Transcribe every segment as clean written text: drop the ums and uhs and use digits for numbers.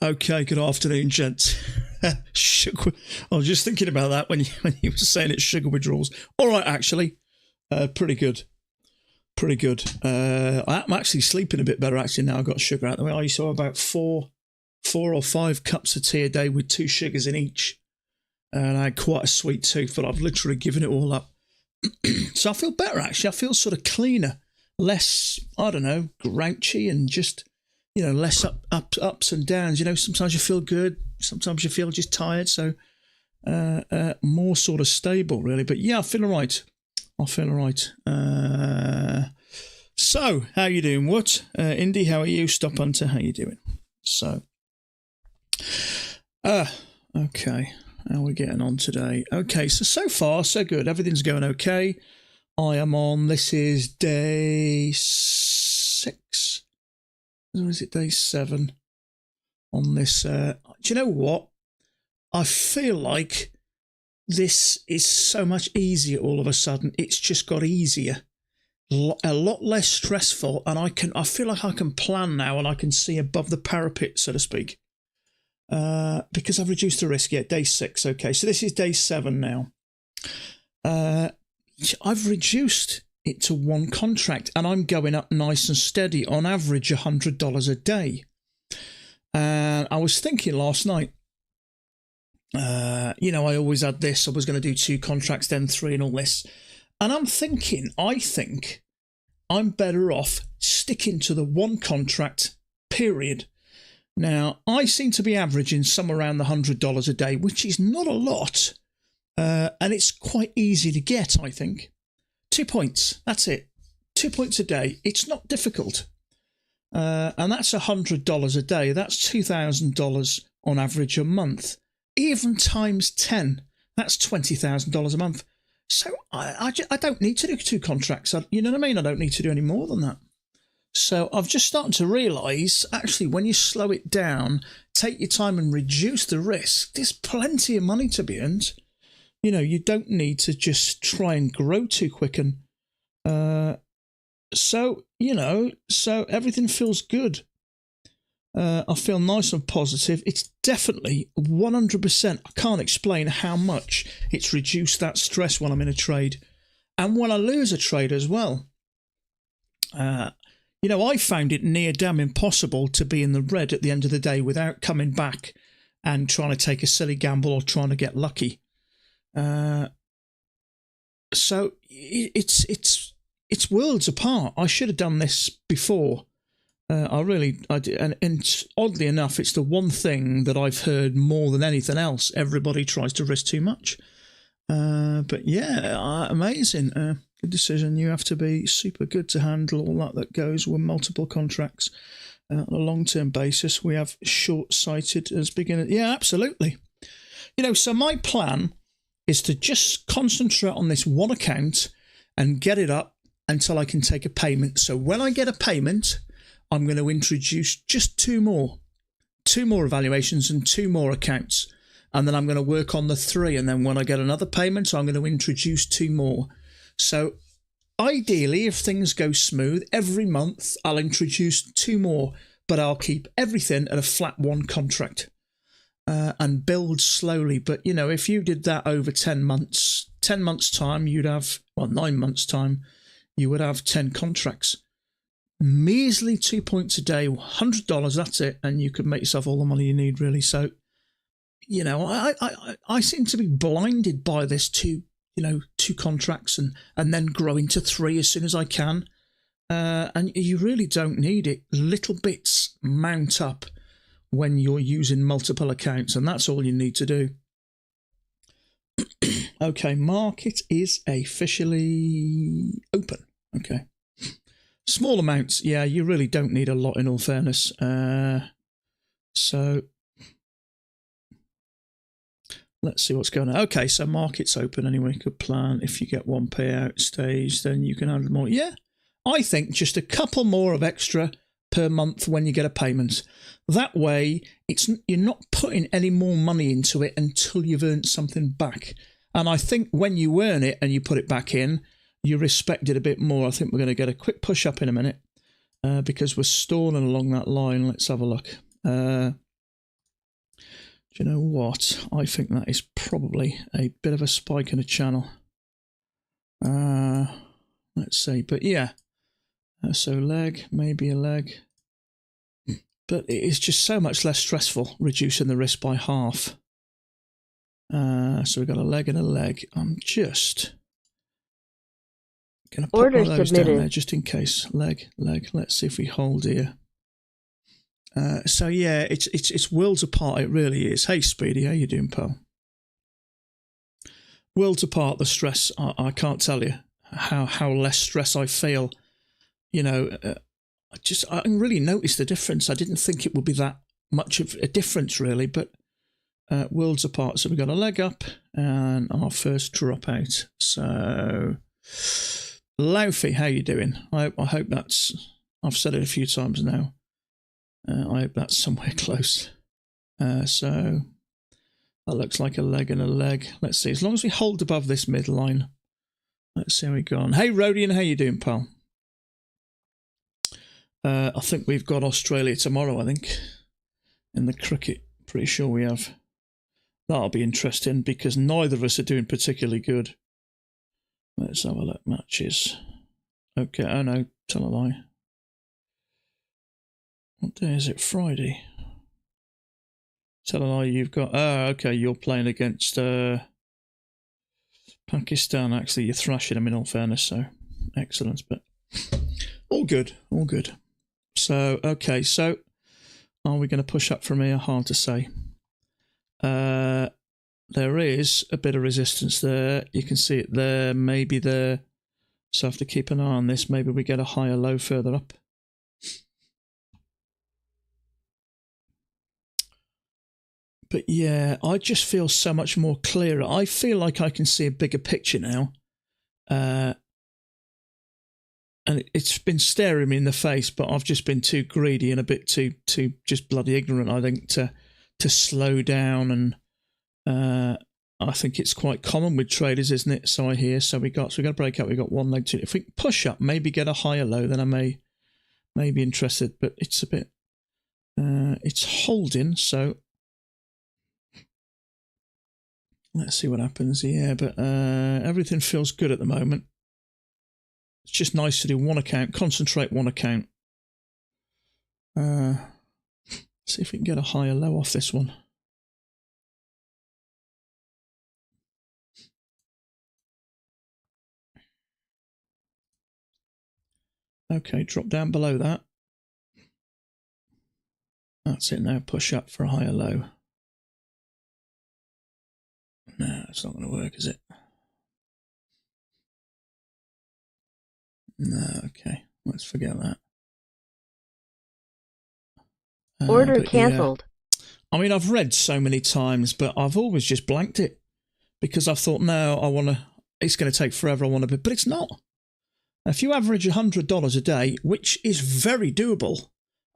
Okay, good afternoon, gents. Sugar. I was just thinking about that when you were saying it's sugar withdrawals. All right, actually, pretty good. Pretty good. I'm actually sleeping a bit better actually now I've got sugar out the way. I used to have about four or five cups of tea a day with 2 sugars in each. And I had quite a sweet tooth, but I've literally given it all up. So I feel better actually. I feel sort of cleaner, less, I don't know, grouchy and just, less ups and downs. Sometimes you feel good, sometimes you feel just tired. So more sort of stable really. But yeah, I feel all right. So how you doing? What? Indy, how are you? Stop Hunter, how you doing? So, okay. How are we getting on today? Okay, so far, so good. Everything's going okay. I am on, this is day 6. Or is it day 7? On this, do you know what? I feel like this is so much easier all of a sudden. It's just got easier. A lot less stressful, and I feel like I can plan now and I can see above the parapet, so to speak. Because I've reduced the risk. Yeah, day 6. Okay, so this is day 7 now. I've reduced it to 1 contract, and I'm going up nice and steady, on average $100 a day. And I was thinking last night, I always had this. I was going to do 2 contracts, then 3, and all this. And I'm thinking, I think I'm better off sticking to the 1 contract, period. Now, I seem to be averaging somewhere around the $100 a day, which is not a lot, and it's quite easy to get, I think. 2 points, that's it. 2 points a day. It's not difficult. And that's $100 a day. That's $2,000 on average a month. Even times 10, that's $20,000 a month. So I don't need to do 2 contracts. You know what I mean? I don't need to do any more than that. So I've just started to realise, actually, when you slow it down, take your time and reduce the risk, there's plenty of money to be earned. You don't need to just try and grow too quick. And so everything feels good. I feel nice and positive. It's definitely 100%. I can't explain how much it's reduced that stress when I'm in a trade. And when I lose a trade as well. I found it near damn impossible to be in the red at the end of the day without coming back and trying to take a silly gamble or trying to get lucky. So it's worlds apart. I should have done this before. I did, and oddly enough, it's the one thing that I've heard more than anything else. Everybody tries to risk too much. But yeah, amazing. Good decision. You have to be super good to handle all that goes with multiple contracts on a long-term basis. We have short-sighted as beginners. Yeah, absolutely. So my plan is to just concentrate on this 1 account and get it up until I can take a payment. So when I get a payment, I'm going to introduce just 2 more evaluations and 2 more accounts. And then I'm going to work on the 3. And then when I get another payment, I'm going to introduce 2 more. So ideally, if things go smooth, every month I'll introduce 2 more, but I'll keep everything at a flat 1 contract and build slowly. But, if you did that over 10 months time, you'd have, 9 months time, you would have 10 contracts. Measly 2 points a day, $100, that's it. And you could make yourself all the money you need, really. So, I seem to be blinded by this 2 contracts and then grow into 3 as soon as I can. And you really don't need it. Little bits mount up when you're using multiple accounts, and that's all you need to do. Okay, market is officially open. Okay. Small amounts. Yeah, you really don't need a lot in all fairness. So let's see what's going on. Okay, so market's open anyway. Good plan. If you get 1 payout stage, then you can add more. Yeah, I think just a couple more of extra per month when you get a payment. That way, you're not putting any more money into it until you've earned something back. And I think when you earn it and you put it back in, you respect it a bit more. I think we're going to get a quick push up in a minute because we're stalling along that line. Let's have a look. Do you know what? I think that is probably a bit of a spike in the channel. Let's see. But yeah. So leg, maybe a leg. But it is just so much less stressful, reducing the risk by half. So we've got a leg and a leg. I'm just going to put one of those down there just in case. Leg, leg. Let's see if we hold here. So yeah, it's worlds apart. It really is. Hey, Speedy, how you doing, pal? Worlds apart. The stress. I can't tell you how less stress I feel. You know, I really noticed the difference. I didn't think it would be that much of a difference, really, but worlds apart. So we've got a leg up and our first drop out. So, Laufey, how you doing? I hope that's. I've said it a few times now. I hope that's somewhere close. So that looks like a leg and a leg. Let's see. As long as we hold above this midline. Let's see how we go on. Hey, Rodian, how you doing, pal? I think we've got Australia tomorrow, I think. In the cricket. Pretty sure we have. That'll be interesting because neither of us are doing particularly good. Let's have a look. Matches. Okay. Oh, no. Tell a lie. What day is it? Friday. Tell a lie, you've got... Oh, okay, you're playing against Pakistan. Actually, you're thrashing them in all fairness, so excellent. But all good, all good. So, okay, so are we going to push up from here? Hard to say. There is a bit of resistance there. You can see it there, maybe there. So I have to keep an eye on this. Maybe we get a higher low further up. But yeah, I just feel so much more clearer. I feel like I can see a bigger picture now. And it's been staring me in the face, but I've just been too greedy and a bit too just bloody ignorant, I think, to slow down. And I think it's quite common with traders, isn't it? So I hear. So we got to break up. We got one leg to. If we can push up, maybe get a higher low, then I may be interested. But it's a bit. It's holding, so. Let's see what happens. Yeah, but everything feels good at the moment. It's just nice to do one account, concentrate one account. See if we can get a higher low off this one. Okay, drop down below that. That's it now. Push up for a higher low. No, it's not going to work, is it? No, okay. Let's forget that. Order cancelled. Yeah. I mean, I've read so many times, but I've always just blanked it because I've thought, no, it's going to take forever. I want to, but it's not. If you average $100 a day, which is very doable,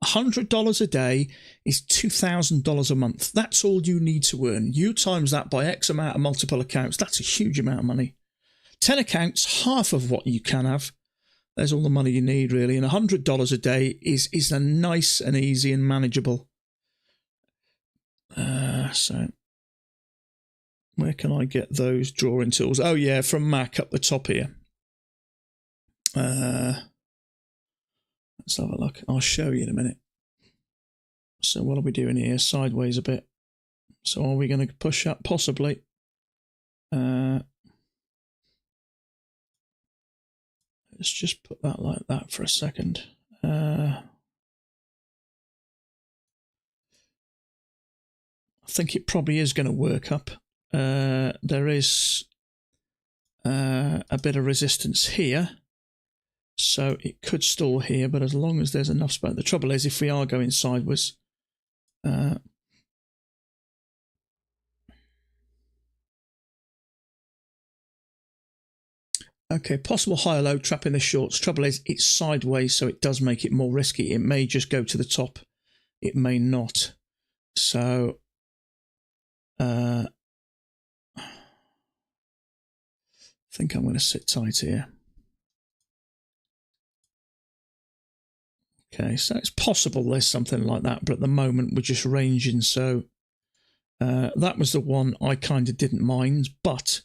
$100 a day is $2,000 a month. That's all you need to earn. You times that by X amount of multiple accounts. That's a huge amount of money. 10 accounts, half of what you can have. There's all the money you need, really. And $100 a day is a nice and easy and manageable. So where can I get those drawing tools? Oh, yeah, from Mac up the top here. Let's have a look. I'll show you in a minute. So what are we doing here? Sideways a bit. So are we going to push up? Possibly. Let's just put that like that for a second. I think it probably is going to work up. There is a bit of resistance here. So it could stall here, but as long as there's enough space. The trouble is, if we are going sideways, okay, possible higher low, trapping the shorts. Trouble is, it's sideways, so it does make it more risky. It may just go to the top. It may not. So, I think I'm going to sit tight here. Okay, so it's possible there's something like that, but at the moment we're just ranging, so That was the one I kind of didn't mind, but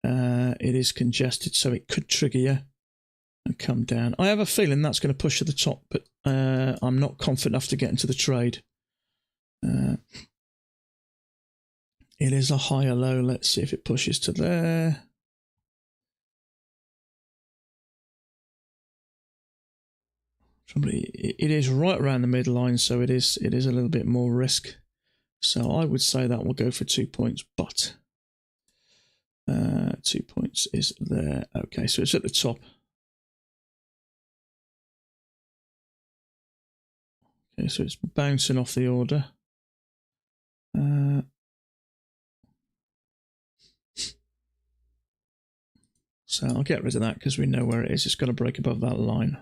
it is congested, so it could trigger you and come down. I have a feeling that's going to push to the top, but I'm not confident enough to get into the trade. It is a higher low. Let's see if it pushes to there. Probably it is right around the midline, so it is a little bit more risk. So I would say that will go for 2 points, but 2 points is there. Okay, so it's at the top. Okay, so it's bouncing off the order. So I'll get rid of that because we know where it is. It's got to break above that line.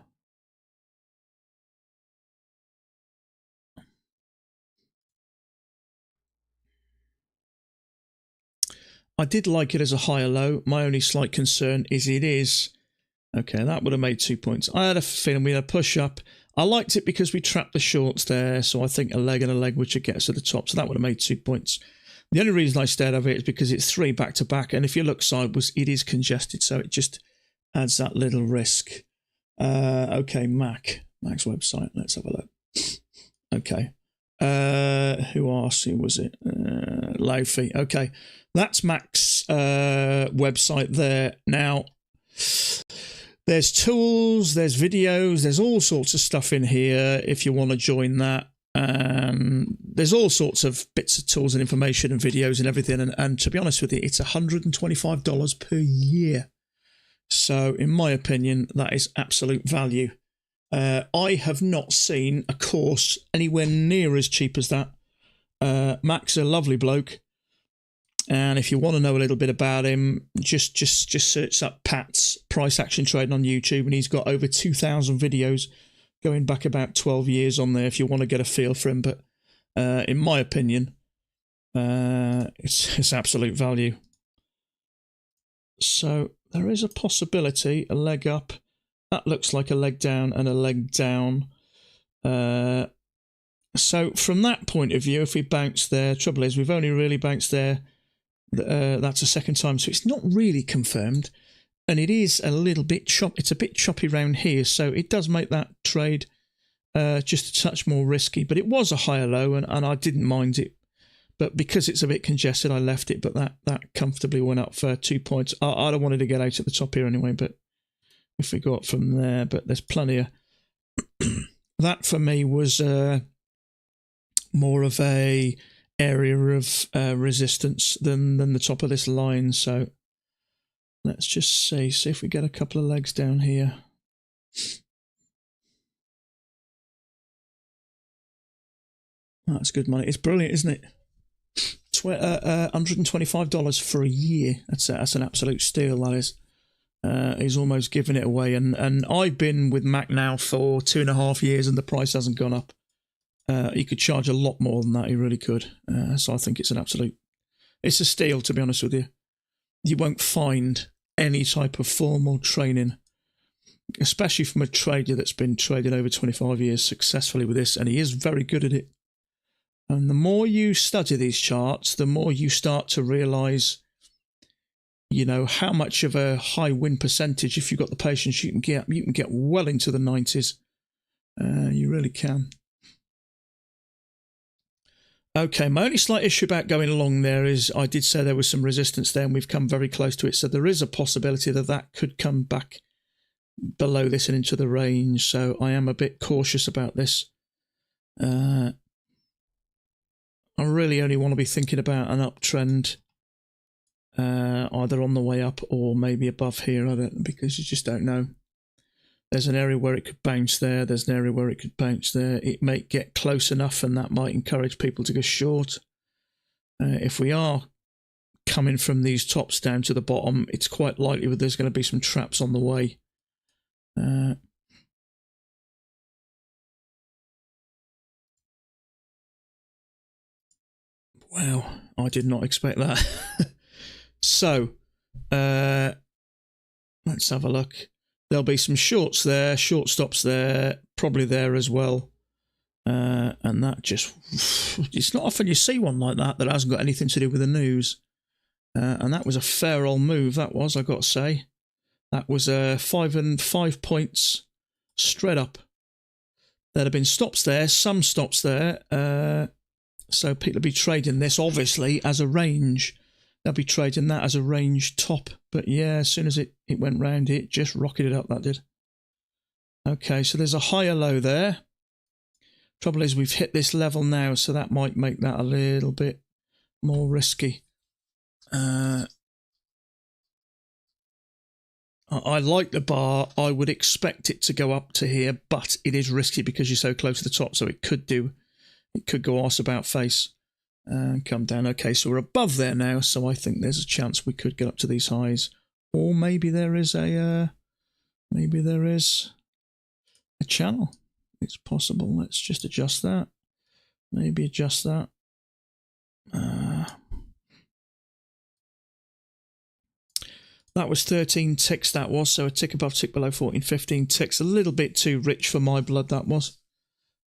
I did like it as a higher low. My only slight concern is it is... Okay, that would have made 2 points. I had a feeling we had a push up. I liked it because we trapped the shorts there, so I think a leg and a leg which would get us to the top, so that would have made 2 points. The only reason I stared at it is because it's 3 back-to-back, and if you look sideways, it is congested, so it just adds that little risk. Okay, Mac's website. Let's have a look. Okay. Who else was it? Lofi. Okay, that's Mac's website there. Now, there's tools, there's videos, there's all sorts of stuff in here if you want to join that. There's all sorts of bits of tools and information and videos and everything. And to be honest with you, it's $125 per year. So in my opinion, that is absolute value. I have not seen a course anywhere near as cheap as that. Mac's a lovely bloke. And if you want to know a little bit about him, just search up Pat's Price Action Trading on YouTube, and he's got over 2,000 videos going back about 12 years on there if you want to get a feel for him. But in my opinion, it's absolute value. So there is a possibility, a leg up. That looks like a leg down and a leg down. So from that point of view, if we bounce there, trouble is we've only really bounced there. That's a second time, so it's not really confirmed, and it is a little bit it's a bit choppy around here, so it does make that trade just a touch more risky. But it was a higher low, and I didn't mind it, but because it's a bit congested, I left it. But that comfortably went up for 2 points. I'd have wanted to get out at the top here anyway, but if we go up from there, but there's plenty of that for me was more of a area of resistance than the top of this line. So let's just see if we get a couple of legs down here. That's good money. It's brilliant, isn't it? $125 for a year. That's an absolute steal, that is. He's almost giving it away, and I've been with Mac now for 2.5 years, and the price hasn't gone up. He could charge a lot more than that. He really could. So I think it's it's a steal, to be honest with you. You won't find any type of formal training, especially from a trader that's been trading over 25 years successfully with this, and he is very good at it. And the more you study these charts, the more you start to realise, you know, how much of a high win percentage, if you've got the patience, you can get. You can get well into the 90s. You really can. Okay, my only slight issue about going along there is I did say there was some resistance there, and we've come very close to it. So there is a possibility that could come back below this and into the range. So I am a bit cautious about this. I really only want to be thinking about an uptrend, either on the way up or maybe above here, because you just don't know. There's an area where it could bounce there. There's an area where it could bounce there. It may get close enough, and that might encourage people to go short. If we are coming from these tops down to the bottom, it's quite likely that there's going to be some traps on the way. Wow, I did not expect that. So, let's have a look. There'll be some shorts there, short stops there, probably there as well. And that just, it's not often you see one like that hasn't got anything to do with the news. And that was a fair old move, that was, I got to say. That was 5 points straight up. There'd have been stops there, some stops there. So people will be trading this, obviously, as a range. They'll be trading that as a range top. But yeah, as soon as it went round, it just rocketed up, that did. Okay, so there's a higher low there. Trouble is we've hit this level now, so that might make that a little bit more risky. I like the bar. I would expect it to go up to here, but it is risky because you're so close to the top, so it could go arse about face and come down. Okay, so we're above there now, so I think there's a chance we could get up to these highs, or maybe there is a channel. It's possible. Let's just adjust that. Maybe adjust that. That was 13 ticks, that was. So a tick above, tick below, 14, 15 ticks. A little bit too rich for my blood, that was.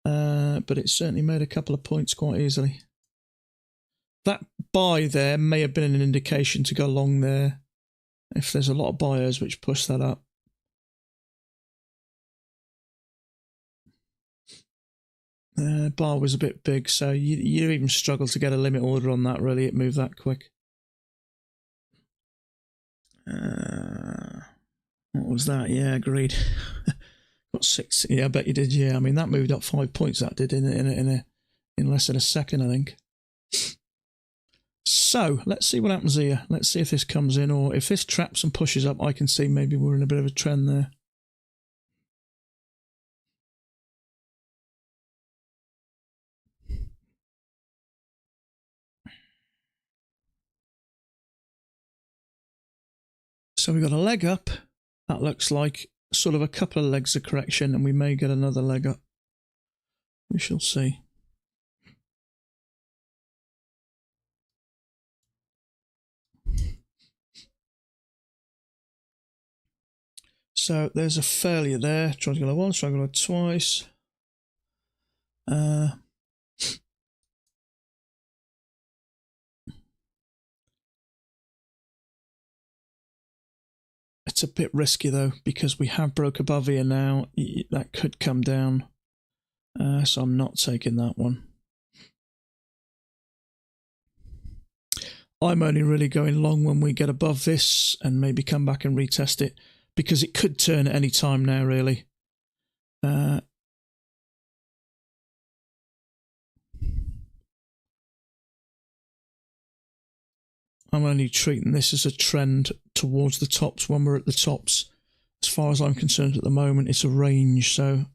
But it certainly made a couple of points quite easily. That buy there may have been an indication to go long there. If there's a lot of buyers which push that up. Bar was a bit big, so you even struggle to get a limit order on that, really. It moved that quick. What was that? Yeah, agreed. Got 6. Yeah, I bet you did. Yeah, I mean that moved up 5 points. That did in less than a second, I think. So let's see what happens here. Let's see if this comes in, or if this traps and pushes up. I can see maybe we're in a bit of a trend there. So we've got a leg up. That looks like sort of a couple of legs of correction, and we may get another leg up. We shall see. So there's a failure there. Triangular once, triangular twice. It's a bit risky though, because we have broke above here now. That could come down. So I'm not taking that one. I'm only really going long when we get above this and maybe come back and retest it, because it could turn at any time now, really. I'm only treating this as a trend towards the tops when we're at the tops. As far as I'm concerned at the moment, it's a range, so...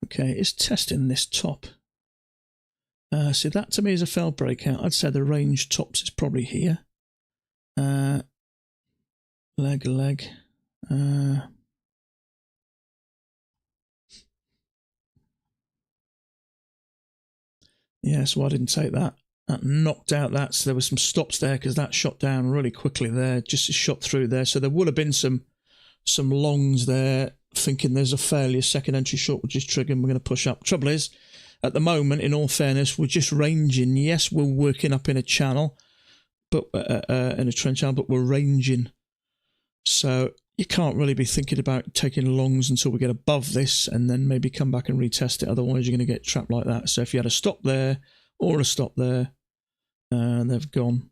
Okay, it's testing this top. So that to me is a failed breakout. I'd say the range tops is probably here. Leg. Yeah, so I didn't take that. That knocked out that. So there were some stops there because that shot down really quickly there. Just shot through there. So there would have been some longs there, thinking there's a failure. Second entry short will just trigger and we're going to push up. Trouble is, at the moment, in all fairness, we're just ranging. Yes, we're working up in a channel, but in a trend channel, but we're ranging. So you can't really be thinking about taking longs until we get above this and then maybe come back and retest it. Otherwise, you're going to get trapped like that. So if you had a stop there or a stop there, they've gone.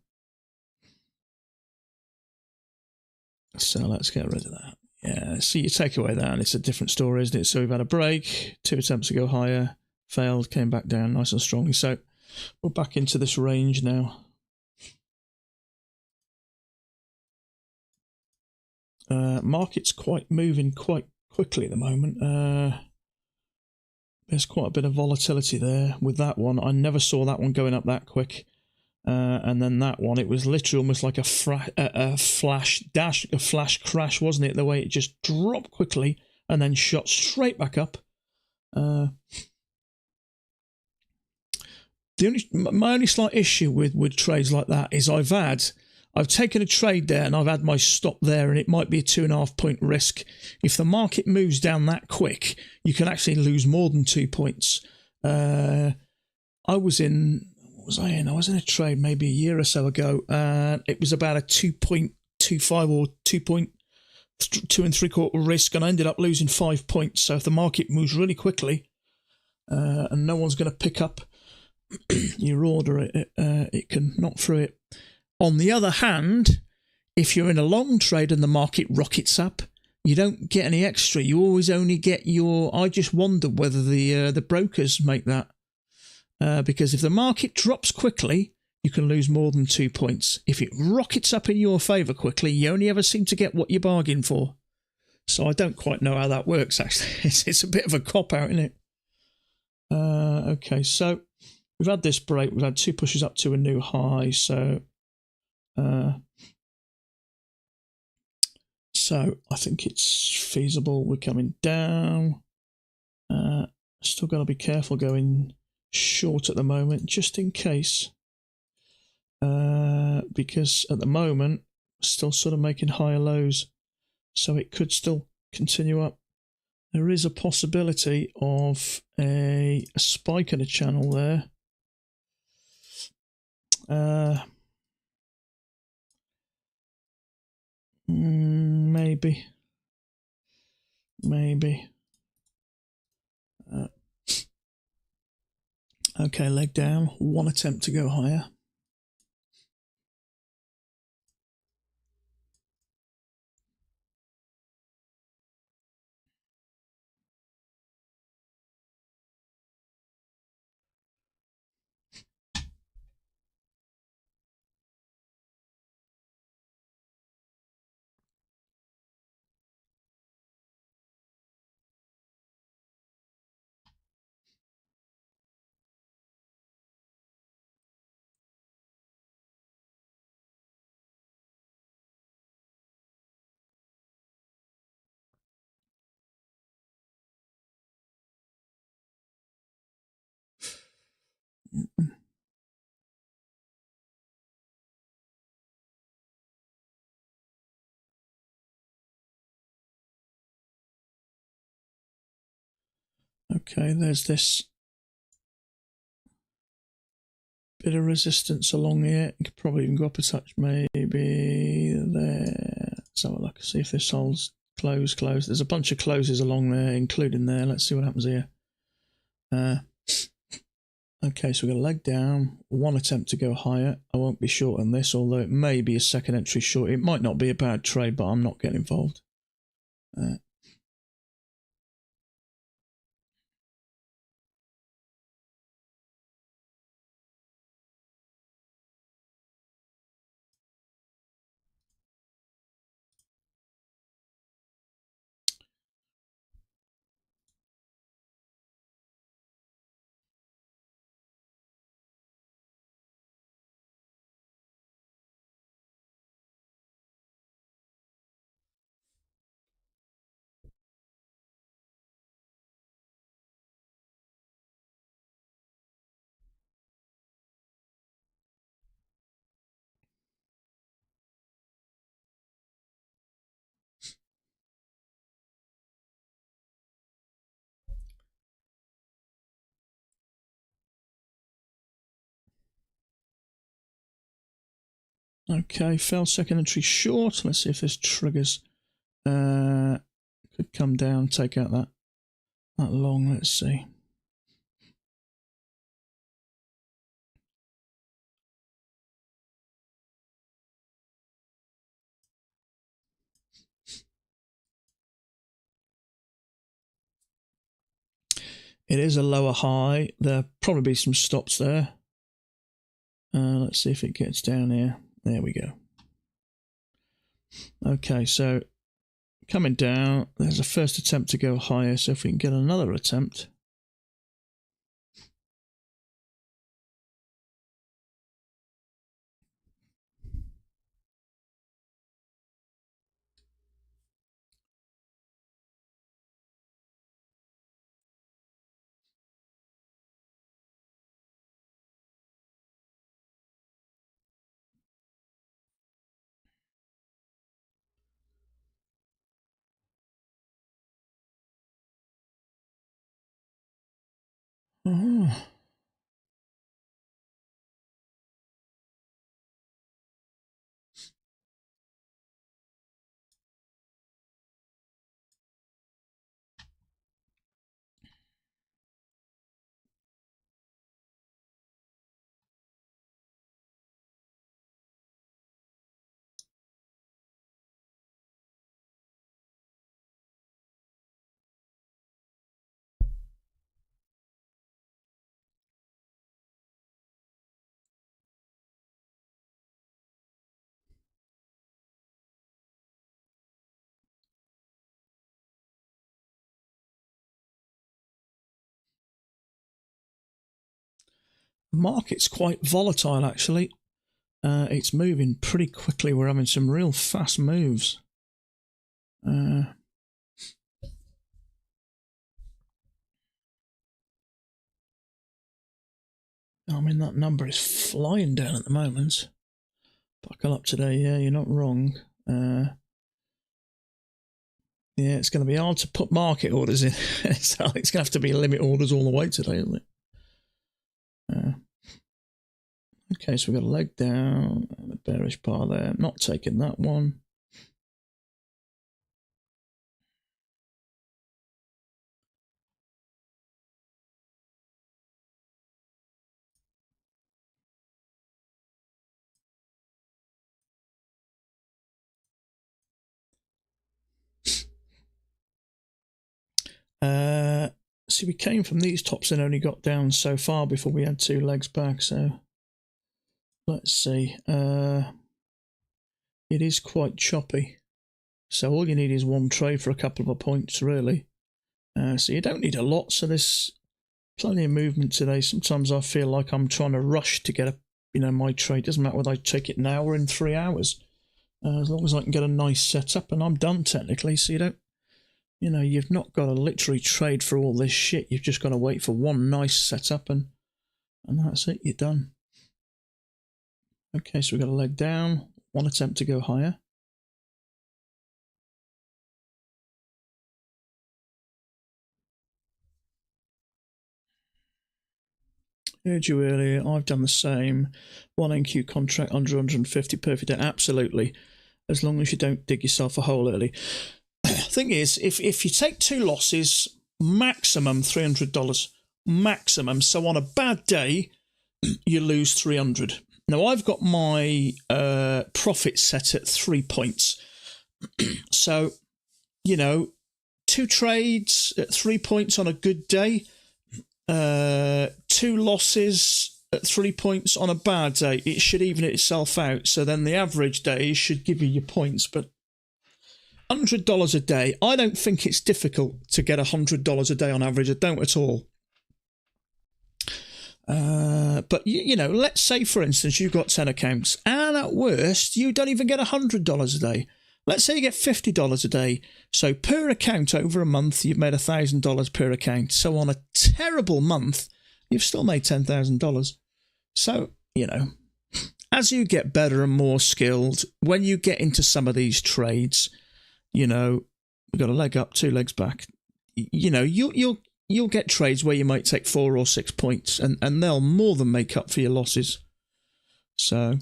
So let's get rid of that. Yeah, so you take away that and it's a different story, isn't it? So we've had a break, 2 attempts to go higher, failed, came back down nice and strongly. So we're back into this range now. Market's moving quite quickly at the moment. there's quite a bit of volatility there with that one. I never saw that one going up that quick. And then that one, it was literally almost like a flash crash, wasn't it? The way it just dropped quickly and then shot straight back up. My only slight issue with trades like that is I've taken a trade there and I've had my stop there, and it might be a 2.5 point risk. If the market moves down that quick, you can actually lose more than 2 points. I was in a trade maybe a year or so ago, and it was about a 2.25 or 2 3/4 risk, and I ended up losing 5 points. So if the market moves really quickly and no one's going to pick up your order, it can knock through it. On the other hand, if you're in a long trade and the market rockets up, you don't get any extra. You always only get your... I just wonder whether the brokers make that. Because if the market drops quickly, you can lose more than 2 points. If it rockets up in your favour quickly, you only ever seem to get what you bargained for. So I don't quite know how that works, actually. It's a bit of a cop-out, isn't it? Okay, so we've had this break. We've had 2 pushes up to a new high. So I think it's feasible. We're coming down. Still got to be careful going short at the moment, just in case. Because at the moment, still sort of making higher lows. So it could still continue up. There is a possibility of a spike in a channel there. Maybe. Okay, leg down. One attempt to go higher. Okay, there's this bit of resistance along here. You could probably even go up a touch, maybe there. Let's have a look, see if this holds. Close. There's a bunch of closes along there, including there. Let's see what happens here. Okay, so we've got a leg down, one attempt to go higher. I won't be short on this, although it may be a second entry short. It might not be a bad trade, but I'm not getting involved. Okay, fell second entry short. Let's see if this triggers. Could come down, take out that long. Let's see. It is a lower high. There'll probably be some stops there. Let's see if it gets down here. There we go. Okay, so coming down, there's a first attempt to go higher. So if we can get another attempt. market's quite volatile, actually. It's moving pretty quickly. We're having some real fast moves. I mean, that number is flying down at the moment. Buckle up today. Yeah, you're not wrong. Yeah, it's going to be hard to put market orders in. So it's going to have to be limit orders all the way today, isn't it? Okay, so we've got a leg down and a bearish bar there. I'm not taking that one. See, we came from these tops and only got down so far before we had 2 legs back, so let's see. It is quite choppy. So all you need is one trade for a couple of points, really. So you don't need a lot, so there's plenty of movement today. Sometimes I feel like I'm trying to rush to get my trade. Doesn't matter whether I take it now or in 3 hours. As long as I can get a nice setup, and I'm done technically, so you don't, you've not got to literally trade for all this shit. You've just got to wait for one nice setup, and that's it, you're done. Okay, so we've got a leg down, one attempt to go higher. Heard you earlier, I've done the same. 1 NQ contract under 150, perfect day, absolutely. As long as you don't dig yourself a hole early. Thing is, if you take 2 losses, maximum $300, maximum. So on a bad day, you lose 300. Now I've got my profit set at 3 points. So, 2 trades at 3 points on a good day. 2 losses at 3 points on a bad day. It should even itself out. So then the average day should give you your points. But $100 a day, I don't think it's difficult to get $100 a day on average. I don't at all. But let's say for instance you've got 10 accounts, and at worst you don't even get $100 a day. Let's say you get $50 a day. So per account over a month, you've made $1,000 per account. So on a terrible month, you've still made $10,000. So, as you get better and more skilled, when you get into some of these trades, we've got a leg up, 2 legs back. You'll get trades where you might take 4 or 6 points, and they'll more than make up for your losses. So,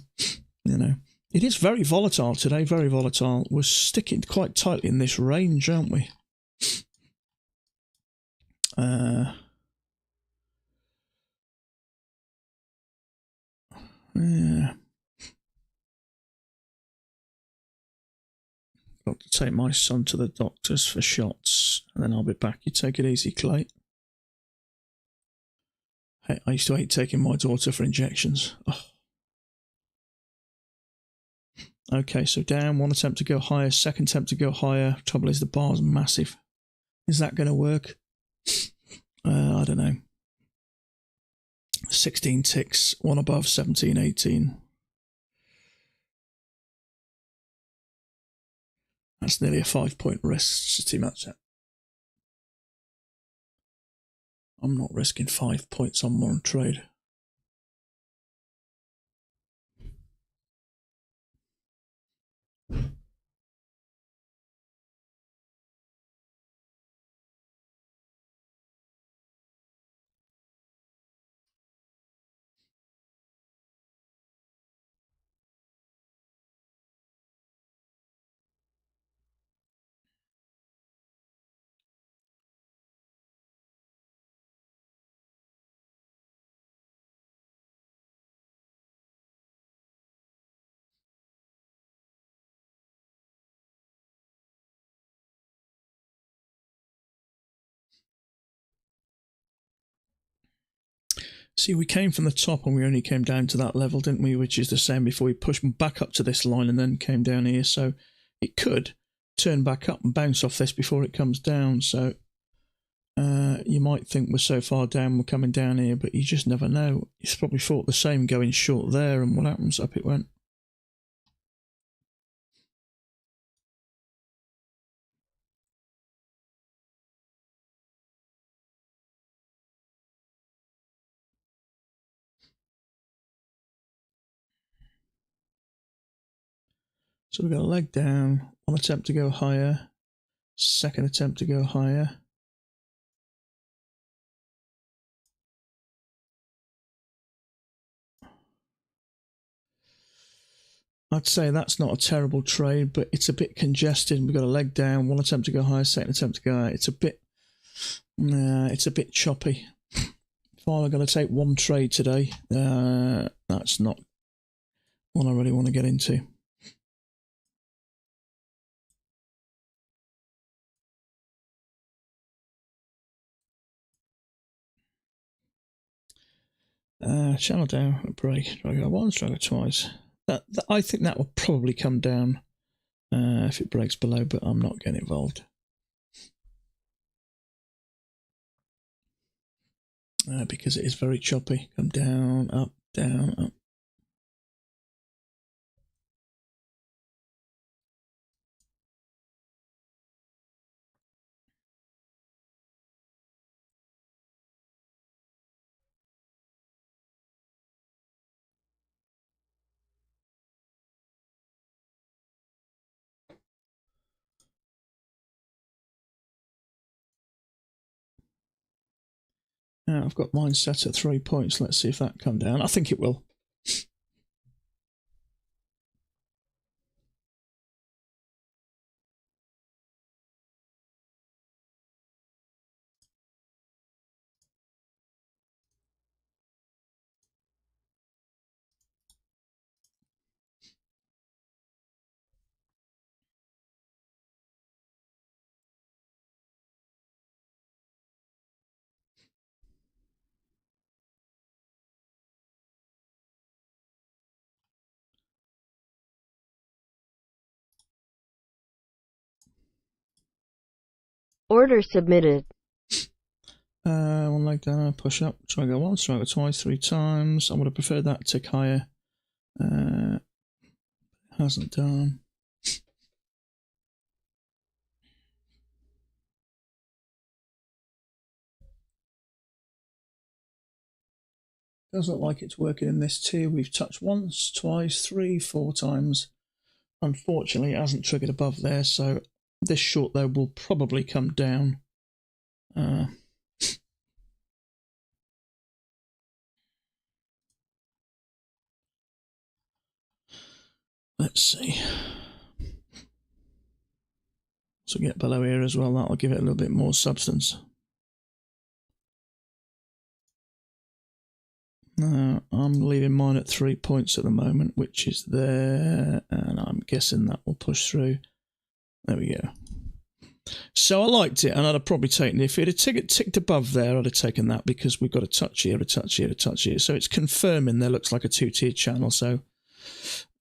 it is very volatile today, very volatile. We're sticking quite tightly in this range, aren't we? Yeah. Got to take my son to the doctors for shots, and then I'll be back. You take it easy, Clay. Hey, I used to hate taking my daughter for injections. Oh. Okay, so down, 1 attempt to go higher, 2nd attempt to go higher. Trouble is the bar's massive. Is that going to work? I don't know. 16 ticks, 1 above, 17, 18. That's nearly a 5-point risk. It's too much. I'm not risking 5 points on one trade. See, we came from the top and we only came down to that level, didn't we? Which is the same before we pushed back up to this line and then came down here. So it could turn back up and bounce off this before it comes down. So, you might think we're so far down, we're coming down here, but you just never know. He's probably thought the same going short there, and what happens? Up it went. So we've got a leg down, one attempt to go higher, second attempt to go higher. I'd say that's not a terrible trade, but it's a bit congested. We've got a leg down, one attempt to go higher, second attempt to go higher. It's a bit choppy. If I were going to take one trade today, that's not one I really want to get into. Channel down, a break. Try to go once, try to go twice. I think that will probably come down if it breaks below, but I'm not getting involved. Because it is very choppy. Come down, up, down, up. Now I've got mine set at 3 points. Let's see if that come down. I think it will. Order submitted. One leg down, push up, try to go once, try to go twice, 3 times. I would have preferred that tick higher. Hasn't done. Does look like it's working in this too. We've touched once, twice, 3, 4 times. Unfortunately, it hasn't triggered above there, so this short though will probably come down. Let's see. So get below here as well. That'll give it a little bit more substance. I'm leaving mine at 3 points at the moment, which is there, and I'm guessing that will push through. There we go. So I liked it, and I'd have probably taken it. If it had ticked above there, I'd have taken that, because we've got a touch here, a touch here, a touch here. So it's confirming there looks like a 2-tier channel. So,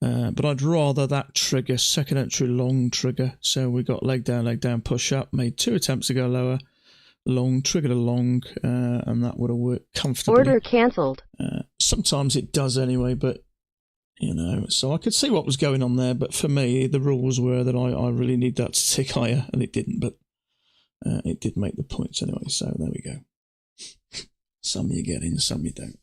but I'd rather that trigger, second entry long trigger. So we got leg down, push up, made 2 attempts to go lower, long, triggered a long, and that would have worked comfortably. Order cancelled. Sometimes it does anyway, but you know, so I could see what was going on there, but for me, the rules were that I really need that to tick higher, and it didn't, but it did make the points anyway, so there we go. Some you get in, some you don't.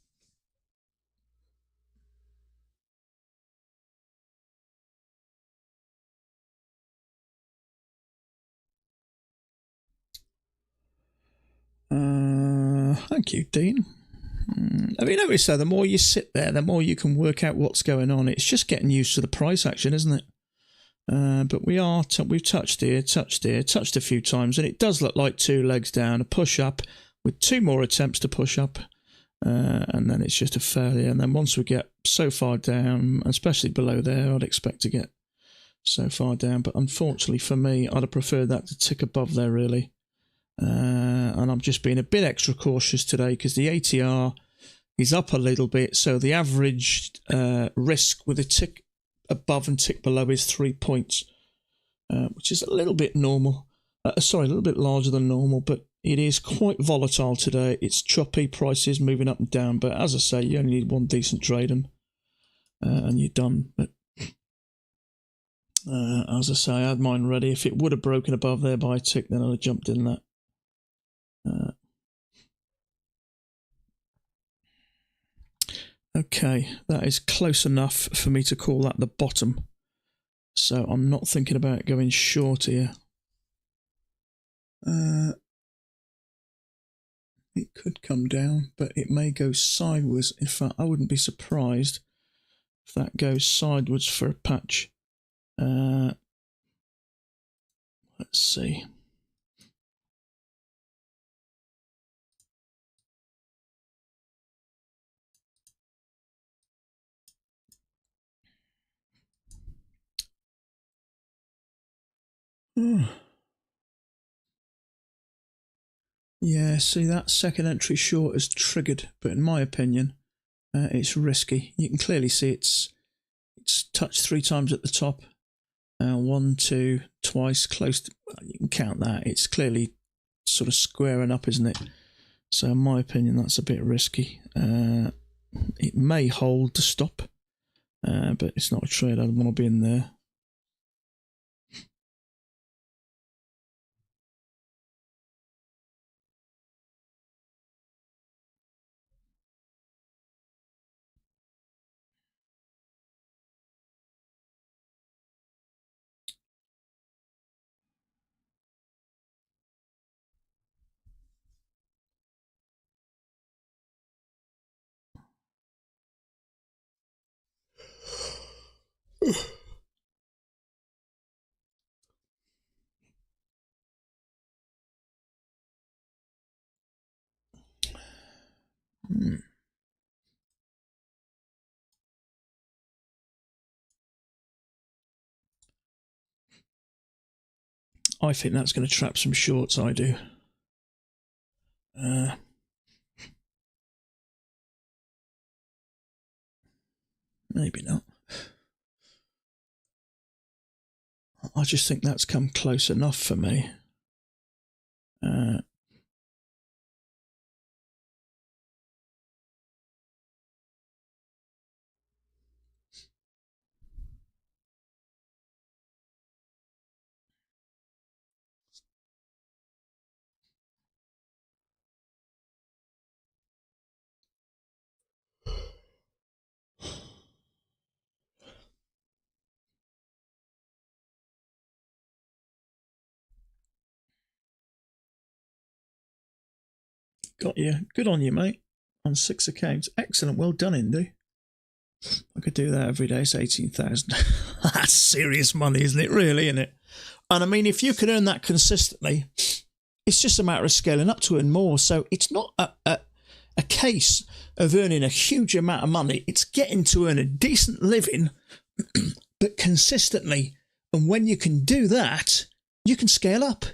Thank you, Dean. Have you noticed though, the more you sit there, the more you can work out what's going on. It's just getting used to the price action, isn't it? But we've touched here, touched a few times, and it does look like 2 legs down, a push up with 2 more attempts to push up, and then it's just a failure. And then once we get so far down, especially below there, I'd expect to get so far down. But unfortunately for me, I'd have preferred that to tick above there, really. And I'm just being a bit extra cautious today because the ATR is up a little bit, so the average risk with a tick above and tick below is 3 points, which is a little bit normal. A little bit larger than normal, but it is quite volatile today. It's choppy, prices moving up and down. But as I say, you only need one decent trade and you're done. But as I say, I had mine ready. If it would have broken above there by a tick, then I'd have jumped in that. Okay, that is close enough for me to call that the bottom. So I'm not thinking about going short here. It could come down, but it may go sideways. In fact, I wouldn't be surprised if that goes sideways for a patch. Let's see. Yeah, see, that second entry short is triggered, but in my opinion, it's risky. You can clearly see it's touched 3 times at the top. 1, 2, twice, close to, well, you can count that. It's clearly sort of squaring up, isn't it? So in my opinion, that's a bit risky. It may hold to stop, but it's not a trade I'd want to be in there. I think that's going to trap some shorts, I do. Maybe not. I just think that's come close enough for me. Got you. Good on you, mate. On 6 accounts. Excellent. Well done, Indy. I could do that every day. It's 18,000. That's serious money, isn't it? Really, isn't it? And I mean, if you can earn that consistently, it's just a matter of scaling up to earn more. So it's not a case of earning a huge amount of money. It's getting to earn a decent living, but consistently. And when you can do that, you can scale up.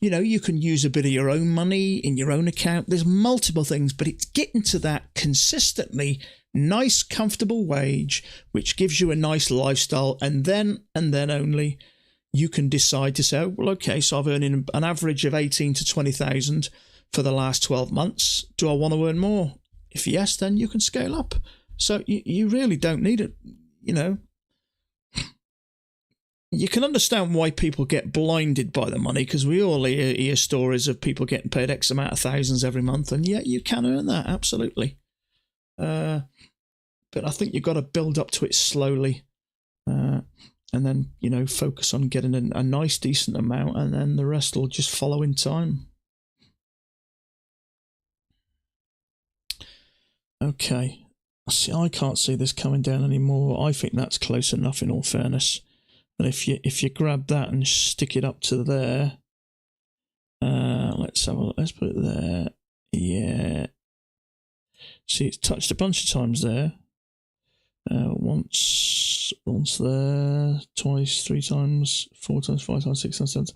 You know, you can use a bit of your own money in your own account. There's multiple things, but it's getting to that consistently nice, comfortable wage, which gives you a nice lifestyle. And then only you can decide to say, oh, well, okay, so I've earned an average of 18 to 20,000 for the last 12 months. Do I want to earn more? If yes, then you can scale up. So you really don't need it, you know. You can understand why people get blinded by the money, because we all hear stories of people getting paid X amount of thousands every month, and yeah, you can earn that, absolutely. But I think you've got to build up to it slowly, and then, you know, focus on getting a nice, decent amount, and then the rest will just follow in time. Okay. See, I can't see this coming down anymore. I think that's close enough, in all fairness. And if you grab that and stick it up to there, let's put it there. Yeah. See, it's touched a bunch of times there. Once there, twice, 3 times, 4 times, 5 times, 6 times, 7 times.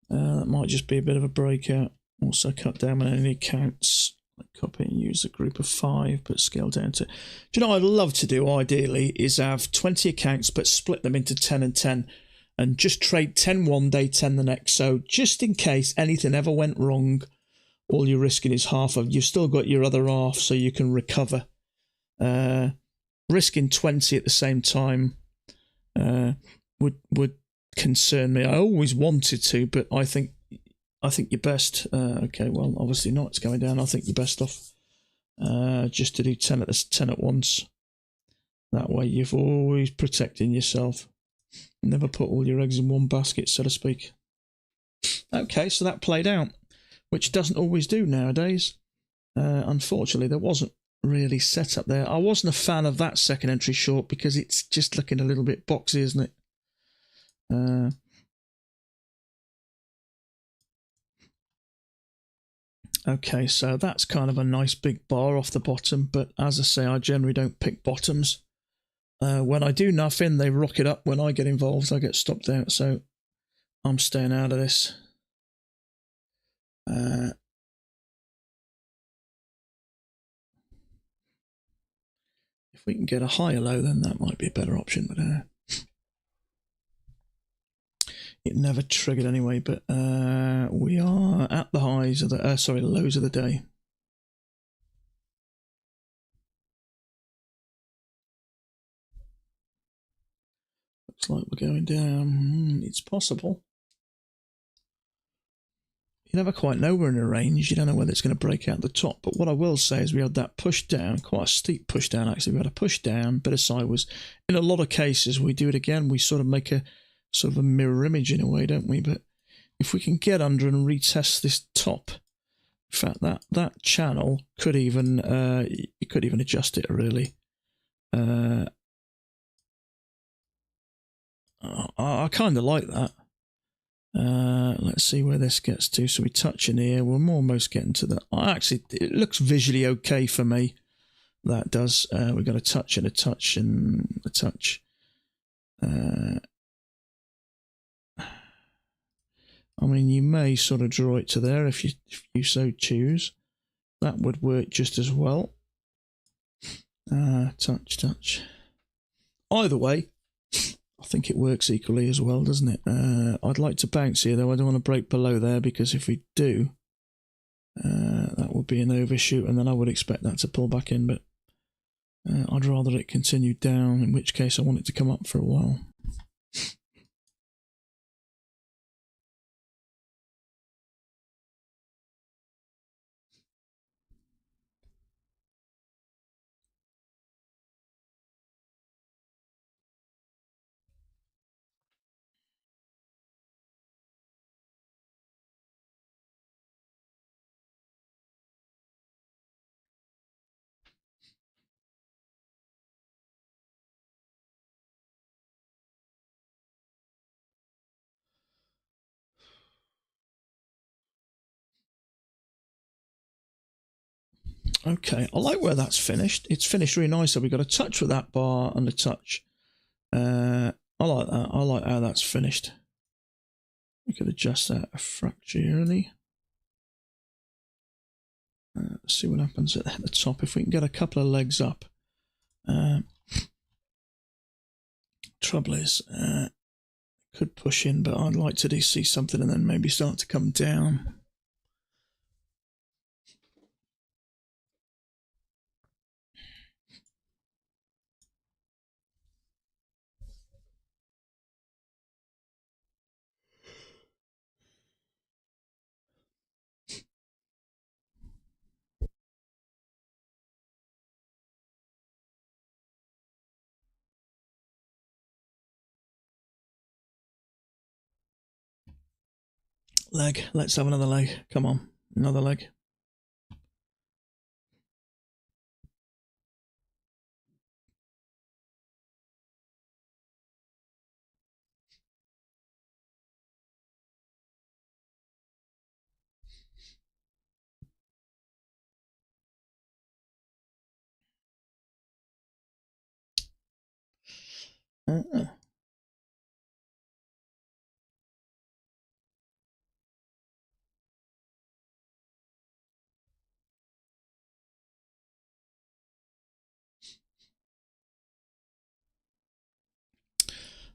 That might just be a bit of a breakout. Also cut down on any accounts. Copy and use a group of 5, but scale down to... Do you know what I'd love to do, ideally, is have 20 accounts, but split them into 10 and 10. and just trade 10 one day, 10 the next. So just in case anything ever went wrong, all you're risking is half of. You've still got your other half, so you can recover. Risking 20 at the same time would concern me. I always wanted to, but I think you're best. Okay, well, obviously not. It's going down. I think you're best off just to do 10 at once. That way, you've always protecting yourself. Never put all your eggs in one basket, so to speak. Okay, so that played out, which doesn't always do nowadays. Unfortunately, there wasn't really set up there. I wasn't a fan of that second entry short because it's just looking a little bit boxy, isn't it? Okay, so that's kind of a nice big bar off the bottom, but as I say, I generally don't pick bottoms. When I do nothing, they rock it up. When I get involved, I get stopped out, so I'm staying out of this. If we can get a higher low, then that might be a better option, but it never triggered anyway. But we are at the highs of the lows of the day. Looks like we're going down. It's possible. You never quite know we're in a range. You don't know whether it's going to break out the top. But what I will say is we had that push down, quite a steep push down actually. We had a push down, bit of sideways. In a lot of cases, we do it again. We sort of make a sort of a mirror image in a way, don't we? But if we can get under and retest this top, in fact, that channel could even you could even adjust it really. I kind of like that. Let's see where this gets to. So we touch in here. We're almost getting to the. Actually, it looks visually okay for me. That does. We've got a touch and a touch and a touch. I mean, you may sort of draw it to there if you so choose. That would work just as well. Touch, touch. Either way, I think it works equally as well, doesn't it? I'd like to bounce here, though. I don't want to break below there, because if we do, that would be an overshoot, and then I would expect that to pull back in, but I'd rather it continue down, in which case I want it to come up for a while. Okay, I like where that's finished. It's finished really nicely. We've got a touch with that bar and a touch. I like that. I like how that's finished. We could adjust that fractionally. Let's see what happens at the top. If we can get a couple of legs up. Trouble is, could push in, but I'd like to see something and then maybe start to come down. Leg. Let's have another leg. Come on. Another leg.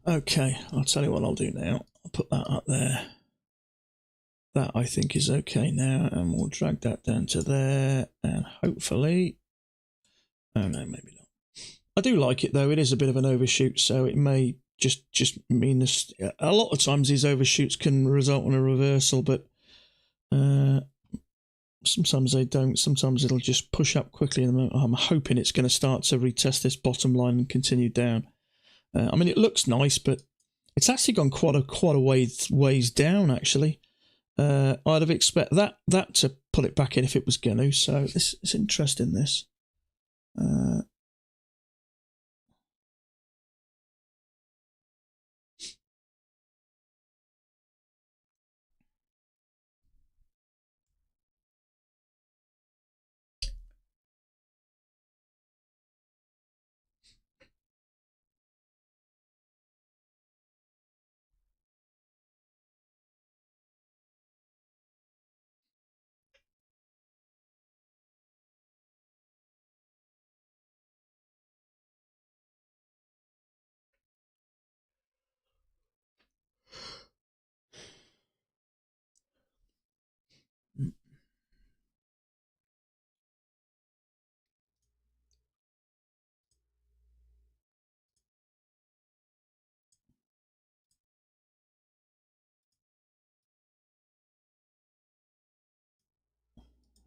Okay, I'll tell you what I'll do now. I'll put that up there. That I think is okay now, and we'll drag that down to there, and hopefully... Oh no, maybe not. I do like it though. It is a bit of an overshoot, so it may just mean this. A lot of times these overshoots can result in a reversal, but sometimes they don't. Sometimes it'll just push up quickly. And I'm hoping it's going to start to retest this bottom line and continue down. I mean, it looks nice, but it's actually gone quite a ways down. Actually, I'd have expected that to pull it back in if it was going to. So it's interesting. This.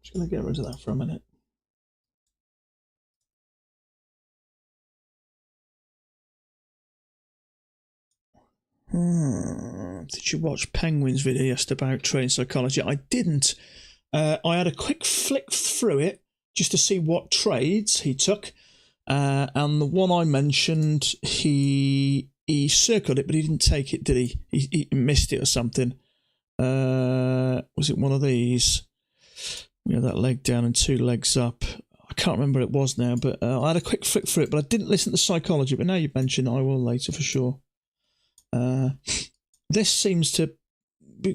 Just going to get rid of that for a minute. Did you watch Penguin's video yesterday about trading psychology? I didn't. I had a quick flick through it just to see what trades he took. And the one I mentioned, he circled it, but he didn't take it, did he? He missed it or something. Was it one of these? We had that leg down and two legs up. I can't remember what it was now, but I had a quick flick through it, but I didn't listen to psychology. But now you mentioned, I will later for sure. This seems to...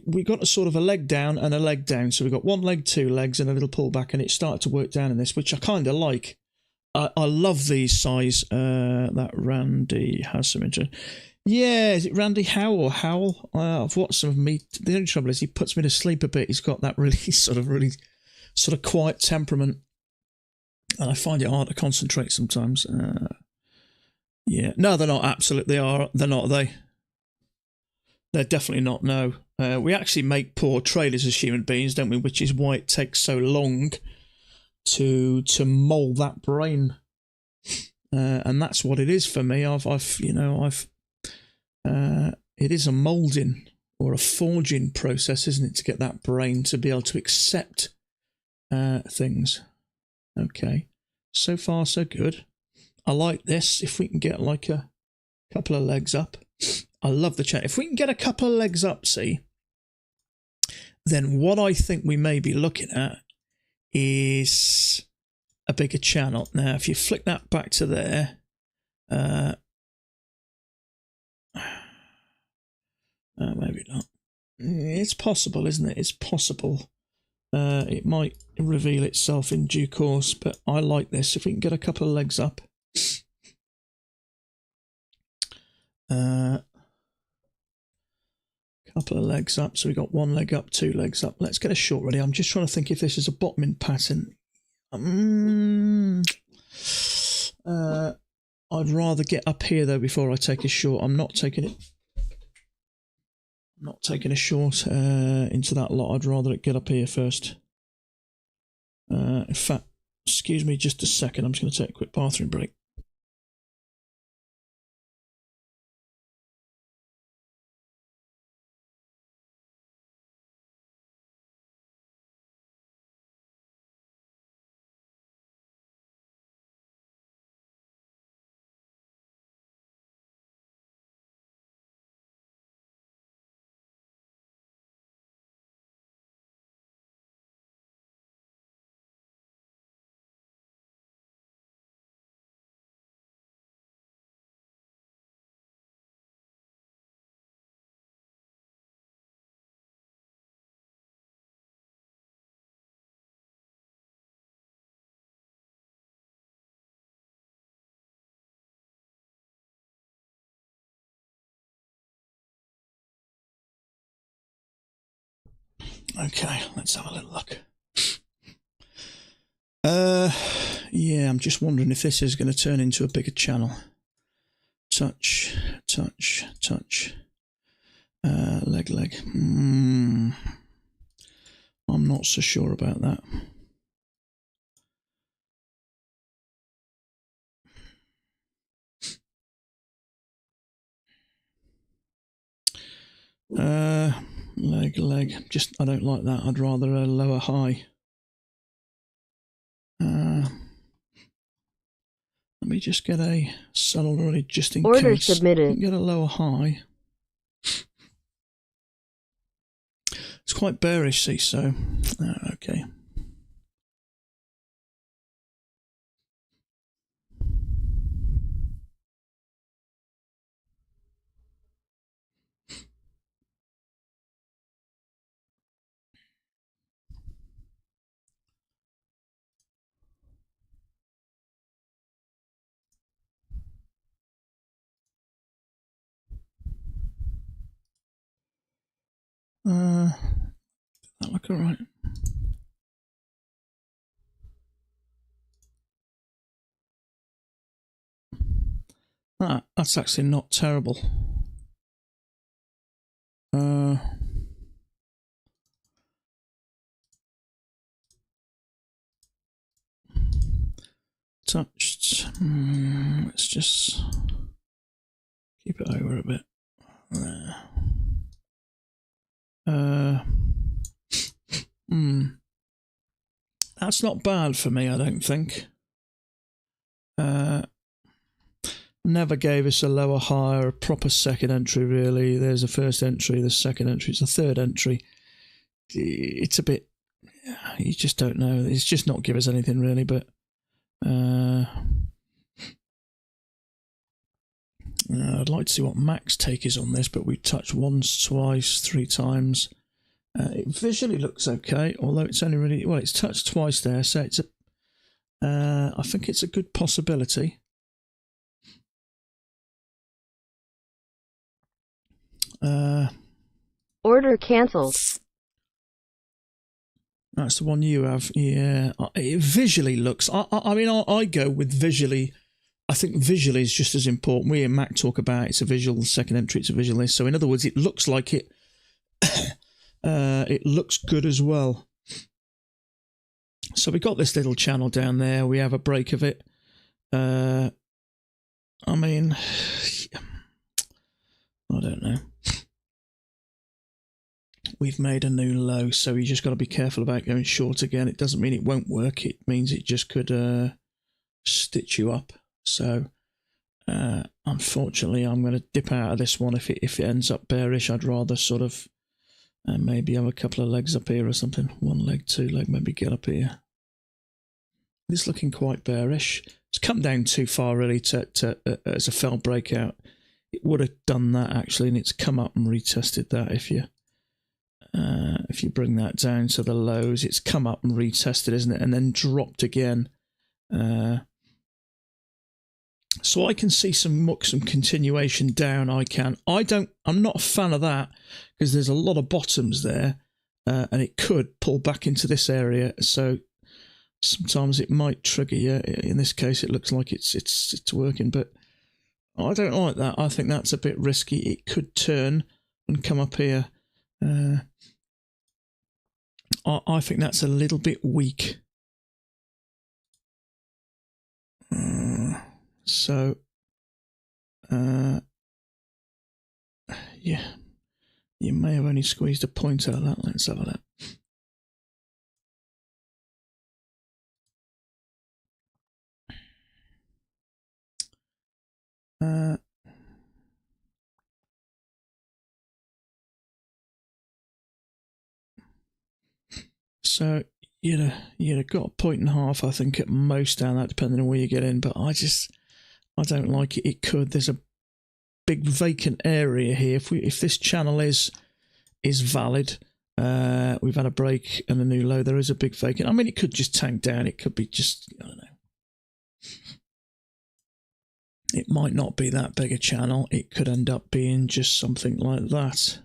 We got a sort of a leg down and a leg down. So we've got one leg, two legs, and a little pullback, and it started to work down in this, which I kind of like. I love these size. That Randy has some interest. Yeah, is it Randy Howell or Howell? I've watched some of me. The only trouble is he puts me to sleep a bit. He's got that really sort of quiet temperament, and I find it hard to concentrate sometimes. Yeah, no, they're not. Absolutely, they are. They're not. They're definitely not. No, we actually make poor traders as human beings, don't we? Which is why it takes so long to mold that brain, and that's what it is for me. It is a molding or a forging process, isn't it, to get that brain to be able to accept things. Okay, so far so good. I like this. If we can get like a couple of legs up, I love the chat. If we can get a couple of legs up, see, then what I think we may be looking at is a bigger channel. Now, if you flick that back to there, maybe not. It's possible, isn't it? It's possible. It might reveal itself in due course, but I like this. If we can get a couple of legs up. Couple of legs up. So we got one leg up, two legs up. Let's get a short ready. I'm just trying to think if this is a bottoming pattern. I'd rather get up here though before I take a short. I'm not taking it. Not taking a short into that lot. I'd rather it get up here first. In fact, excuse me just a second. I'm just going to take a quick bathroom break. Okay, let's have a little look. Yeah, I'm just wondering if this is going to turn into a bigger channel. Touch, touch, touch. Leg. I'm not so sure about that. Leg. Just, I don't like that. I'd rather a lower high. Let me just get a sell already, just in Order case. submitted. Get a lower high. It's quite bearish, see, so okay. That look all right. That's actually not terrible. Touched. Let's just keep it over a bit. That's not bad for me, I don't think. Never gave us a lower high or a proper second entry, really. There's a first entry, the second entry, it's a third entry. It's a bit, you just don't know. It's just not give us anything, really, but I'd like to see what max take is on this, but we touched once, twice, 3 times. It visually looks okay, although it's only really, well, it's touched twice there, so it's a, I think it's a good possibility. Order cancelled. That's the one you have. Yeah, it visually looks. I mean, I go with visually. I think visually is just as important. We and Mac talk about it's a visual second entry, it's a visual this. So in other words, it looks like it. It looks good as well. So we got this little channel down there. We have a break of it. I mean, I don't know. We've made a new low, so you just got to be careful about going short again. It doesn't mean it won't work. It means it just could stitch you up. So unfortunately, I'm going to dip out of this one. If it ends up bearish, I'd rather sort of maybe have a couple of legs up here or something. 1 leg, 2 leg, maybe get up here. It's looking quite bearish. It's come down too far really to as a fell breakout. It would have done that actually, and it's come up and retested that. If you bring that down to the lows, it's come up and retested, isn't it? And then dropped again. So I can see some continuation down. I'm not a fan of that because there's a lot of bottoms there, and it could pull back into this area. So sometimes it might trigger you. In this case, it looks like it's working, but I don't like that. I think that's a bit risky. It could turn and come up here. I think that's a little bit weak. So, yeah, you may have only squeezed a point out of that. Let's have a look. So you'd have got a 1.5, I think, at most down that, depending on where you get in. But I don't like it. It could. There's a big vacant area here. If this channel is valid, we've had a break and a new low. There is a big vacant. I mean, it could just tank down. It could be just, I don't know. It might not be that big a channel. It could end up being just something like that.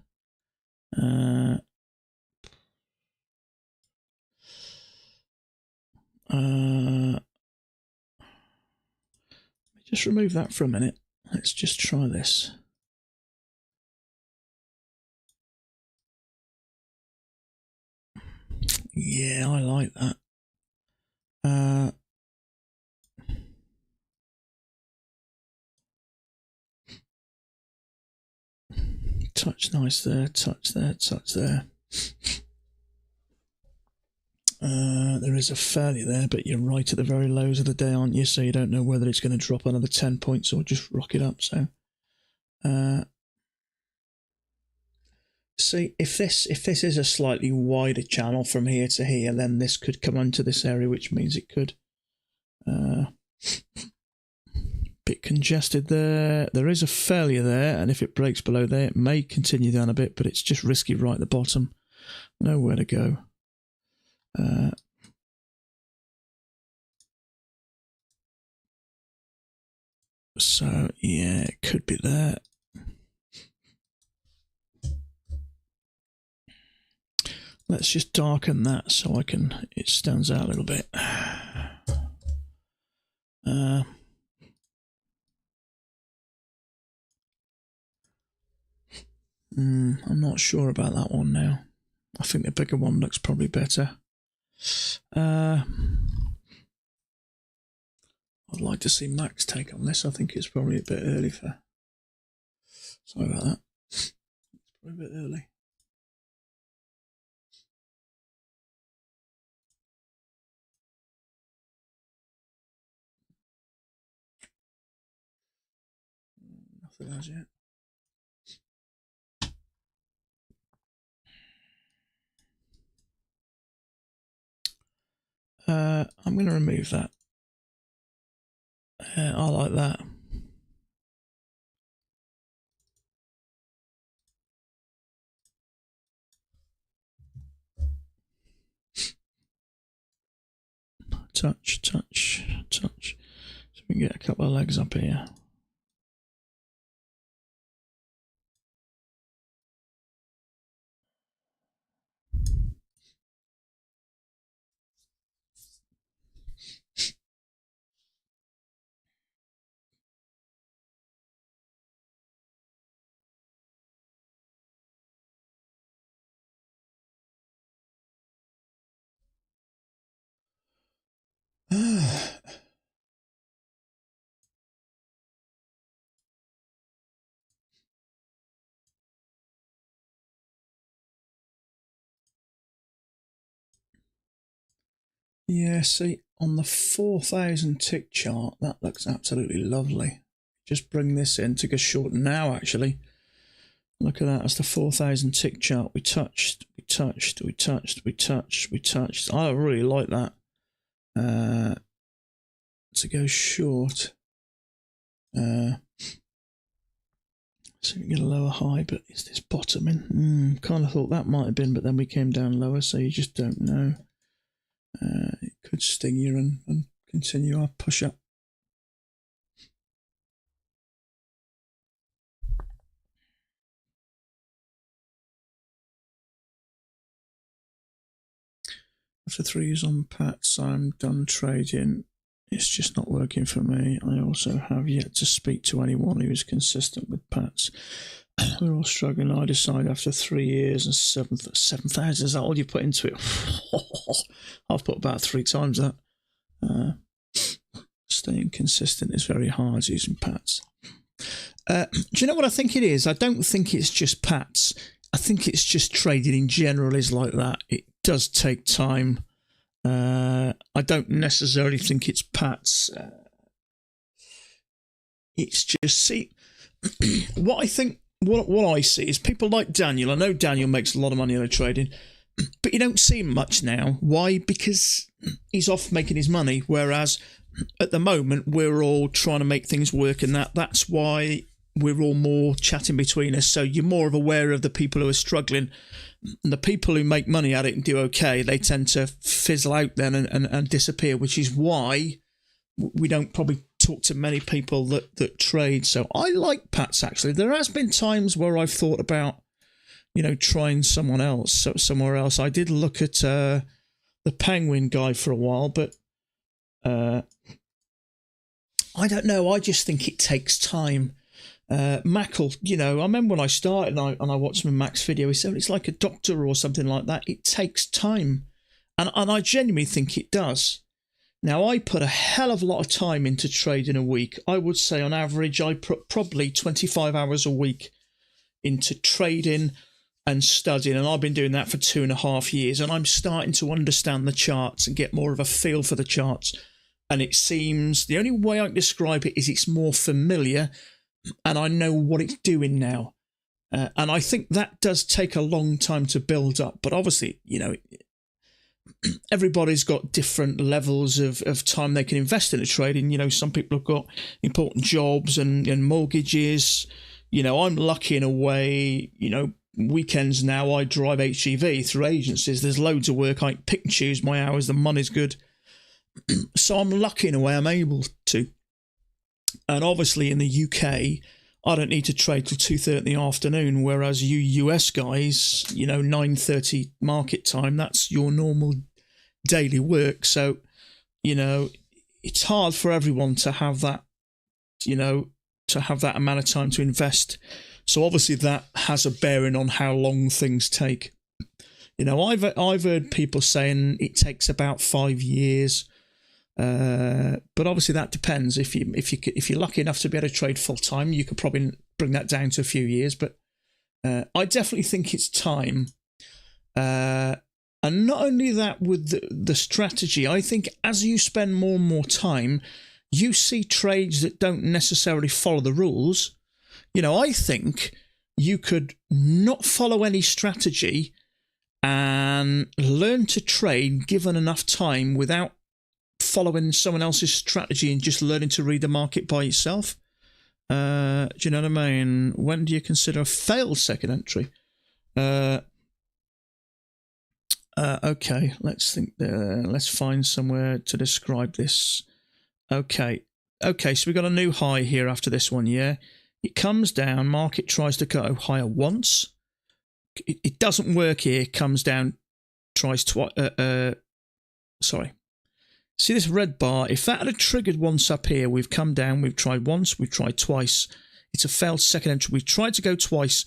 Just remove that for a minute. Let's just try this. Yeah, I like that. Touch nice there, touch there, touch there. There is a failure there, but you're right at the very lows of the day, aren't you? So you don't know whether it's going to drop another 10 points or just rock it up. So, see, if this is a slightly wider channel from here to here, then this could come onto this area, which means it could. Bit congested there. There is a failure there, and if it breaks below there, it may continue down a bit, but it's just risky right at the bottom. Nowhere to go. So yeah, it could be there. Let's just darken that so it stands out a little bit. I'm not sure about that one now. I think the bigger one looks probably better. I'd like to see Mac's take on this. I think it's probably a bit early for... Sorry about that. It's probably a bit early. Nothing as yet. I'm going to remove that. I like that. Touch, touch, touch. So we can get a couple of legs up here. Yeah, see, on the 4,000 tick chart, that looks absolutely lovely. Just bring this in, took a short now actually. Look at that, that's the 4,000 tick chart. We touched, we touched, we touched, we touched, we touched. I really like that. To go short. So we get a lower high, but is this bottoming? Kind of thought that might have been, but then we came down lower, so you just don't know. It could sting you and continue our push up. After 3 years on Pats, I'm done trading. It's just not working for me. I also have yet to speak to anyone who is consistent with Pats. We're all struggling. I decide after 3 years and 7,000, is that all you put into it? I've put about 3 times that. Staying consistent is very hard using Pats. Do you know what I think it is? I don't think it's just Pats. I think it's just trading in general is like that. It does take time. I don't necessarily think it's Pats. It's just, see, what I think, what I see is people like Daniel. I know Daniel makes a lot of money on trading, but you don't see him much now. Why? Because he's off making his money, whereas at the moment we're all trying to make things work, and that's why we're all more chatting between us. So you're more aware of the people who are struggling. And the people who make money at it and do okay, they tend to fizzle out then and disappear, which is why we don't probably talk to many people that trade. So I like Pats, actually. There has been times where I've thought about, trying somewhere else. I did look at the Penguin guy for a while, but I don't know. I just think it takes time. Mac will, I remember when I started and I watched some of Mac's video, he said it's like a doctor or something like that. It takes time. And I genuinely think it does. Now, I put a hell of a lot of time into trading a week. I would say on average, I put probably 25 hours a week into trading and studying. And I've been doing that for 2.5 years. And I'm starting to understand the charts and get more of a feel for the charts. And it seems the only way I can describe it is it's more familiar and I know what it's doing now. And I think that does take a long time to build up. But obviously, everybody's got different levels of time they can invest in a trading. Some people have got important jobs and mortgages. I'm lucky in a way, weekends now I drive HGV through agencies. There's loads of work. I pick and choose my hours. The money's good. So I'm lucky in a way I'm able to. And obviously in the UK, I don't need to trade till 2:30 in the afternoon, whereas you US guys, 9:30 market time, that's your normal daily work. So, it's hard for everyone to have that, to have that amount of time to invest. So obviously that has a bearing on how long things take. I've heard people saying it takes about 5 years. But obviously that depends. If you're lucky enough to be able to trade full time, you could probably bring that down to a few years. But I definitely think it's time. And not only that, with the strategy, I think as you spend more and more time, you see trades that don't necessarily follow the rules. I think you could not follow any strategy and learn to trade given enough time without following someone else's strategy and just learning to read the market by yourself. Do you know what I mean? When do you consider a failed second entry? Okay, let's think. Let's find somewhere to describe this. Okay, so we got a new high here after this one, yeah? It comes down, market tries to go higher once. It doesn't work here, comes down, tries twice. Sorry. See this red bar? If that had triggered once up here, we've come down, we've tried once, we've tried twice. It's a failed second entry. We've tried to go twice.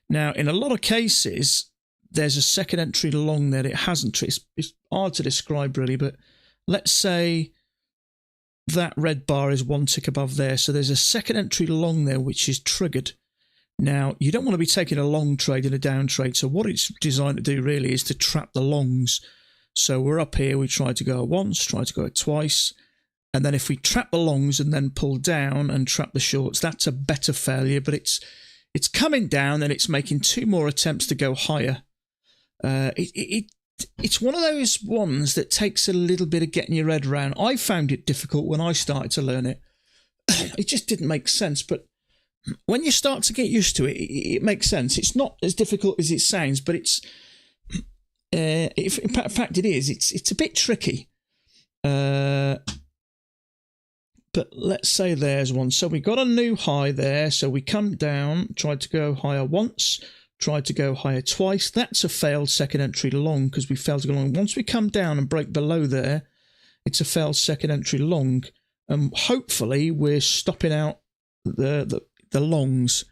Now, in a lot of cases, there's a second entry long there. It hasn't. It's hard to describe, really, but let's say that red bar is one tick above there. So there's a second entry long there, which is triggered. Now, you don't want to be taking a long trade in a down trade. So what it's designed to do, really, is to trap the longs. So we're up here, we try to go once, try to go twice, and then if we trap the longs and then pull down and trap the shorts, that's a better failure, but it's coming down and it's making 2 more attempts to go higher. It's one of those ones that takes a little bit of getting your head around. I found it difficult when I started to learn it. It just didn't make sense, but when you start to get used to it, it makes sense. It's not as difficult as it sounds, but it's... in fact, it is. It's a bit tricky. But let's say there's one. So we got a new high there. So we come down, tried to go higher once, tried to go higher twice. That's a failed second entry long because we failed to go long. Once we come down and break below there, it's a failed second entry long. And hopefully we're stopping out the longs.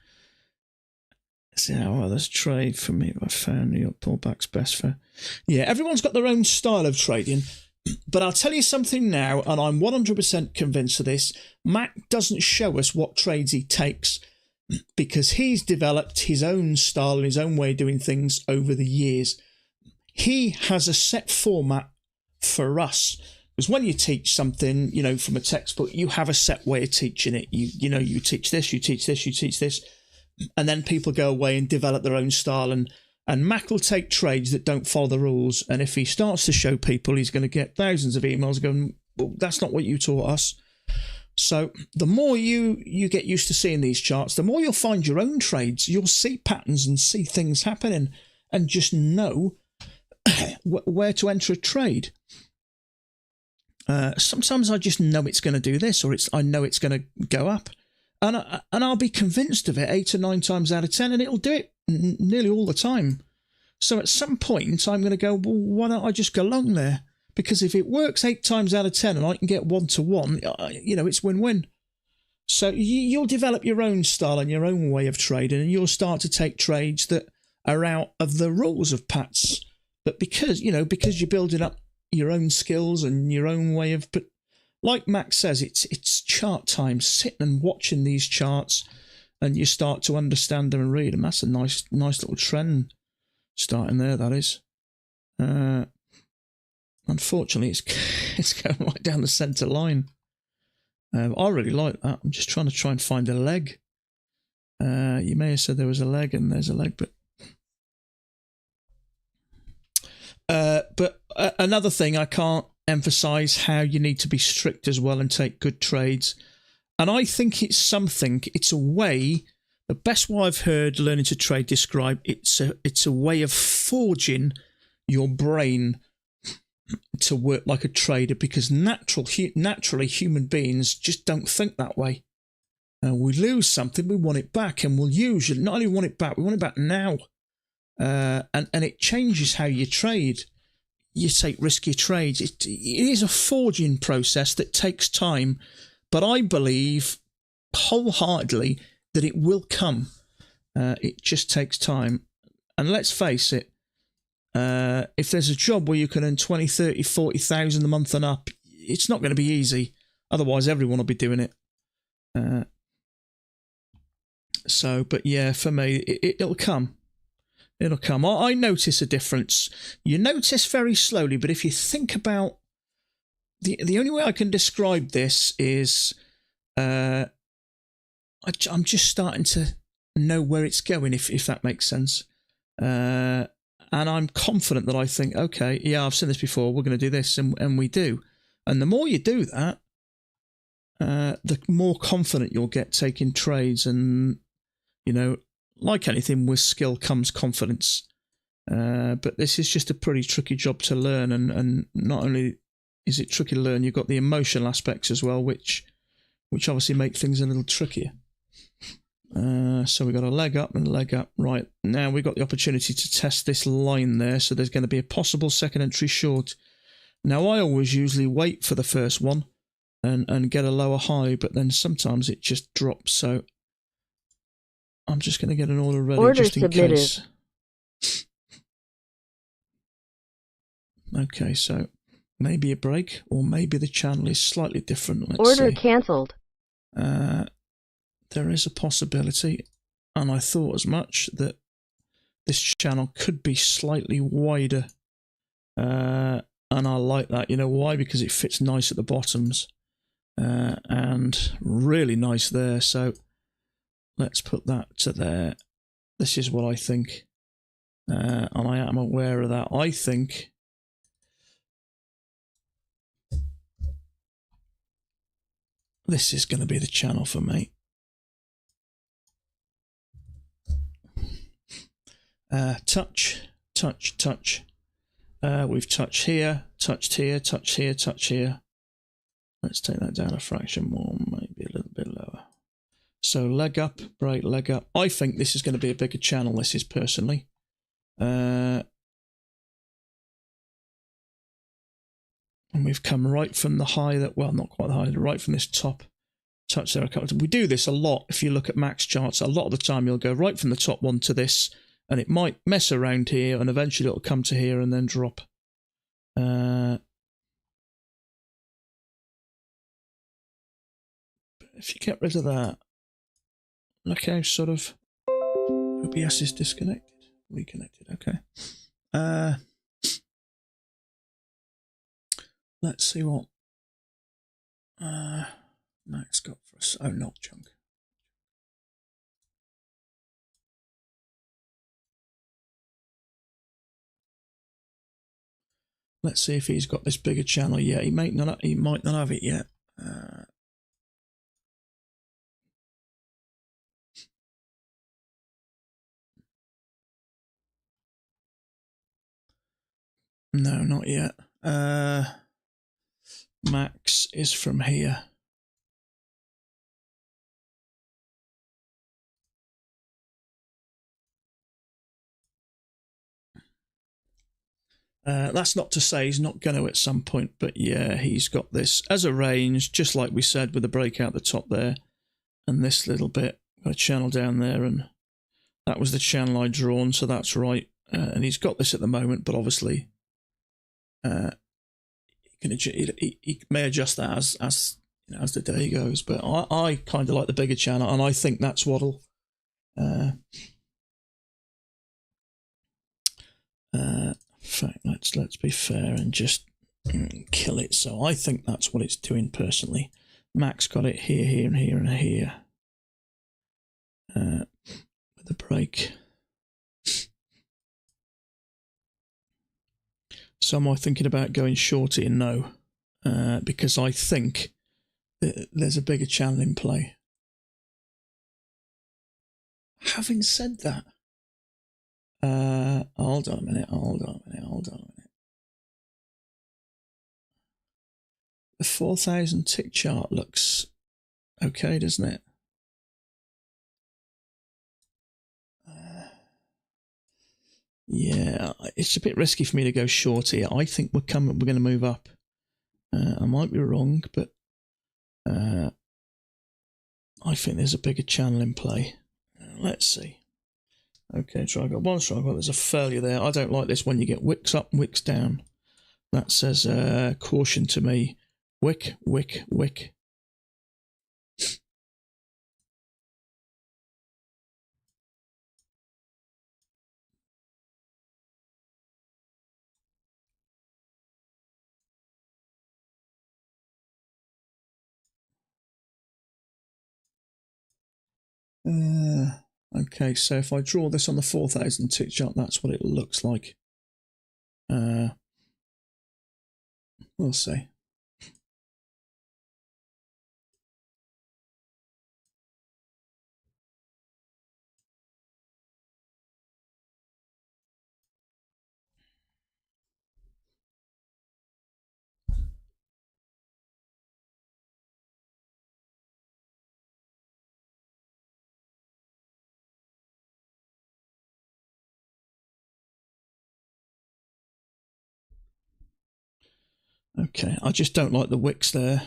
So, well, let's trade for me. I found New York pullback's best for. Yeah, everyone's got their own style of trading, but I'll tell you something now, and I'm 100% convinced of this. Mac doesn't show us what trades he takes because he's developed his own style and his own way of doing things over the years. He has a set format for us. Because when you teach something, from a textbook, you have a set way of teaching it. You teach this, you teach this, you teach this. And then people go away and develop their own style. And Mac will take trades that don't follow the rules. And if he starts to show people, he's going to get thousands of emails going, well, that's not what you taught us. So the more you get used to seeing these charts, the more you'll find your own trades. You'll see patterns and see things happening and just know where to enter a trade. Sometimes I just know it's going to do this, or I know it's going to go up. And I'll be convinced of it 8 or 9 times out of 10, and it'll do it nearly all the time. So at some point, I'm going to go, well, why don't I just go long there? Because if it works 8 times out of 10 and I can get 1-to-1, it's win-win. So you'll develop your own style and your own way of trading, and you'll start to take trades that are out of the rules of Pat's. But because you're building up your own skills and your own way of, but like Max says, it's chart time, sitting and watching these charts, and you start to understand them and read them. That's a nice little trend starting there, that is. Unfortunately, it's going right down the centre line. I really like that. I'm just trying to find a leg. You may have said there was a leg, and there's a leg, but another thing, I can't emphasize how you need to be strict as well and take good trades. And I think it's a way, the best way I've heard learning to trade described, it's a way of forging your brain to work like a trader, because naturally human beings just don't think that way. We lose something, we want it back, and we'll usually not only want it back, we want it back now. And it changes how you trade. You take riskier trades. It is a forging process that takes time, but I believe wholeheartedly that it will come. It just takes time. And let's face it, if there's a job where you can earn 20, 30, 40,000 a month and up, it's not going to be easy. Otherwise, everyone will be doing it. But yeah, for me, it'll come. It'll come. I notice a difference. You notice very slowly, but if you think about the only way I can describe this is I'm just starting to know where it's going, if that makes sense. And I'm confident that I think, okay, yeah, I've seen this before, we're going to do this, and we do. And the more you do that, the more confident you'll get taking trades. And, like anything, with skill comes confidence. But this is just a pretty tricky job to learn. And not only is it tricky to learn, you've got the emotional aspects as well, which obviously make things a little trickier. So we've got a leg up and a leg up. Right, now we've got the opportunity to test this line there. So there's going to be a possible second entry short. Now, I always usually wait for the first one and get a lower high, but then sometimes it just drops. So I'm just going to get an order ready just in case. Okay, so maybe a break, or maybe the channel is slightly different. Let's see. Order cancelled. There is a possibility, and I thought as much, that this channel could be slightly wider. And I like that. You know why? Because it fits nice at the bottoms. And really nice there. So let's put that to there. This is what I think. And I am aware of that. I think this is going to be the channel for me. Touch, touch, touch. We've touched here, touched here, touched here, touched here. Let's take that down a fraction more, maybe a little bit lower. So leg up, break, leg up. I think this is going to be a bigger channel, this is personally. And we've come right from the high that, well, not quite the high, right from this top. Touch there a couple of times. We do this a lot. If you look at Max charts, a lot of the time you'll go right from the top one to this, and it might mess around here, and eventually it'll come to here and then drop. If you get rid of that, look how sort of OBS is disconnected. Reconnected, okay. Let's see what Max got for us. Oh, not junk. Let's see if he's got this bigger channel yet. He might not have it yet. No, not yet. Max is from here. That's not to say he's not going to at some point, but yeah, he's got this as a range, just like we said with the break out the top there, and this little bit, got a channel down there, and that was the channel I'd drawn, so that's right. And he's got this at the moment, but obviously he may adjust that as the day goes. But I kind of like the bigger channel, and I think that's what'll in fact, let's be fair and just kill it. So I think that's what it's doing personally. Max got it here, here, and here, and here. With the break. So am I thinking about going short it? No, because I think that there's a bigger channel in play. Having said that, hold on a minute. The 4,000 tick chart looks okay, doesn't it? Yeah, it's a bit risky for me to go short here. I think we're going to move up. I might be wrong, but I think there's a bigger channel in play. Let's see. Okay, triangle one, triangle. There's a failure there. I don't like this when you get wicks up, wicks down. That says caution to me. Wick, wick, wick. Okay, so if I draw this on the 4,000 tick chart, that's what it looks like. We'll see. Okay, I just don't like the wicks there.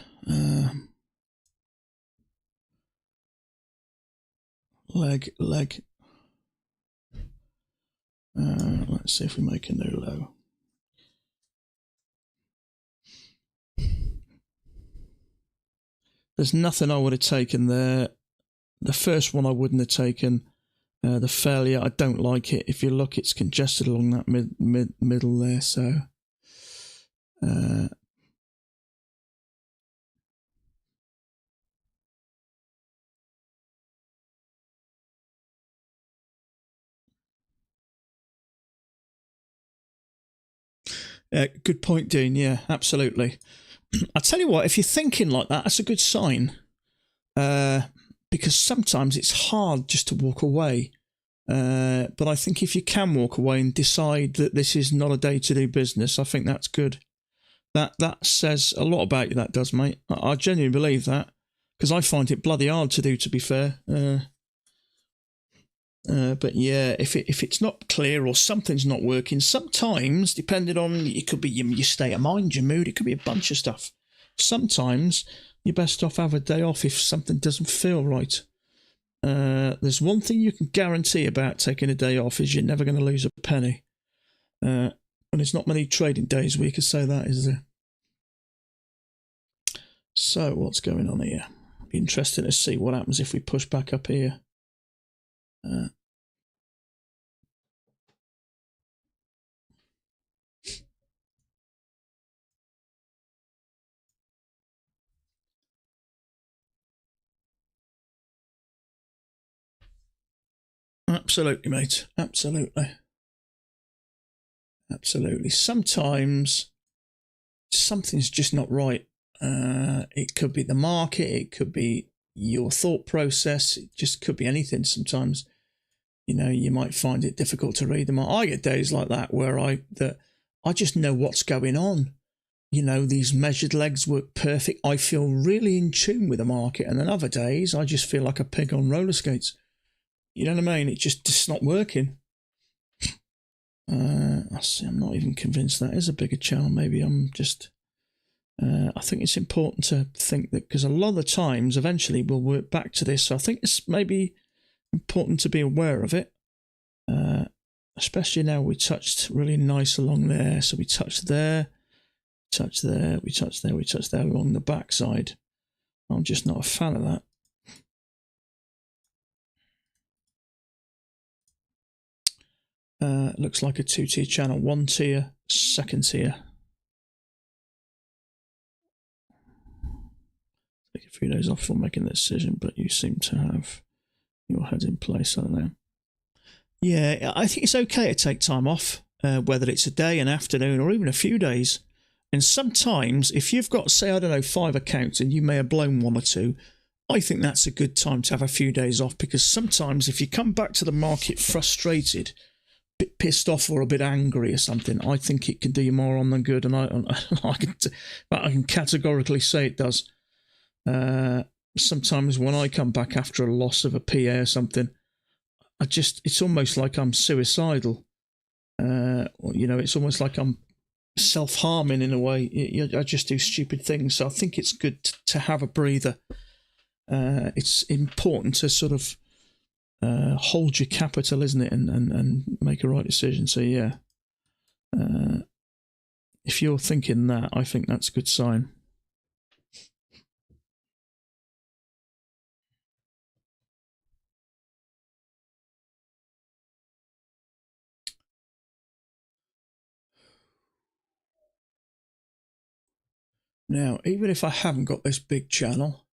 Leg. Let's see if we make a new low. There's nothing I would have taken there. The first one I wouldn't have taken. The failure, I don't like it. If you look, it's congested along that middle there. So, good point, Dean. Yeah, absolutely. I tell you what, if you're thinking like that, that's a good sign. Because sometimes it's hard just to walk away. But I think if you can walk away and decide that this is not a day to do business, I think that's good. That says a lot about you, that does, mate. I genuinely believe that, because I find it bloody hard to do, to be fair. But yeah, if it's not clear or something's not working, sometimes, depending on, it could be your state of mind, your mood, it could be a bunch of stuff. Sometimes you're best off have a day off if something doesn't feel right. There's one thing you can guarantee about taking a day off is you're never going to lose a penny. And there's not many trading days where you can say that, is there? So what's going on here? Be interesting to see what happens if we push back up here. Absolutely, mate. Absolutely. Sometimes something's just not right. It could be the market. It could be your thought process. It just could be anything. Sometimes, you might find it difficult to read them. I get days like that where I just know what's going on. These measured legs work perfect. I feel really in tune with the market. And then other days, I just feel like a pig on roller skates. You know what I mean? It's just not working. I see, I'm not even convinced that is a bigger channel. Maybe I'm just... I think it's important to think that, because a lot of the times, eventually, we'll work back to this. So I think it's maybe important to be aware of it. Especially now we touched really nice along there. So we touched there, touched there, we touched there, we touched there along the back side. I'm just not a fan of that. Looks like a 2-tier channel, 1 tier, 2nd tier. Take a few days off for making the decision, but you seem to have your head in place, I don't know. Yeah, I think it's okay to take time off, whether it's a day, an afternoon, or even a few days. And sometimes, if you've got, say, I don't know, 5 accounts and you may have blown 1 or 2, I think that's a good time to have a few days off, because sometimes if you come back to the market frustrated, a bit pissed off or a bit angry or something, I think it can do you more harm than good. And I can categorically say it does. Sometimes when I come back after a loss of a PA or something, it's almost like I'm suicidal. It's almost like I'm self-harming in a way. I just do stupid things. So I think it's good to have a breather. It's important to sort of hold your capital, isn't it, and make a right decision. So yeah, if you're thinking that, I think that's a good sign. Now, even if I haven't got this big channel,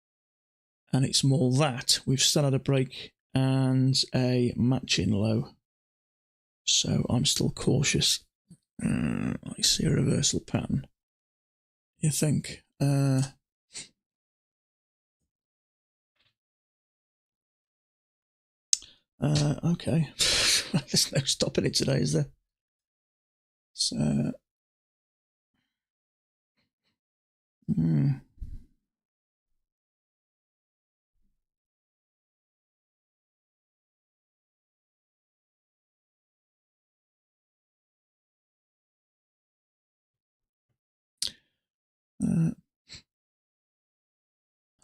and it's more that, we've still had a break and a matching low. So I'm still cautious. I see a reversal pattern. You think? Okay. There's no stopping it today, is there? So...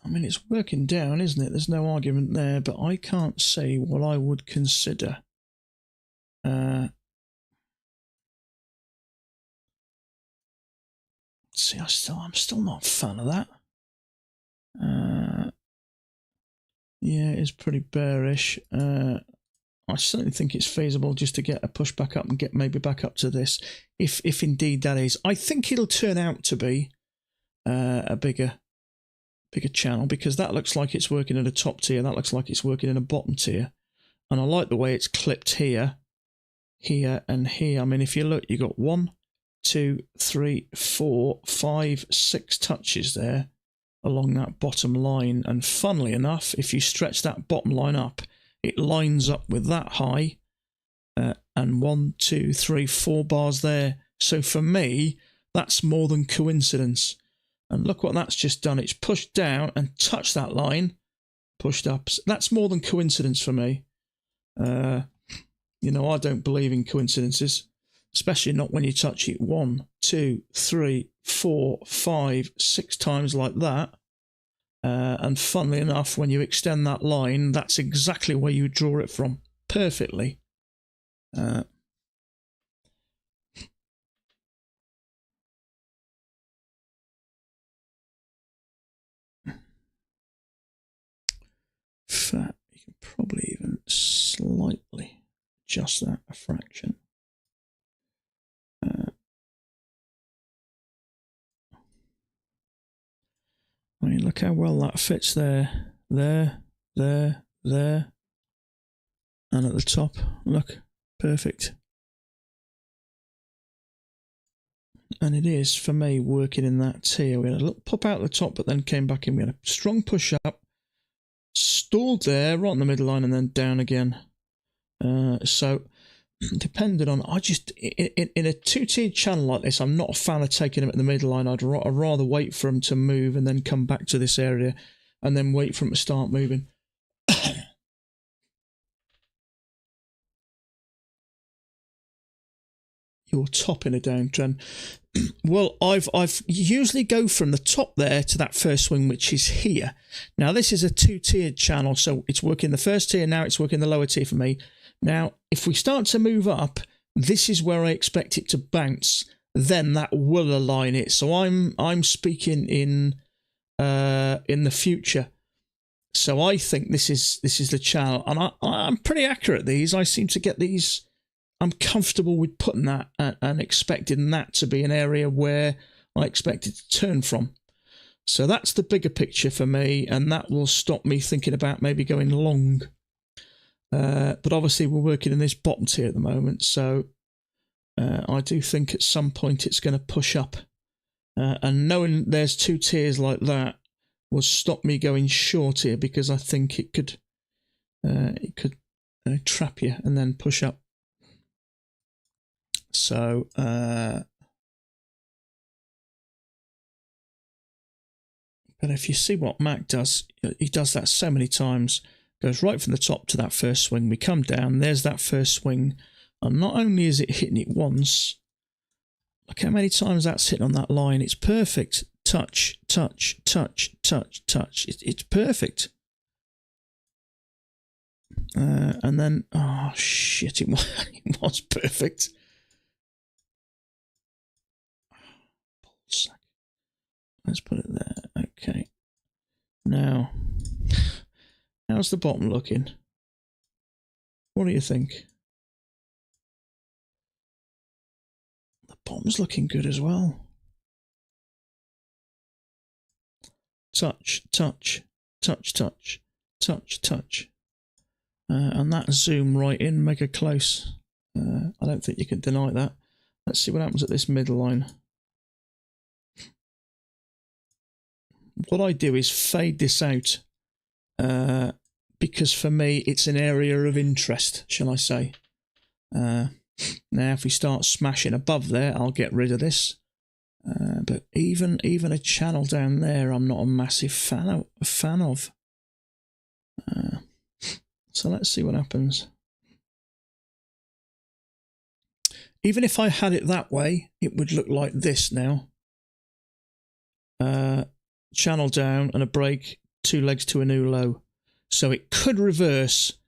I mean, it's working down, isn't it? There's no argument there, but I can't say what I would consider. See, I'm still not a fan of that. Yeah, it's pretty bearish. I certainly think it's feasible just to get a push back up and get maybe back up to this, if indeed that is. I think it'll turn out to be a bigger channel, because that looks like it's working at a top tier, that looks like it's working in a bottom tier, and I like the way it's clipped here, here, and here. I mean, if you look, you got 1, 2, 3, 4, 5, 6 touches there along that bottom line, and funnily enough, if you stretch that bottom line up, it lines up with that high, and 1, 2, 3, 4 bars there. So for me, that's more than coincidence. And look what that's just done. It's pushed down and touched that line, pushed up. That's more than coincidence for me. I don't believe in coincidences, especially not when you touch it 1, 2, 3, 4, 5, 6 times like that. And funnily enough, when you extend that line, that's exactly where you draw it from, perfectly. Fat, you can probably even slightly adjust that a fraction. I mean, look how well that fits there, there, there, there, and at the top, look, perfect. And it is, for me, working in that tier. We had a little pop out the top, but then came back in. We had a strong push up, stalled there, right in the middle line, and then down again. So, depending on, in a two-tiered channel like this, I'm not a fan of taking them at the middle line. I'd rather wait for them to move and then come back to this area, and then wait for them to start moving. your top in a downtrend? Well, I've usually go from the top there to that first swing, which is here. Now, this is a two-tiered channel, so it's working the first tier, now it's working the lower tier for me. Now, if we start to move up, this is where I expect it to bounce. Then that will align it. So I'm speaking in the future. So I think this is the channel, and I'm pretty accurate at these. I seem to get these. I'm comfortable with putting that and expecting that to be an area where I expect it to turn from. So that's the bigger picture for me, and that will stop me thinking about maybe going long. But obviously we're working in this bottom tier at the moment, so I do think at some point it's going to push up. And knowing there's two tiers like that will stop me going short here, because I think it could trap you and then push up. So but if you see what Mac does, he does that so many times. Goes right from the top to that first swing. We come down, there's that first swing, and not only is it hitting it once, look how many times that's hitting on that line. It's perfect. Touch, touch, touch, touch, touch. It's perfect. And then, oh shit, it was perfect. Let's put it there. Okay. Now, how's the bottom looking? What do you think? The bottom's looking good as well. Touch, touch, touch, touch, touch, touch. And that zoom right in, mega close. I don't think you can deny that. Let's see what happens at this middle line. What I do is fade this out, because for me it's an area of interest, shall I say. Now if we start smashing above there, I'll get rid of this. But even a channel down there, I'm not a massive fan of. So let's see what happens. Even if I had it that way, it would look like this now. Channel down and a break, two legs to a new low. So it could reverse.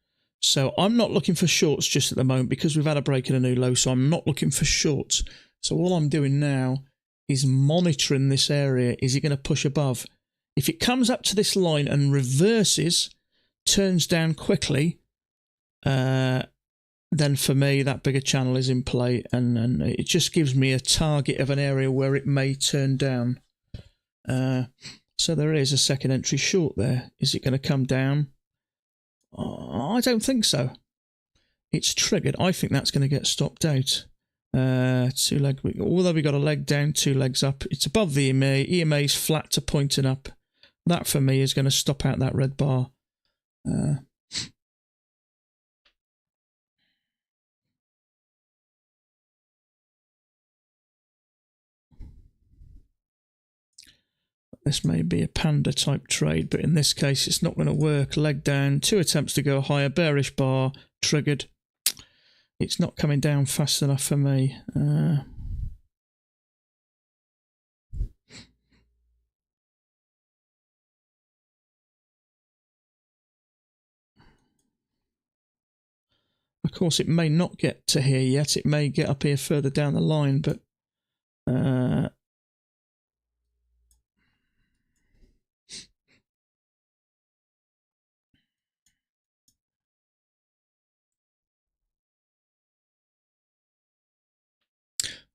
So I'm not looking for shorts just at the moment, because we've had a break and a new low, so I'm not looking for shorts. So all I'm doing now is monitoring this area. Is it going to push above? If it comes up to this line and reverses, turns down quickly, then for me that bigger channel is in play, and it just gives me a target of an area where it may turn down. So there is a second entry short there. Is it going to come down? I don't think so. It's triggered. I think that's going to get stopped out. Two leg. Although we got a leg down, two legs up. It's above the EMA. EMA is flat to pointing up. That for me is going to stop out that red bar. This may be a panda type trade, but in this case it's not going to work. Leg down, two attempts to go higher, bearish bar, triggered. It's not coming down fast enough for me. Of course, it may not get to here yet. It may get up here further down the line, but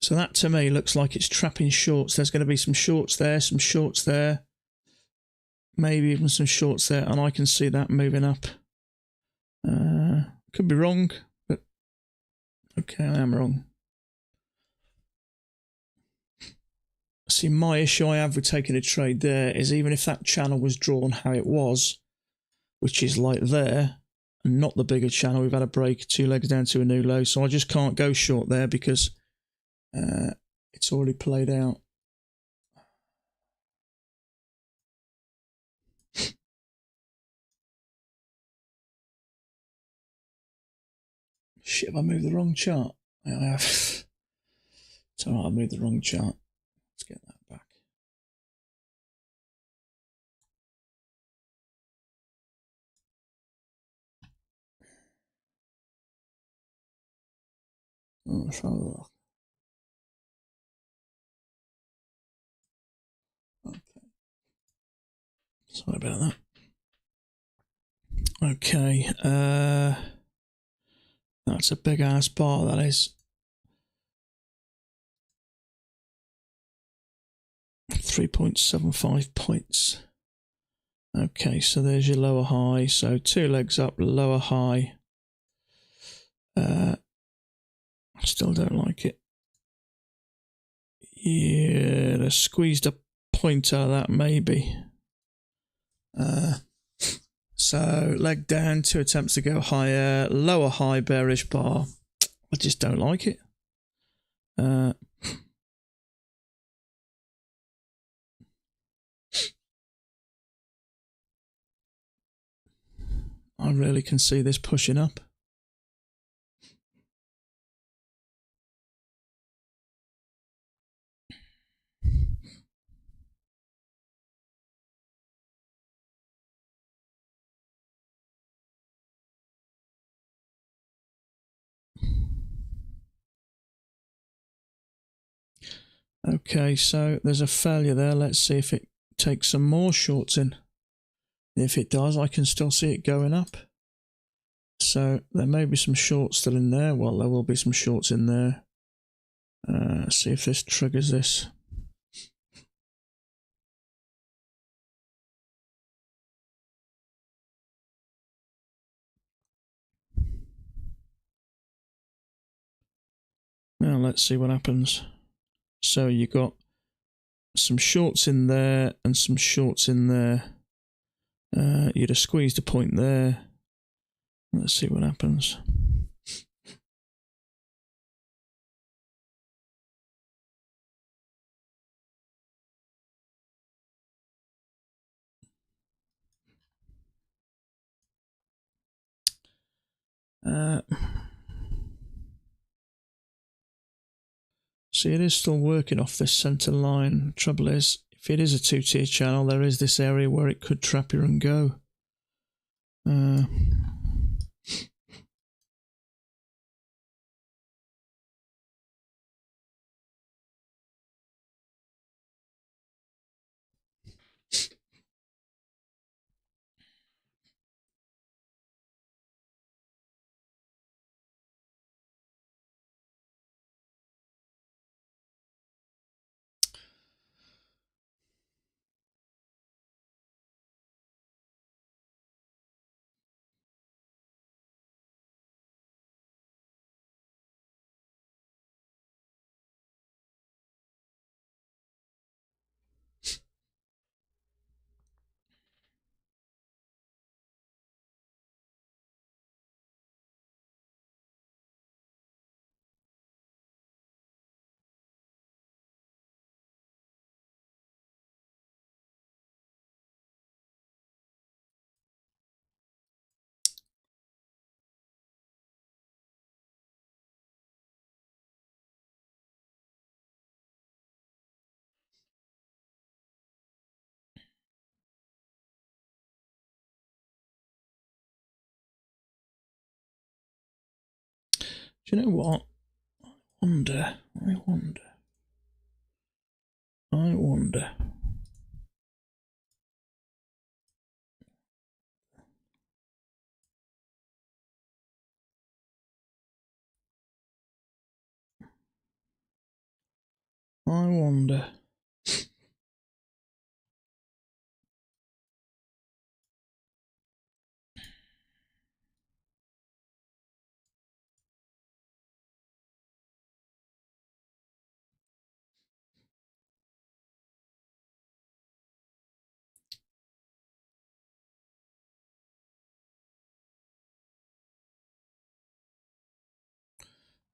so that to me looks like it's trapping shorts. There's going to be some shorts there, maybe even some shorts there, and I can see that moving up. Could be wrong, but okay, I am wrong. See, my issue I have with taking a trade there is, even if that channel was drawn how it was, which is like there, and not the bigger channel, we've had a break, two legs down to a new low, so I just can't go short there because it's already played out. Shit, have I moved the wrong chart? I have. So I made the wrong chart. Let's get that back. Oh, let's have a look. Okay. Sorry about that. Okay. That's a big ass bar, that is. 3.75 points. Okay, so there's your lower high. So 2 legs up, lower high. I still don't like it. Yeah, they squeezed a point out of that, maybe. So leg down, 2 attempts to go higher, lower high, bearish bar. I just don't like it. I really can see this pushing up. Okay, so there's a failure there. Let's see if it takes some more shorts in. If it does, I can still see it going up. So there may be some shorts still in there. Well, there will be some shorts in there. See if this triggers this. Now let's see what happens. So you got some shorts in there and some shorts in there. You'd have squeezed a point there. Let's see what happens. See, it is still working off this center line. Trouble is, if it is a 2-tier channel, there is this area where it could trap you and go. Do you know what? I wonder. I wonder.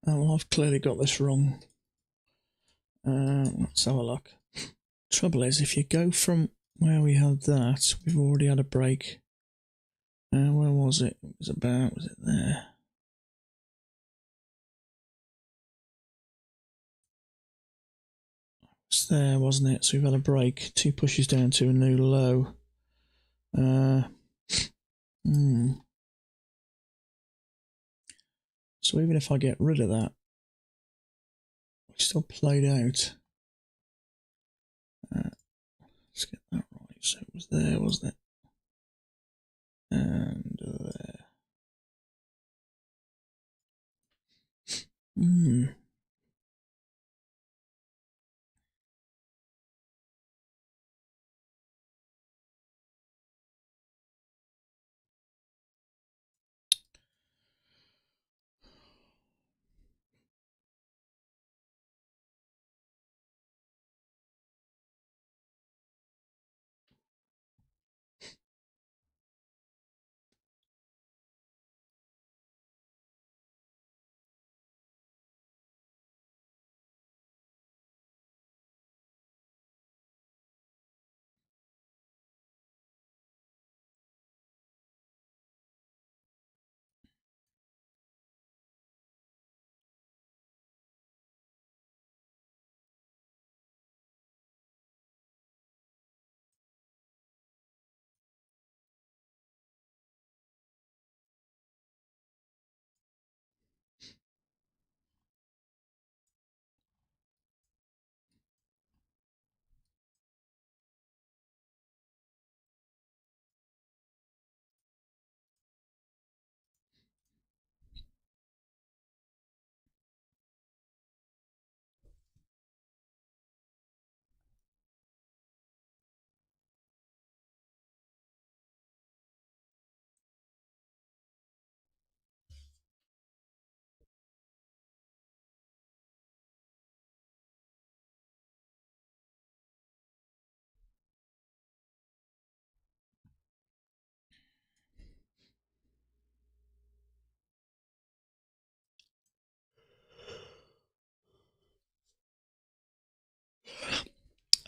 Oh, well, I've clearly got this wrong. Let's have a look. Trouble is, if you go from where we had that, we've already had a break. Where was it? It was it there? It's there, wasn't it? So we've had a break. 2 pushes down to a new low. So even if I get rid of that, it's still played out. Let's get that right. So it was there, wasn't it? And there.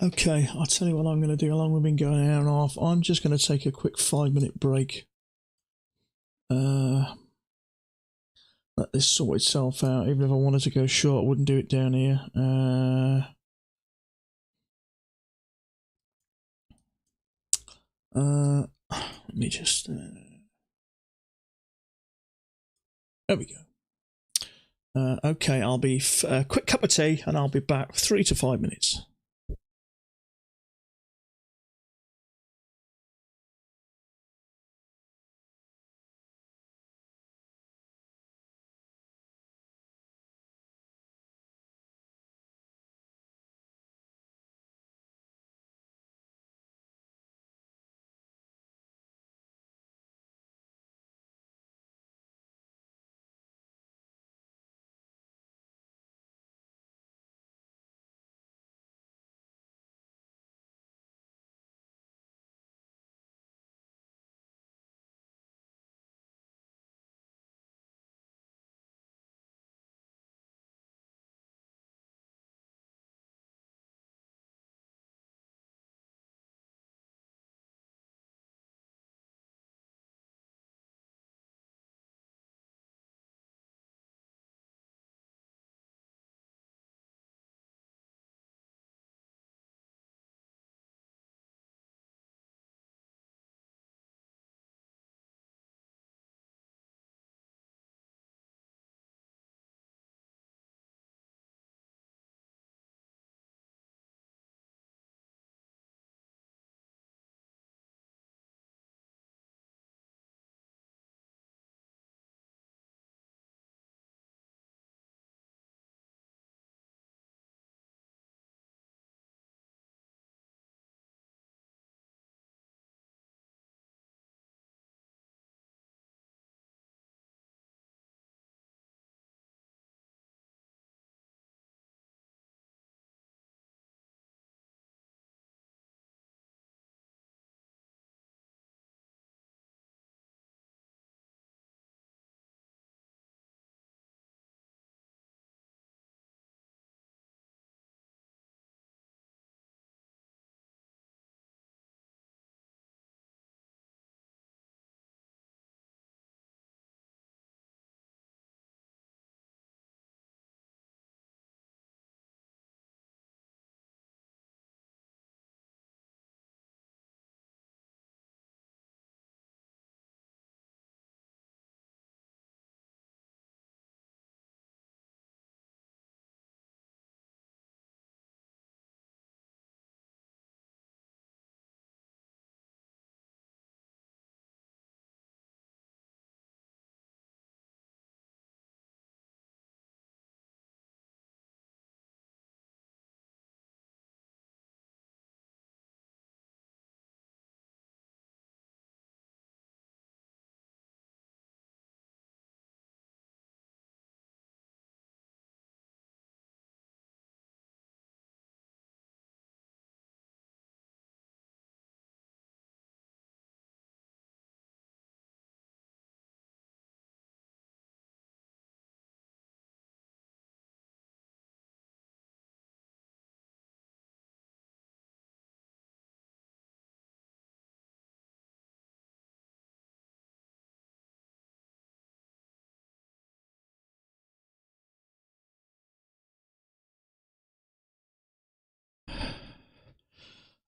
Okay, I'll tell you what I'm going to do. How long we've been going, an hour and a half. I'm just going to take a quick 5-minute break. Let this sort itself out. Even if I wanted to go short, I wouldn't do it down here. Let me just... there we go. Okay, I'll be... quick cup of tea, and I'll be back 3 to 5 minutes.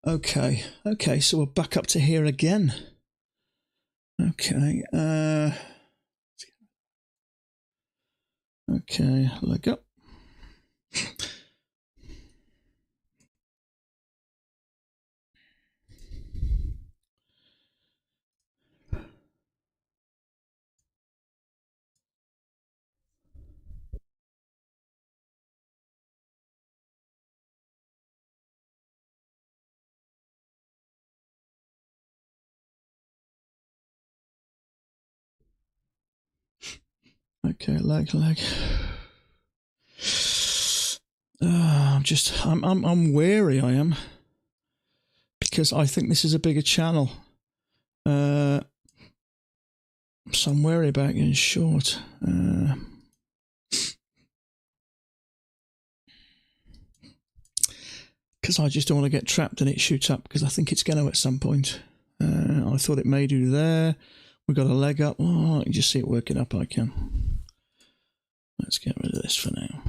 Okay, so we're back up to here again. Okay, okay, leg up. Okay, leg. I'm wary. I am, because I think this is a bigger channel. So I'm wary about getting short. Because I just don't want to get trapped and it shoots up, because I think it's going to at some point. I thought it may do there. We've got a leg up. Oh, I can just see it working up. I can. Let's get rid of this for now.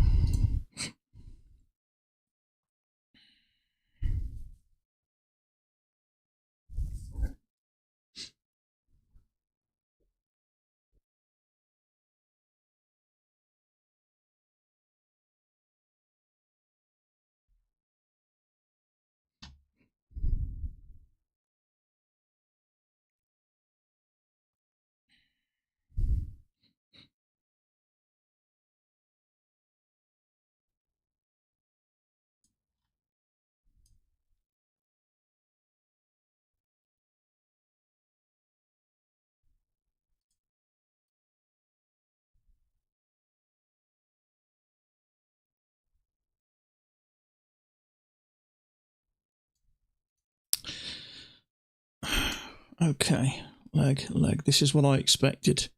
Okay, leg. This is what I expected.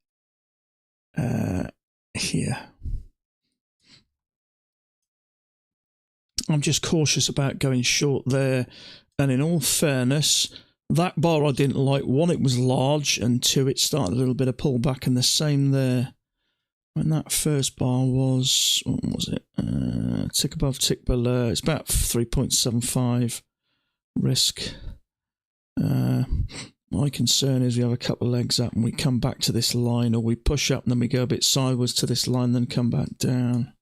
Here. I'm just cautious about going short there. And in all fairness, that bar I didn't like. One, it was large, and two, it started a little bit of pullback, and the same there. When that first bar was, what was it? Tick above, tick below. It's about 3.75 risk. My concern is we have a couple of legs up and we come back to this line, or we push up and then we go a bit sideways to this line, then come back down.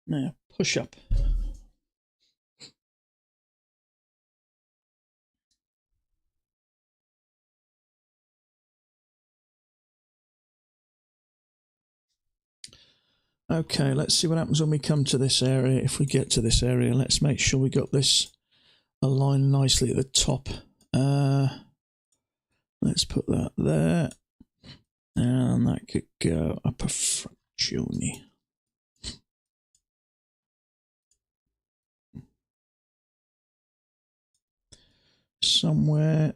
Now, push up. Okay, let's see what happens when we come to this area. If we get to this area, let's make sure we got this aligned nicely at the top. Let's put that there. And that could go up a fractione. Somewhere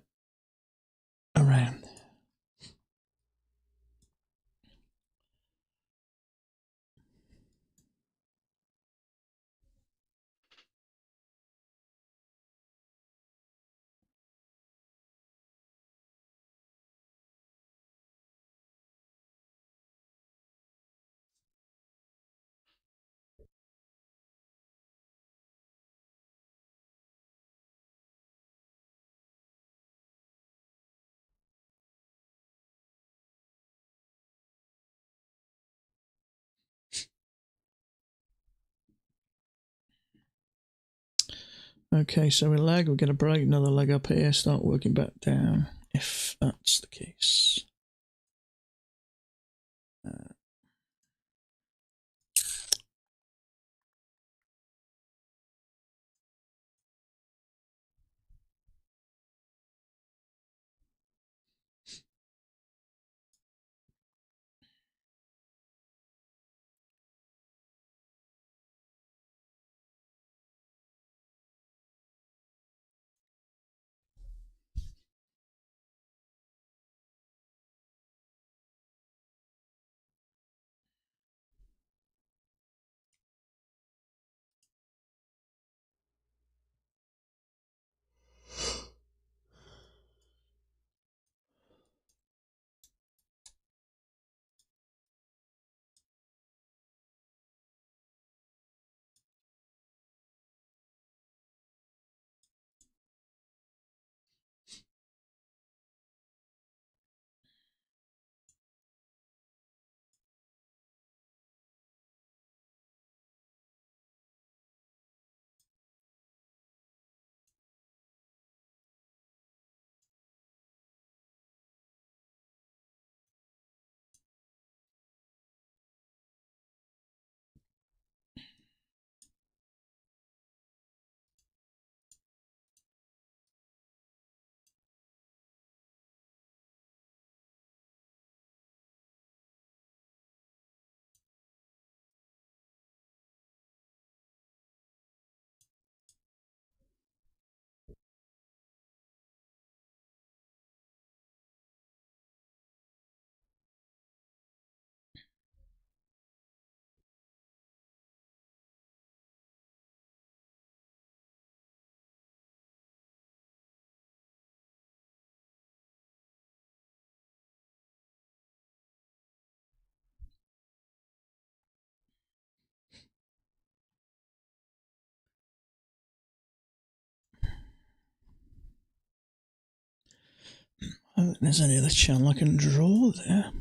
around. Okay, so we leg, we're going to break another leg up here, start working back down, if that's the case. I don't think there's any other channel I can draw there.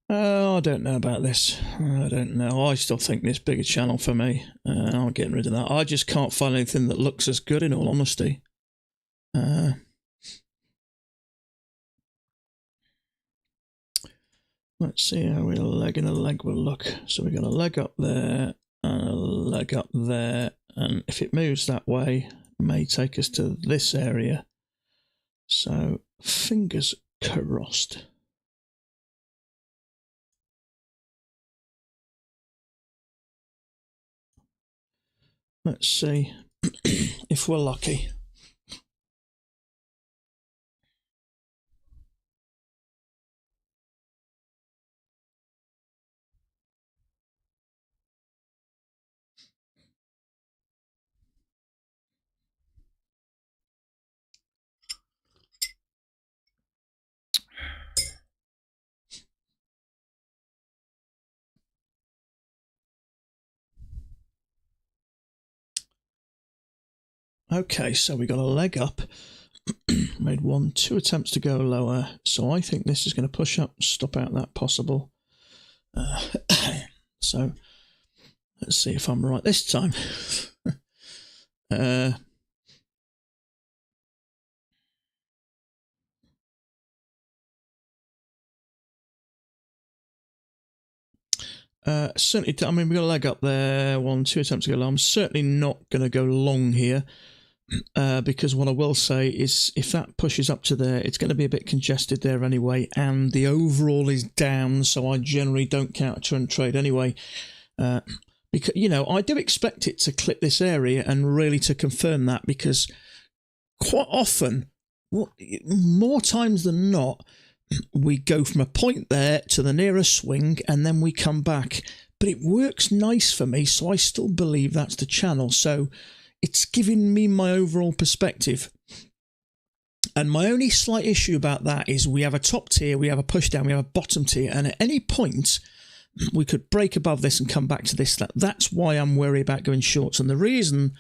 I don't know about this. I don't know. I still think this bigger channel for me. I'm getting rid of that. I just can't find anything that looks as good, in all honesty. Let's see how a leg and a leg will look. So we've got a leg up there and a leg up there. And if it moves that way, it may take us to this area. So fingers crossed. Let's see if we're lucky. Okay, so we got a leg up. Made 2 attempts to go lower. So I think this is going to push up, stop out that possible. So let's see if I'm right this time. Certainly, I mean, we got a leg up there. 2 attempts to go low. I'm certainly not going to go long here. Because what I will say is if that pushes up to there, it's going to be a bit congested there anyway, and the overall is down, so I generally don't counter and trade anyway. Because, you know, I do expect it to clip this area and really to confirm that, because quite often, more times than not, we go from a point there to the nearest swing, and then we come back. But it works nice for me, so I still believe that's the channel. So it's giving me my overall perspective. And my only slight issue about that is we have a top tier, we have a push down, we have a bottom tier, and at any point we could break above this and come back to this. That's why I'm worried about going shorts. And the reason,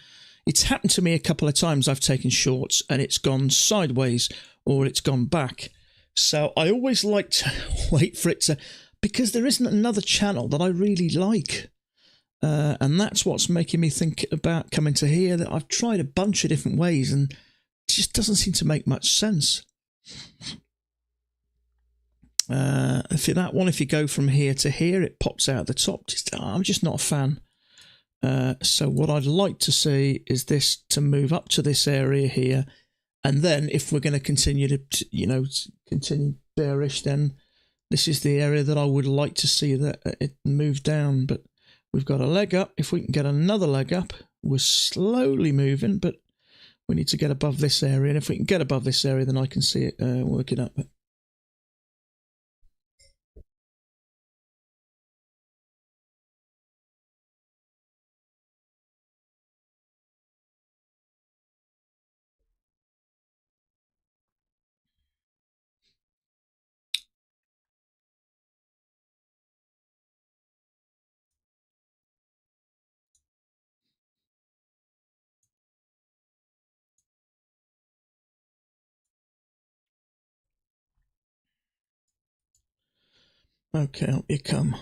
it's happened to me a couple of times, I've taken shorts and it's gone sideways or it's gone back. So I always like to wait for it to, because there isn't another channel that I really like. And that's what's making me think about coming to here, that I've tried a bunch of different ways and it just doesn't seem to make much sense. If you go from here to here, it pops out the top. I'm just not a fan. So what I'd like to see is this to move up to this area here. And then if we're going to continue to, continue bearish, then this is the area that I would like to see that it move down. But we've got a leg up. If we can get another leg up, we're slowly moving, but we need to get above this area. And if we can get above this area, then I can see it working up. Okay, up you come.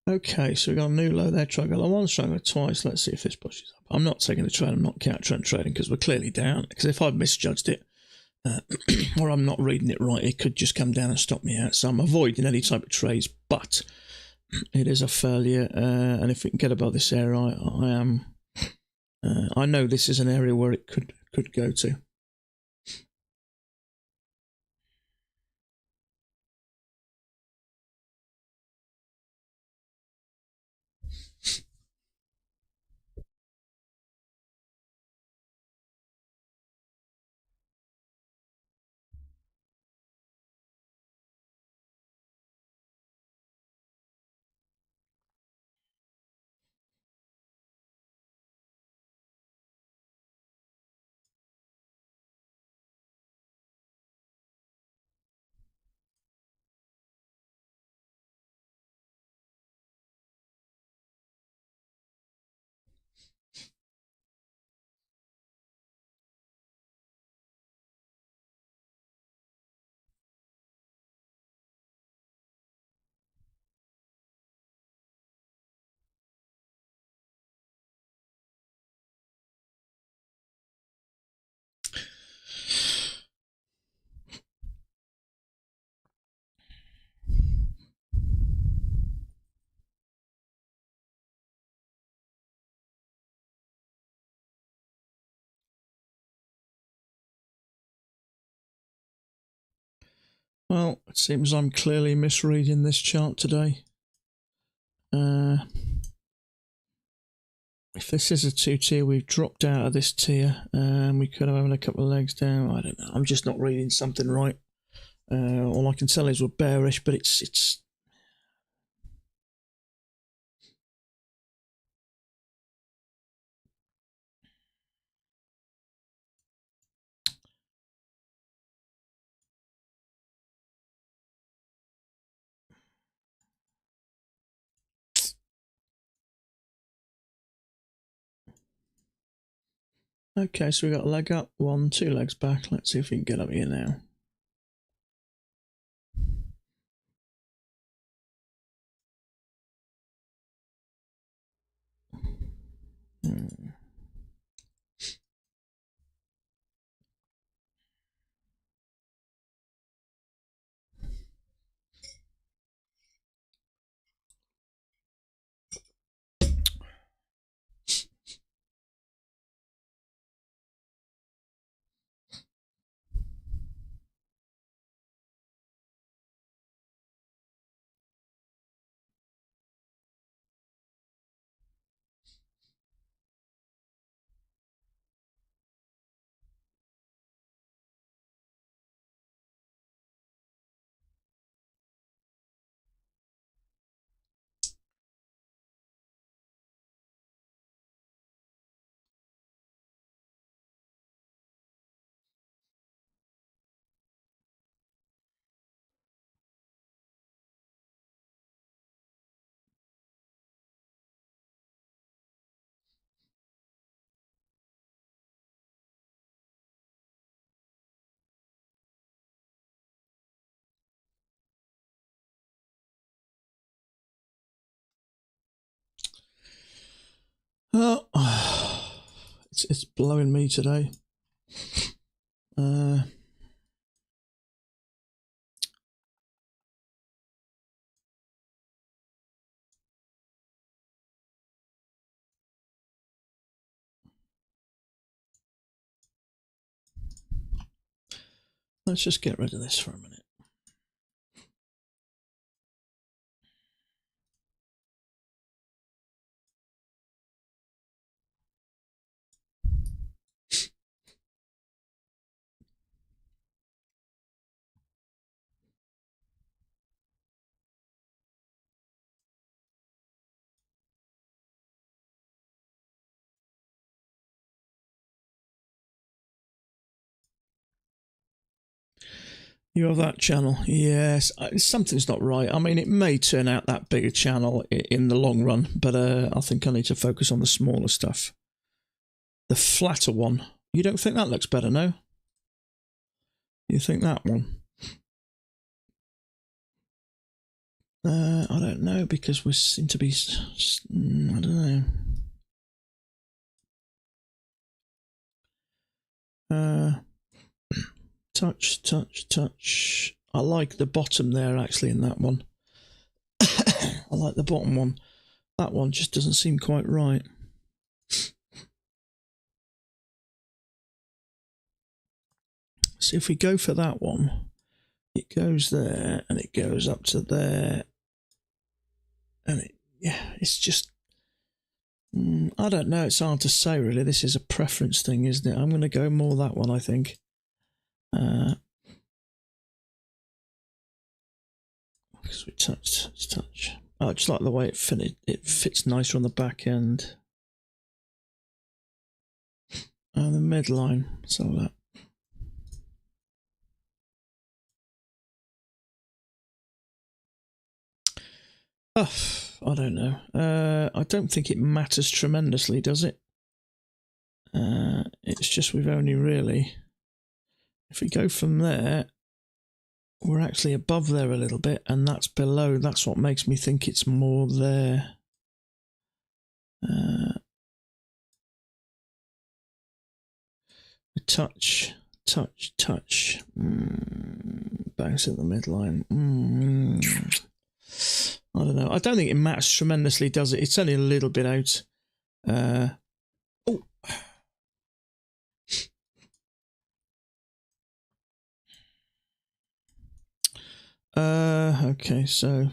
Okay, so we've got a new low there, triangle once, triangle twice. Let's see if this pushes up. I'm not taking the trade, I'm not counter trend trading because we're clearly down. Because if I've misjudged it, or I'm not reading it right, it could just come down and stop me out. So I'm avoiding any type of trades, but it is a failure. And if we can get above this area, I know this is an area where it could go to. Well, it seems I'm clearly misreading this chart today. If this is a 2-tier, we've dropped out of this tier, and we could have had a couple of legs down. I don't know. I'm just not reading something right. All I can tell is we're bearish, but it's okay. So we got a leg up, 1, 2 legs back. Let's see if we can get up here now. It's blowing me today. Let's just get rid of this for a minute. You have that channel? Yes. Something's not right. I mean, it may turn out that bigger channel in the long run, but I think I need to focus on the smaller stuff. The flatter one. You don't think that looks better, no? You think that one? I don't know, because we seem to be... I don't know. Touch, touch, touch. I like the bottom there, actually, in that one. I like the bottom one. That one just doesn't seem quite right. So if we go for that one, it goes there, and it goes up to there. And it's just... I don't know, it's hard to say, really. This is a preference thing, isn't it? I'm going to go more that one, I think. Because we touch. I just like the way it fits nicer on the back end. And the midline, so that. I don't know. I don't think it matters tremendously, does it? It's just we've only really... If we go from there, we're actually above there a little bit, and that's below. That's what makes me think it's more there. Touch, touch, touch. Bounce at the midline. I don't know. I don't think it matters tremendously, does it? It's only a little bit out. Okay, so...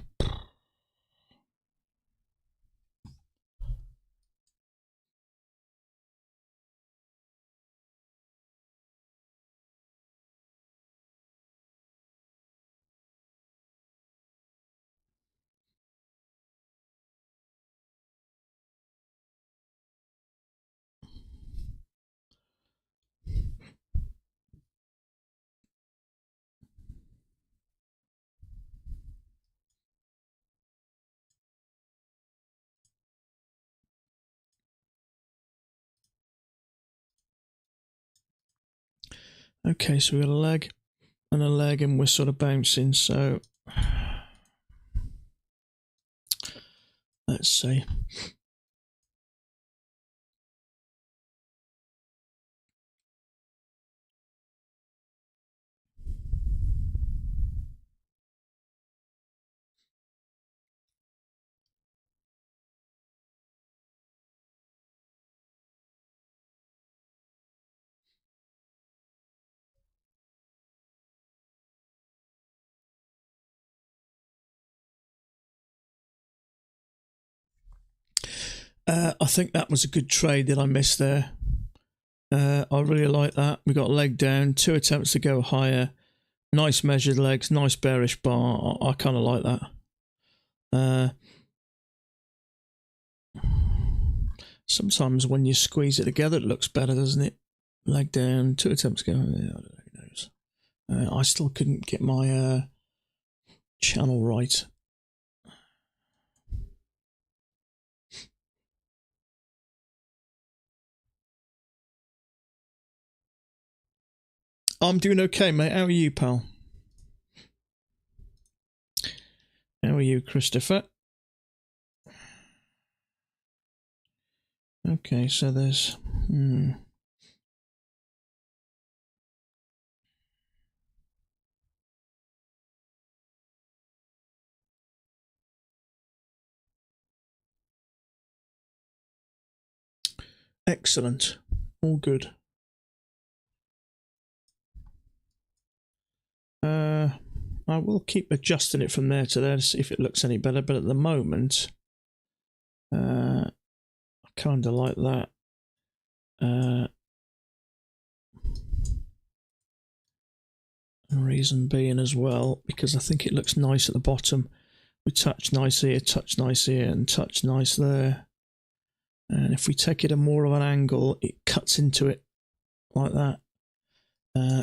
Okay, so we've got a leg and a leg, and we're sort of bouncing, so... Let's see. I think that was a good trade that I missed there. I really like that. We got a leg down, 2 attempts to go higher, nice measured legs, nice bearish bar. I kind of like that. Sometimes when you squeeze it together, it looks better, doesn't it? Leg down, 2 attempts to go. I don't know, who knows? I still couldn't get my channel right. I'm doing okay, mate. How are you, pal? How are you, Christopher? Okay, so there's... Excellent. All good. I will keep adjusting it from there to there to see if it looks any better, but at the moment, I kind of like that. Reason being as well, because I think it looks nice at the bottom. We touch nice here, touch nice here, and touch nice there. And if we take it a more of an angle, it cuts into it like that.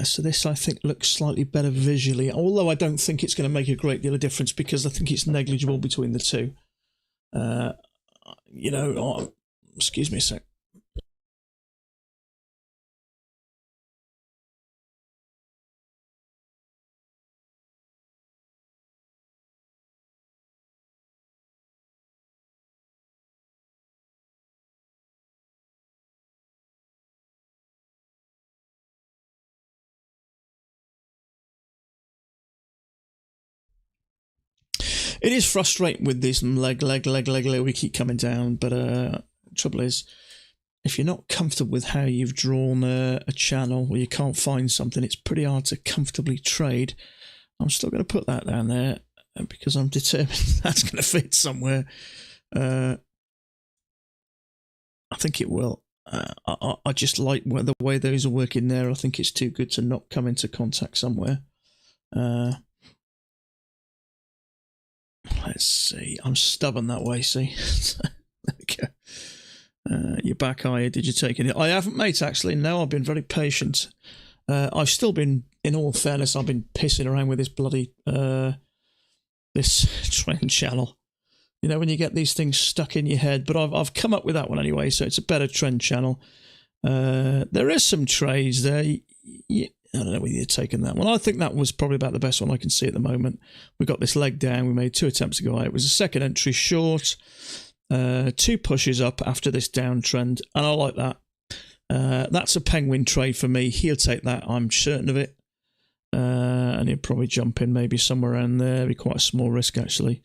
So this, I think, looks slightly better visually, although I don't think it's going to make a great deal of difference because I think it's negligible between the two. You know, excuse me a sec. It is frustrating with this leg. We keep coming down, but trouble is, if you're not comfortable with how you've drawn a channel or you can't find something, it's pretty hard to comfortably trade. I'm still going to put that down there because I'm determined that's going to fit somewhere. I think it will. I just like the way those are working there. I think it's too good to not come into contact somewhere. Let's see. I'm stubborn that way, see? There we go. You're back, are you? Did you take it? I haven't, mate, actually. No, I've been very patient. I've still been, in all fairness, I've been pissing around with this bloody, this trend channel. You know, when you get these things stuck in your head. But I've come up with that one anyway, so it's a better trend channel. There is some trades there. I don't know whether you're taking that one. I think that was probably about the best one I can see at the moment. We got this leg down. We made 2 attempts to go high. It was a second entry short. 2 pushes up after this downtrend, and I like that. That's a penguin trade for me. He'll take that, I'm certain of it. And he'll probably jump in maybe somewhere around there. Be quite a small risk, actually.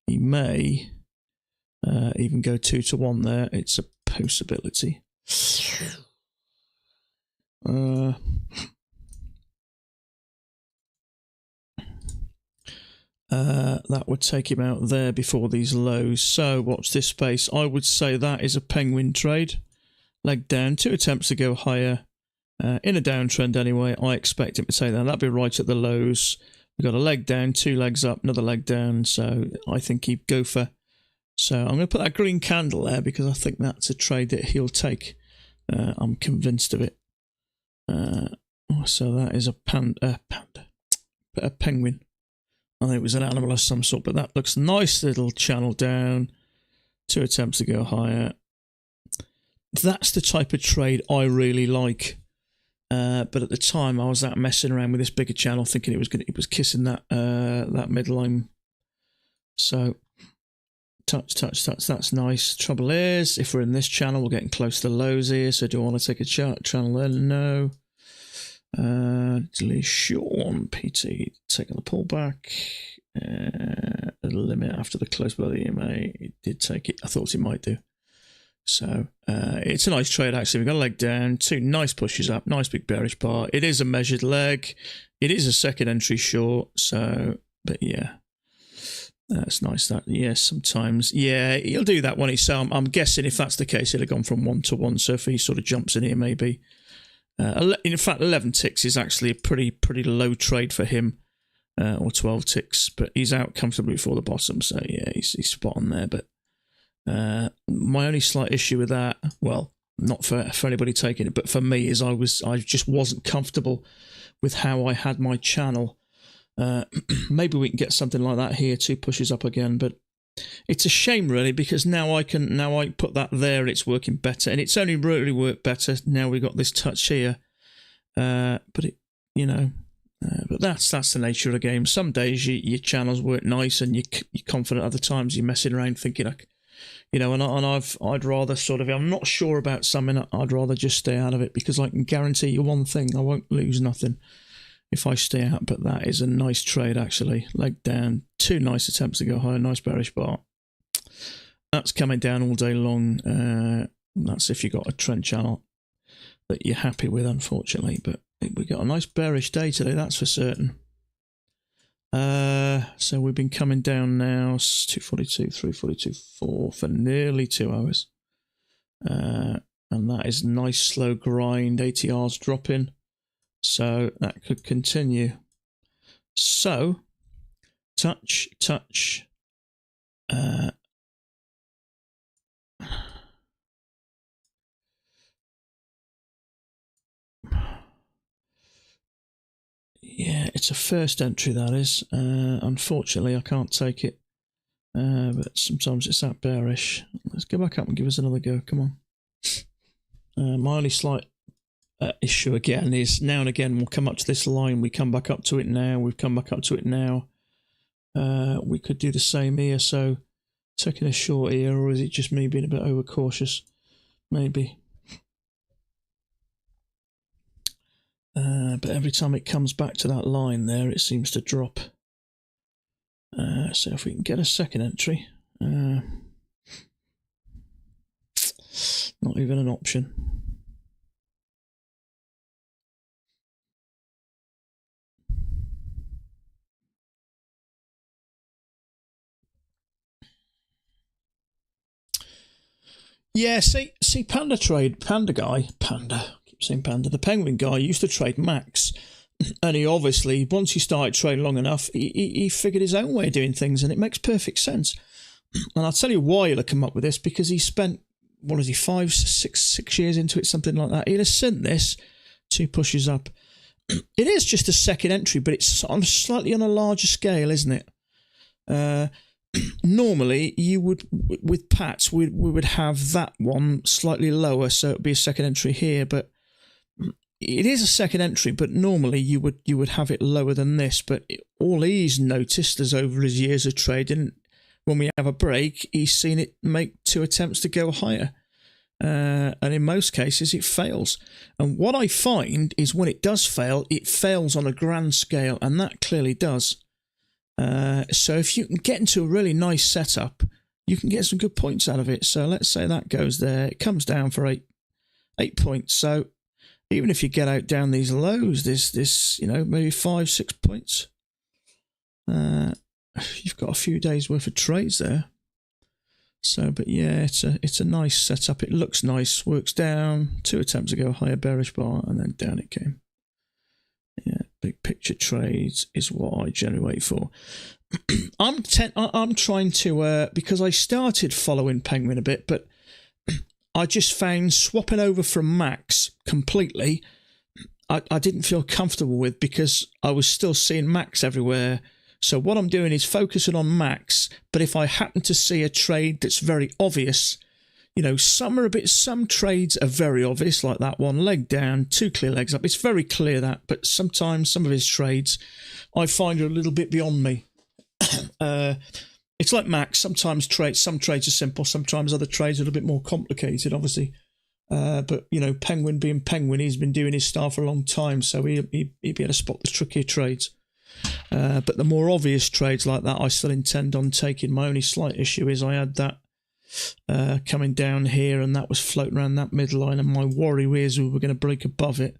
He may even go 2 to 1 there. It's a possibility. That would take him out there before these lows. So watch this space. I would say that is a penguin trade. Leg down, 2 attempts to go higher. In a downtrend anyway, I expect him to take that. That'd be right at the lows. We've got a leg down, 2 legs up, another leg down. So I think he'd go for. So I'm going to put that green candle there because I think that's a trade that he'll take. I'm convinced of it. So that is a penguin. I think it was an animal of some sort, but that looks nice. Little channel down, 2 attempts to go higher. That's the type of trade I really like. But at the time, I was out messing around with this bigger channel, thinking it was kissing that midline. So touch. That's nice. Trouble is, if we're in this channel, we're getting close to the lows here. So do I want to take a channel there? No. Sean PT taking the pullback. A limit after the close below the EMA. It did take it. I thought it might do. So it's a nice trade actually. We've got a leg down, 2 nice pushes up, nice big bearish bar. It is a measured leg. It is a second entry short. So, but yeah, that's nice. That sometimes he'll do that when he's. I'm guessing if that's the case, he'll have gone from 1 to 1. So if he sort of jumps in here, maybe. In fact, 11 ticks is actually a pretty low trade for him, or 12 ticks. But he's out comfortably before the bottom, so yeah, he's spot on there. But my only slight issue with that, well, not for anybody taking it, but for me, is I just wasn't comfortable with how I had my channel. Maybe we can get something like that here, 2 pushes up again, but. It's a shame really because now I put that there and it's working better, and it's only really worked better now we got this touch here. But it, but that's the nature of the game. Some days your channels work nice and you're confident. Other times you're messing around thinking you know, and I'd rather sort of, I'm not sure about something, I'd rather just stay out of it, because I can guarantee you one thing, I won't lose nothing if I stay out. But that is a nice trade, actually. Leg down, 2 nice attempts to go higher, nice bearish bar. That's coming down all day long. That's if you got a trend channel that you're happy with, unfortunately. But we got a nice bearish day today, that's for certain. So we've been coming down now, 242, 342, 4 for nearly 2 hours. And that is nice slow grind. ATR's dropping, so that could continue. So touch. Yeah, it's a first entry, that is. Unfortunately, I can't take it. But sometimes it's that bearish. Let's go back up and give us another go. Come on. My only slight issue again is now and again we'll come up to this line. We come back up to it now. We've come back up to it now. We could do the same here. So taking a short here, or is it just me being a bit overcautious? Maybe. But every time it comes back to that line there, it seems to drop. So if we can get a second entry, not even an option. Yeah, see, Panda guy, keep saying Panda, the Penguin guy used to trade Max, and he obviously, once he started trading long enough, he figured his own way of doing things, and it makes perfect sense. And I'll tell you why he'll have come up with this, because he spent, 6 years into it, something like that. He'll have sent this, 2 pushes up. It is just a second entry, but it's slightly on a larger scale, isn't it? Normally, you would, with Pats, we would have that one slightly lower, so it would be a second entry here, but it is a second entry, but normally you would have it lower than this. But all he's noticed is over his years of trading, when we have a break, he's seen it make 2 attempts to go higher. And in most cases, it fails. And what I find is when it does fail, it fails on a grand scale, and that clearly does. So if you can get into a really nice setup, you can get some good points out of it. So let's say that goes there. It comes down for 8 points. So even if you get out down these lows, this maybe 5-6 points. You've got a few days worth of trades there. So, but yeah, it's a nice setup. It looks nice. Works down. 2 attempts to go higher, bearish bar, and then down it came. Yeah, big picture trades is what I generate for. I'm trying to because I started following Penguin a bit, but I just found swapping over from Max completely, I didn't feel comfortable with, because I was still seeing Max everywhere. So what I'm doing is focusing on Max, but if I happen to see a trade that's very obvious, some trades are very obvious, like that one, leg down, 2 clear legs up. It's very clear that, but sometimes some of his trades I find are a little bit beyond me. It's like Max. Some trades are simple. Sometimes other trades are a little bit more complicated, obviously. But Penguin being Penguin, he's been doing his style for a long time, so he'd be able to spot the trickier trades. But the more obvious trades like that, I still intend on taking. My only slight issue is I had that coming down here, and that was floating around that midline, and my worry is we were going to break above it,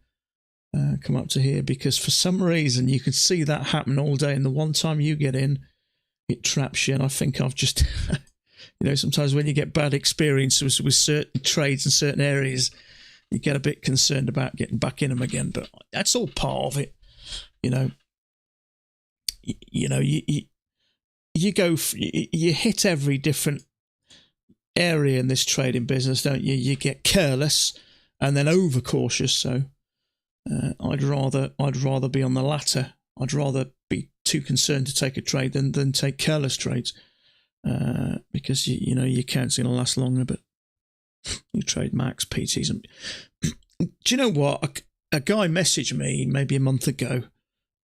come up to here, because for some reason you can see that happen all day, and the one time you get in, it traps you. And I think I've just sometimes when you get bad experiences with certain trades in certain areas, you get a bit concerned about getting back in them again, but that's all part of it. You hit every different area in this trading business, don't you? You get careless and then overcautious. So I'd rather be on the latter. I'd rather be too concerned to take a trade than take careless trades, because your account's going to last longer. But you trade Max, PTs, and do you know what? A guy messaged me maybe a month ago,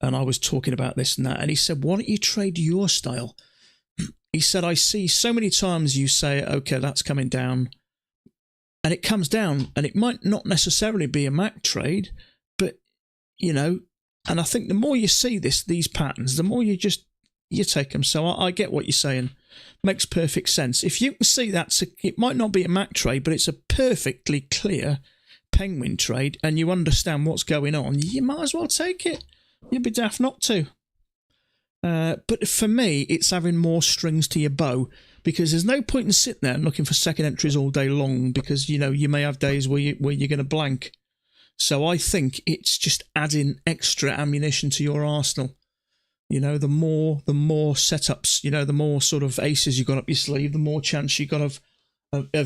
and I was talking about this and that, and he said, "Why don't you trade your style?" he said, I see so many times you say, okay, that's coming down, and it comes down, and it might not necessarily be a MAC trade, but, you know, and I think the more you see these patterns, the more you take them. So I get what you're saying. Makes perfect sense. If you can see that, it might not be a MAC trade, but it's a perfectly clear penguin trade, and you understand what's going on, you might as well take it. You'd be daft not to. But for me, it's having more strings to your bow, because there's no point in sitting there and looking for second entries all day long, because, you know, you may have days where you're going to blank. So I think it's just adding extra ammunition to your arsenal. You know, the more setups, you know, the more sort of aces you got up your sleeve, the more chance you got of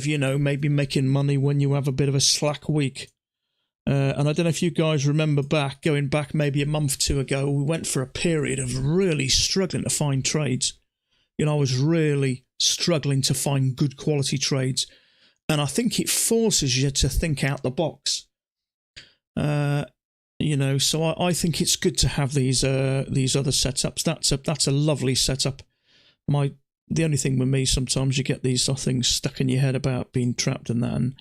you know, maybe making money when you have a bit of a slack week. And I don't know if you guys remember going back maybe a month or two ago, we went for a period of really struggling to find trades. You know, I was really struggling to find good quality trades. And I think it forces you to think out the box. You know, so I think it's good to have these other setups. That's a lovely setup. The only thing with me, sometimes you get these things stuck in your head about being trapped and that, and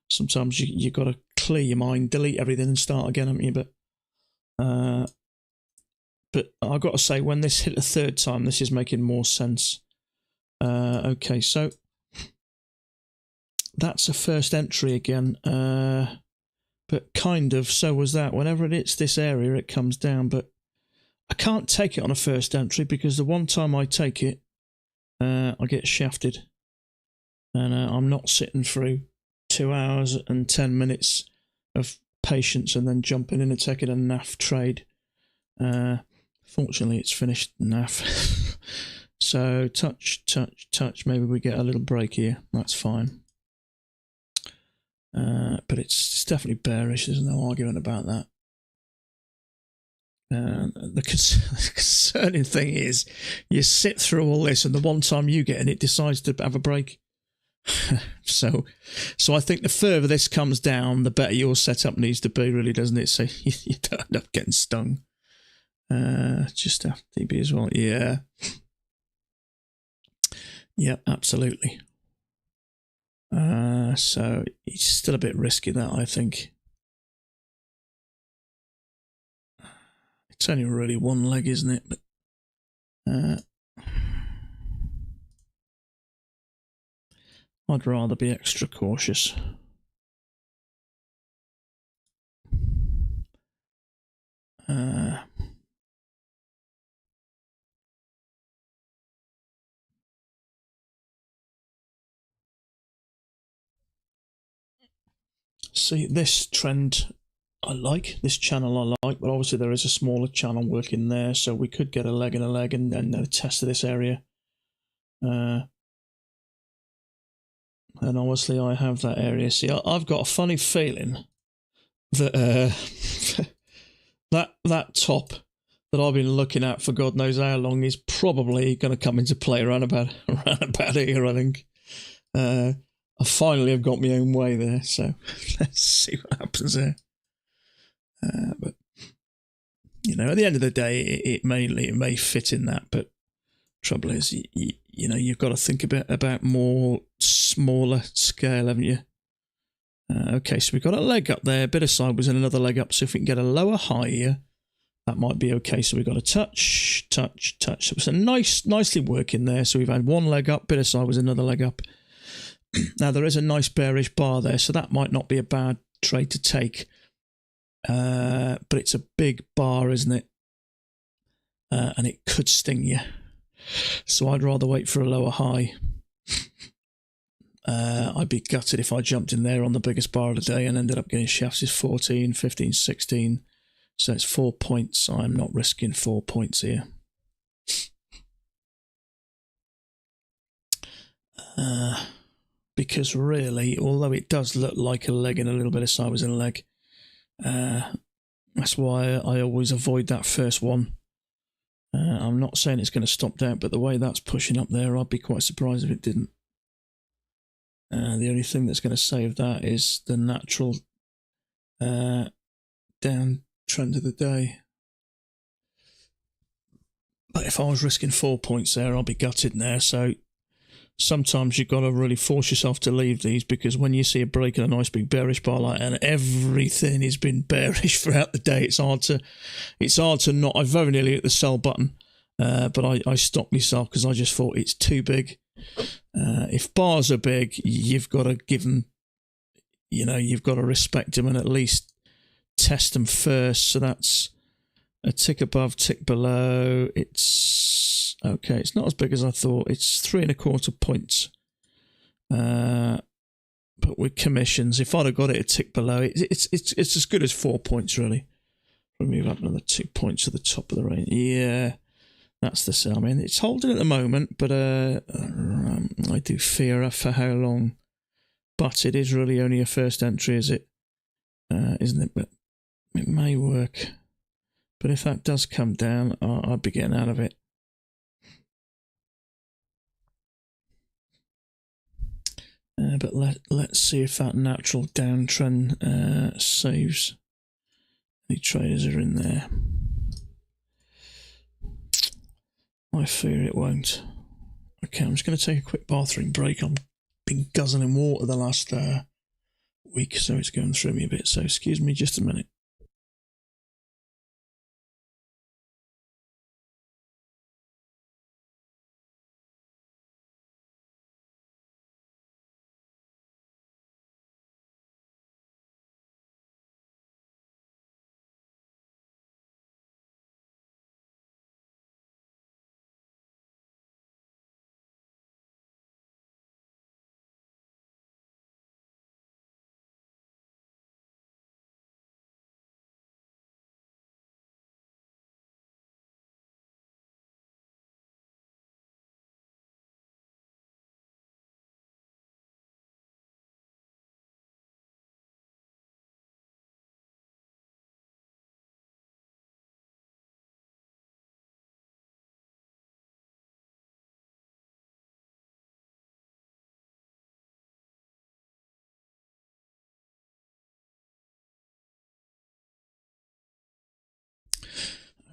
sometimes you got to clear your mind, delete everything, and start again, haven't you? But I've got to say, when this hit a third time, this is making more sense. Okay, so that's a first entry again. But kind of, so was that. Whenever it hits this area, it comes down. But I can't take it on a first entry, because the one time I take it, I get shafted. And I'm not sitting through 2 hours and 10 minutes of patience and then jumping in and taking a naff trade. Fortunately, it's finished naff. So touch. Maybe we get a little break here. That's fine. But it's definitely bearish. There's no argument about that. The concerning thing is, you sit through all this, and the one time you get in, it decides to have a break. so I think the further this comes down, the better your setup needs to be, really, doesn't it? So you don't end up getting stung. Just have DB as well. Yeah, absolutely. So it's still a bit risky, that, I think. It's only really one leg, isn't it? But I'd rather be extra cautious. See, this trend I like, this channel I like, but obviously there is a smaller channel working there, so we could get a leg and a leg and a test of this area. And obviously I have that area. See, I've got a funny feeling that that top that I've been looking at for God knows how long is probably going to come into play around about here, I think. I finally have got my own way there, so let's see what happens there. But, you know, at the end of the day, it may fit in that, but trouble is, you know, you've got to think a bit about more smaller scale, haven't you? Okay, so we've got a leg up there, a bit of sideways and another leg up, so if we can get a lower high here, that might be okay. So we've got a touch. So it's a nicely working there. So we've had one leg up, bit of sideways, another leg up. Now there is a nice bearish bar there, so that might not be a bad trade to take. But it's a big bar, isn't it? And it could sting you. So I'd rather wait for a lower high. I'd be gutted if I jumped in there on the biggest bar of the day and ended up getting shafts. Is 14, 15, 16. So it's 4 points. I'm not risking 4 points here. Because really, although it does look like a leg and a little bit of sideways and a leg, that's why I always avoid that first one. I'm not saying it's going to stop down, but the way that's pushing up there, I'd be quite surprised if it didn't. The only thing that's going to save that is the natural down trend of the day. But if I was risking 4 points there, I'd be gutted now. So sometimes you've got to really force yourself to leave these, because when you see a break in a nice big bearish bar like that, and everything has been bearish throughout the day, it's hard to not. I very nearly hit the sell button, but I stopped myself because I just thought it's too big. If bars are big, you've got to give them, you've got to respect them and at least test them first. So that's a tick above, tick below. It's okay. It's not as big as I thought. It's 3.25 points. But with commissions, if I'd have got it a tick below, it's as good as 4 points really. We'll move up another 2 points to the top of the range. Yeah, that's the sell. I mean, it's holding at the moment, but I do fear for how long. But it is really only a first entry, is it? Isn't it? But it may work. But if that does come down, I'll be getting out of it. But let's see if that natural downtrend saves any traders are in there. I fear it won't. Okay, I'm just going to take a quick bathroom break. I've been guzzling water the last week, so it's going through me a bit. So excuse me just a minute.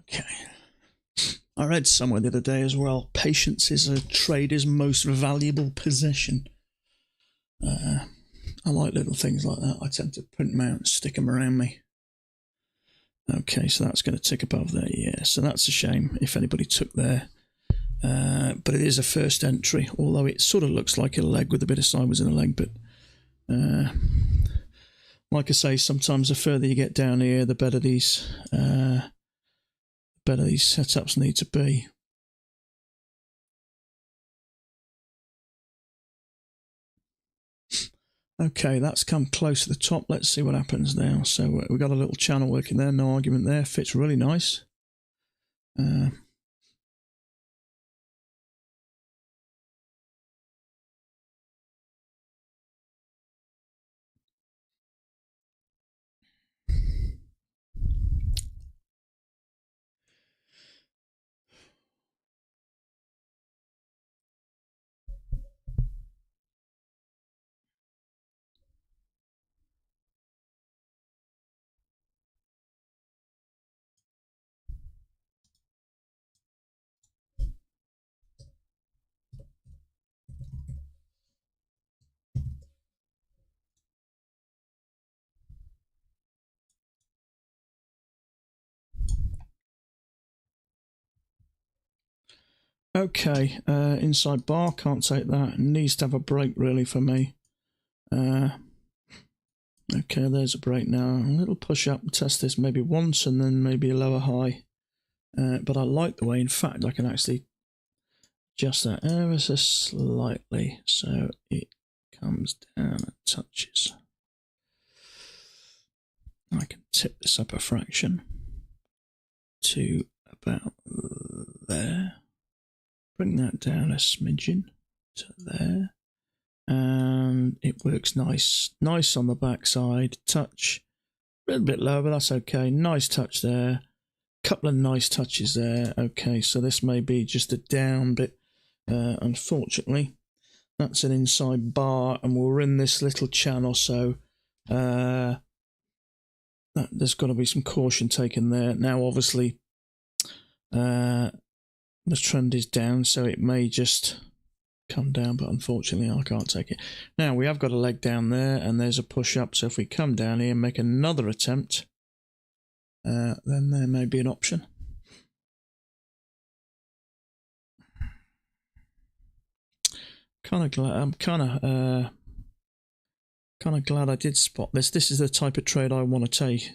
Okay. I read somewhere the other day as well, patience is a trader's most valuable possession. I like little things like that. I tend to print them out and stick them around me. Okay, so that's going to tick above there. Yeah, so that's a shame if anybody took there. But it is a first entry, although it sort of looks like a leg with a bit of sideways in a leg. But like I say, sometimes the further you get down here, the better these setups need to be. Okay, that's come close to the top. Let's see what happens now. So we've got a little channel working there, no argument there. Fits really nice. Okay, inside bar, can't take that. Needs to have a break really for me. Okay, there's a break now. A little push up and test this maybe once and then maybe a lower high. But I like the way, in fact, I can actually adjust that ever so slightly so it comes down and touches. I can tip this up a fraction to about there. Bring that down a smidgen to there. And it works nice on the backside. Touch a little bit lower, but that's okay. Nice touch there. Couple of nice touches there. Okay, so this may be just a down bit. Unfortunately, that's an inside bar, and we're in this little channel, so there's got to be some caution taken there. Now, obviously, the trend is down, so it may just come down, but unfortunately I can't take it. Now we have got a leg down there, and there's a push up, so if we come down here and make another attempt, then there may be an option. I'm kind of glad I did spot this. This is the type of trade I want to take.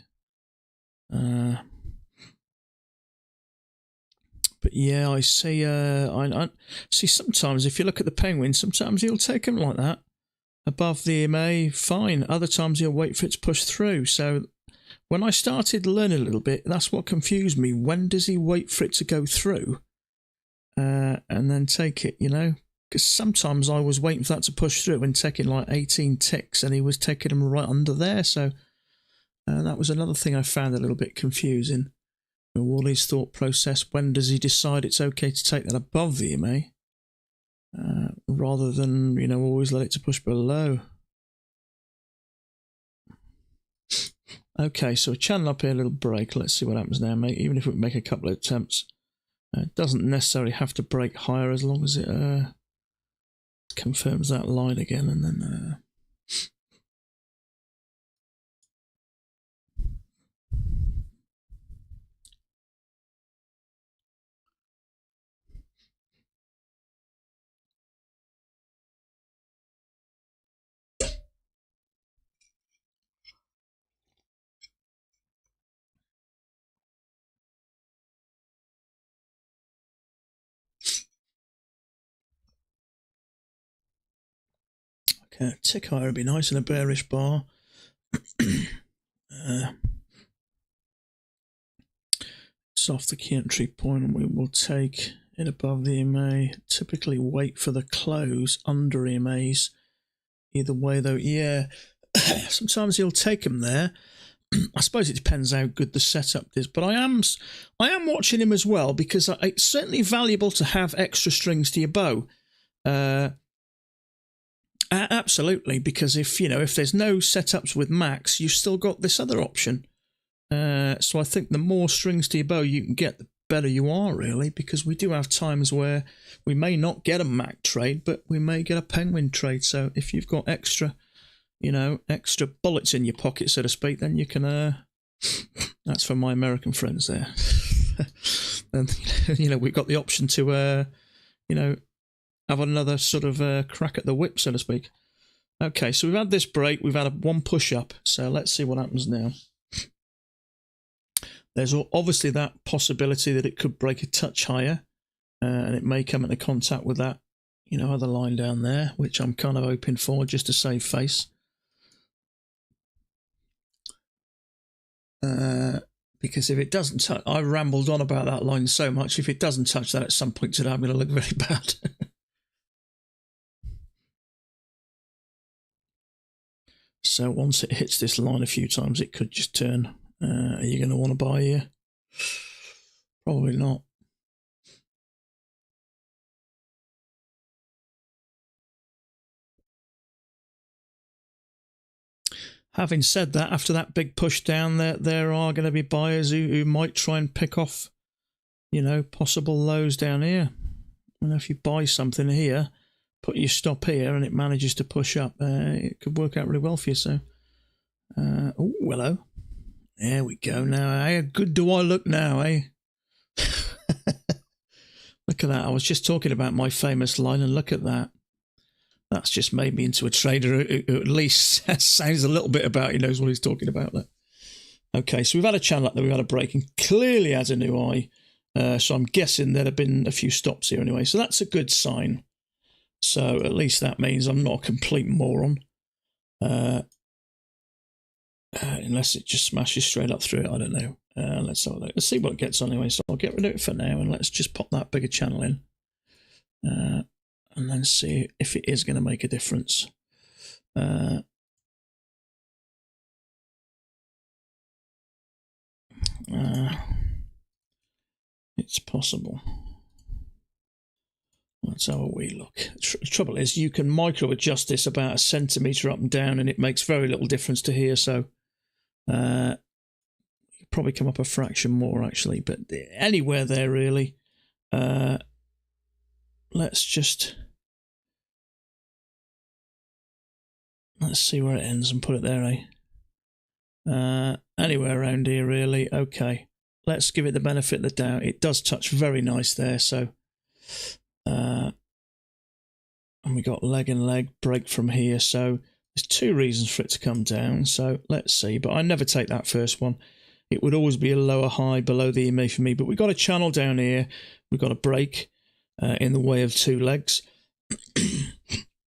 But yeah, I see. I see. Sometimes, if you look at the penguin, sometimes he'll take them like that above the EMA. Fine. Other times he'll wait for it to push through. So when I started learning a little bit, that's what confused me. When does he wait for it to go through, and then take it? You know, because sometimes I was waiting for that to push through and taking like 18 ticks, and he was taking them right under there. So that was another thing I found a little bit confusing. Wally's thought process, when does he decide it's okay to take that above the EMA rather than, you know, always let it to push below? Okay, so a channel up here, a little break. Let's see what happens now, mate. Even if we make a couple of attempts, it doesn't necessarily have to break higher as long as it confirms that line again, and then okay, a tick higher would be nice in a bearish bar. It's off the key entry point, and we will take it above the EMA. Typically wait for the close under EMAs. Either way, though, yeah, sometimes he'll take them there. I suppose it depends how good the setup is, but I am watching him as well, because it's certainly valuable to have extra strings to your bow. Absolutely, because if there's no setups with max, you've still got this other option. So I think the more strings to your bow you can get, the better you are, really, because we do have times where we may not get a mac trade, but we may get a penguin trade. So if you've got extra bullets in your pocket, so to speak, then you can, that's for my American friends there. And, we've got the option to, have another sort of crack at the whip, so to speak. Okay, so we've had this break, we've had one push up, so let's see what happens now. There's obviously that possibility that it could break a touch higher, and it may come into contact with that, other line down there, which I'm kind of hoping for just to save face. Because if it doesn't touch, I rambled on about that line so much, if it doesn't touch that at some point today, I'm going to look very bad. So once it hits this line a few times, it could just turn. Are you going to want to buy here? Probably not. Having said that, after that big push down, there are going to be buyers who might try and pick off, possible lows down here. And if you buy something here, put your stop here, and it manages to push up, it could work out really well for you. So, oh, hello. There we go now. How good do I look now, eh? Look at that. I was just talking about my famous line, and look at that. That's just made me into a trader who at least sounds a little bit about, he knows what he's talking about there. Okay, so we've had a channel up there, we've had a break, and clearly has a new high. So I'm guessing there'd have been a few stops here anyway. So that's a good sign. So at least that means I'm not a complete moron. Unless it just smashes straight up through it, I don't know. Let's have a look. Let's see what it gets on anyway. So I'll get rid of it for now, and let's just pop that bigger channel in. And then see if it is going to make a difference. It's possible. Let's have a wee look. The trouble is, you can micro adjust this about a centimetre up and down, and it makes very little difference to here. So probably come up a fraction more, actually. But anywhere there, really. Let's see where it ends and put it there, eh? Anywhere around here, really. Okay, let's give it the benefit of the doubt. It does touch very nice there, so and we got leg and leg break from here, so there's two reasons for it to come down. So let's see, but I never take that first one. It would always be a lower high below the EMA for me, but we've got a channel down here. We've got a break in the way of two legs.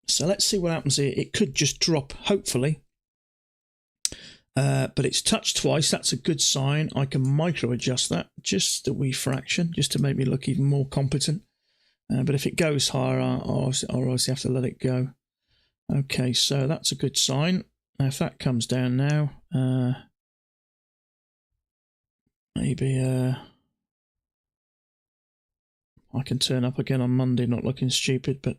So let's see what happens here. It could just drop, hopefully. But it's touched twice. That's a good sign. I can micro adjust that just a wee fraction, just to make me look even more competent. But if it goes higher, I'll obviously have to let it go. Okay, so that's a good sign. Now, if that comes down now, maybe I can turn up again on Monday, not looking stupid, but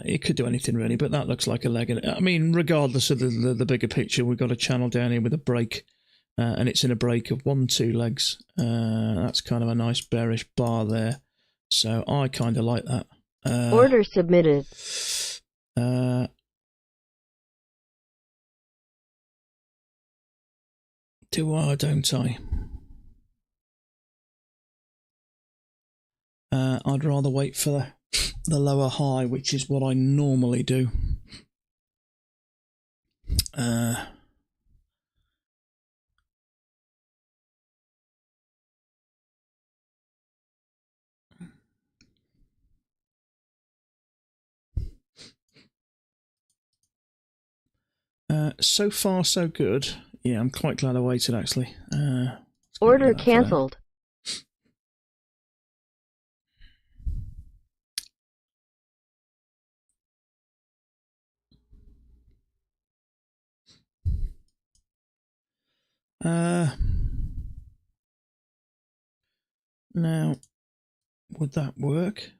it could do anything really. But that looks like a leg. I mean, regardless of the bigger picture, we've got a channel down here with a break, and it's in a break of 1-2 legs. That's kind of a nice bearish bar there. So I kind of like that. Order submitted. Do I, don't I? I'd rather wait for the lower high, which is what I normally do. So far, so good. Yeah, I'm quite glad I waited, actually. Order cancelled. Now, would that work?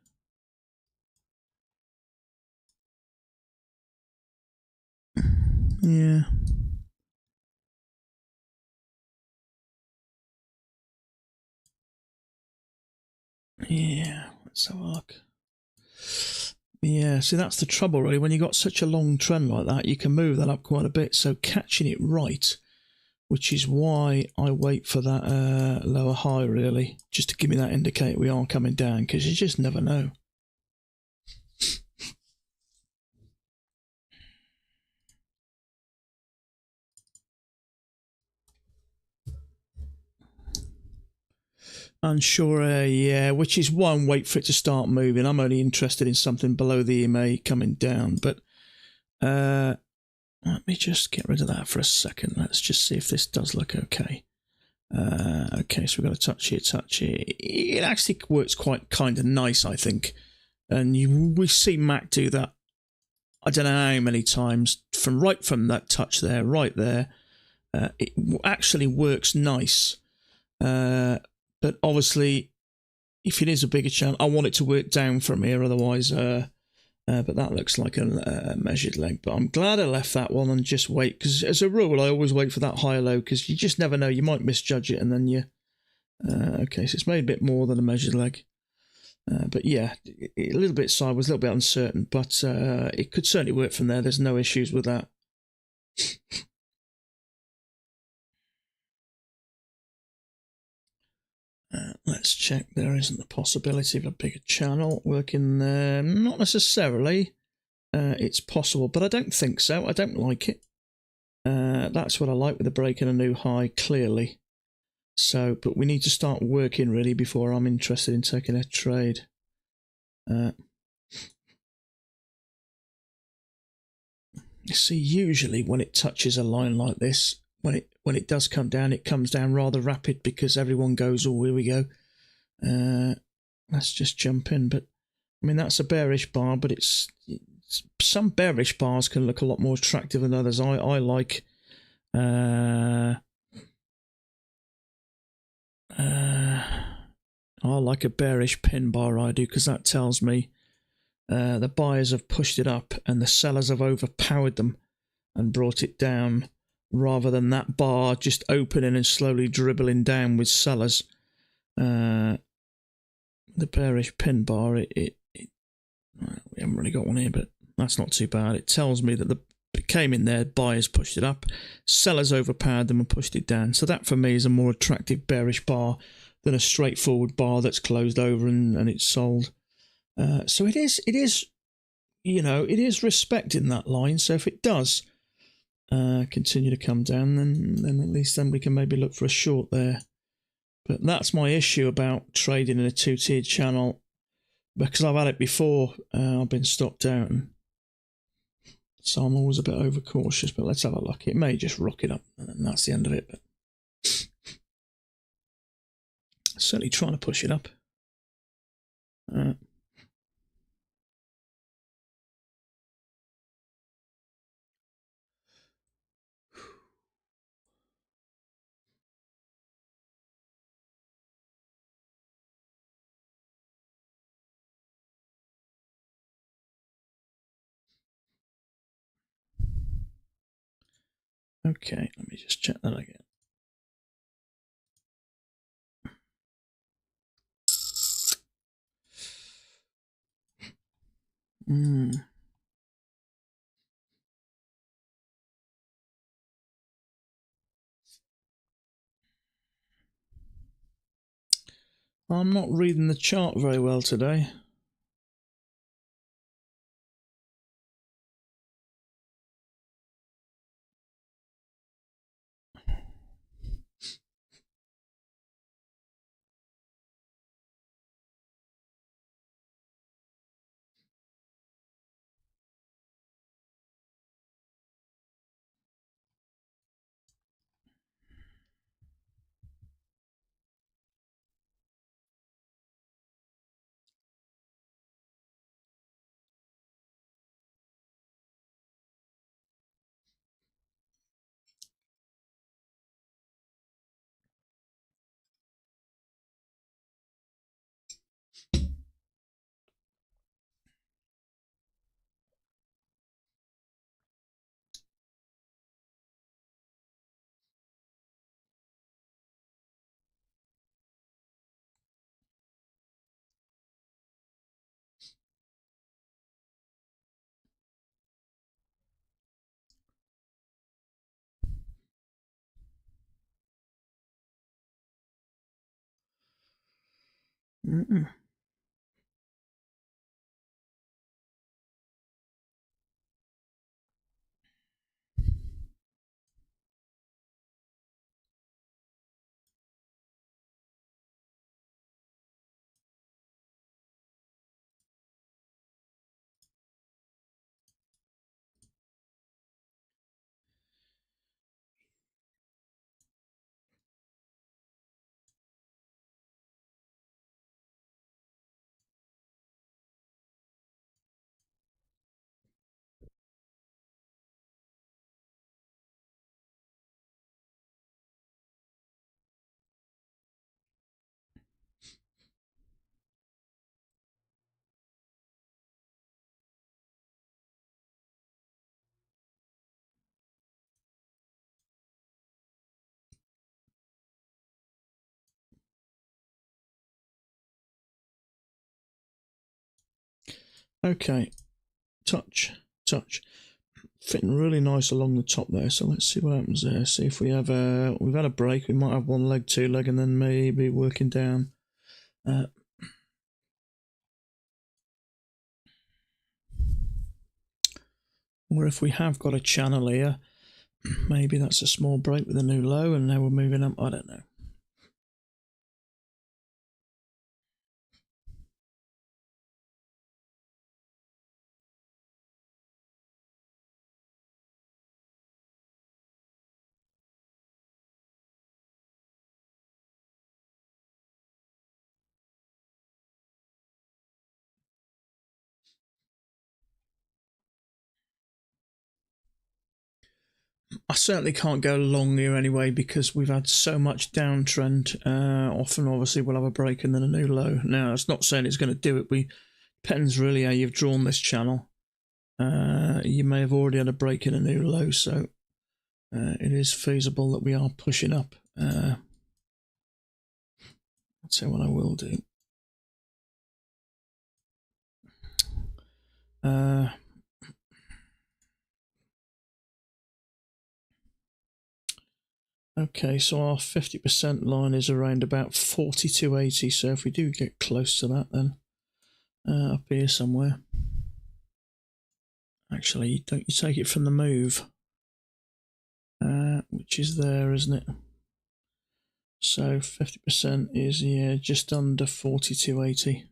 Yeah. Yeah, let's have a look. Yeah, see, that's the trouble, really. When you've got such a long trend like that, you can move that up quite a bit. So catching it right, which is why I wait for that lower high, really, just to give me that indicator we are coming down, because you just never know. Unsure, yeah, which is why I'm waiting for it to start moving. I'm only interested in something below the EMA coming down, but let me just get rid of that for a second. Let's just see if this does look okay. Okay, so we've got a touch here, touch here. It actually works quite kind of nice, I think. And we see Mac do that, I don't know how many times, from that touch there, right there. It actually works nice. But obviously, if it is a bigger channel, I want it to work down from here, otherwise, but that looks like a measured leg. But I'm glad I left that one and just wait, because as a rule, I always wait for that higher low, because you just never know, you might misjudge it, and then you... okay, so it's made a bit more than a measured leg. But yeah, a little bit sideways, a little bit uncertain, but it could certainly work from there. There's no issues with that. Let's check. There isn't the possibility of a bigger channel working there. Not necessarily. It's possible, but I don't think so. I don't like it. That's what I like with the break and a new high, clearly. So, but we need to start working really before I'm interested in taking a trade. You see, usually when it touches a line like this, when it does come down, it comes down rather rapid, because everyone goes, oh, here we go. Let's just jump in. But I mean, that's a bearish bar, but it's some bearish bars can look a lot more attractive than others. I like a bearish pin bar, I do, because that tells me the buyers have pushed it up and the sellers have overpowered them and brought it down, rather than that bar just opening and slowly dribbling down with sellers. the bearish pin bar, we haven't really got one here, but that's not too bad. It tells me that it came in there, buyers pushed it up, sellers overpowered them and pushed it down. So that for me is a more attractive bearish bar than a straightforward bar that's closed over and it's sold. So it is, you know, it is respecting that line. So if it does continue to come down, then at least then we can maybe look for a short there. But that's my issue about trading in a two-tiered channel, because I've had it before. I've been stopped out, and so I'm always a bit overcautious. But let's have a look. It may just rocket up, and that's the end of it. But certainly trying to push it up. Okay, let me just check that again. I'm not reading the chart very well today. Okay, touch. Fitting really nice along the top there, so let's see what happens there. See if we have we've had a break. We might have one leg, two leg, and then maybe working down. Or if we have got a channel here, maybe that's a small break with a new low, and now we're moving up. I don't know. I certainly can't go long here anyway, because we've had so much downtrend. Often, obviously, we'll have a break and then a new low. Now, it's not saying it's going to do it. Depends really how you've drawn this channel. You may have already had a break in a new low, so it is feasible that we are pushing up. I'll tell you what I will do. Okay, so our 50% line is around about 42.80. So if we do get close to that, then up here somewhere. Actually, don't you take it from the move, which is there, isn't it? So 50% is, yeah, just under 42.80.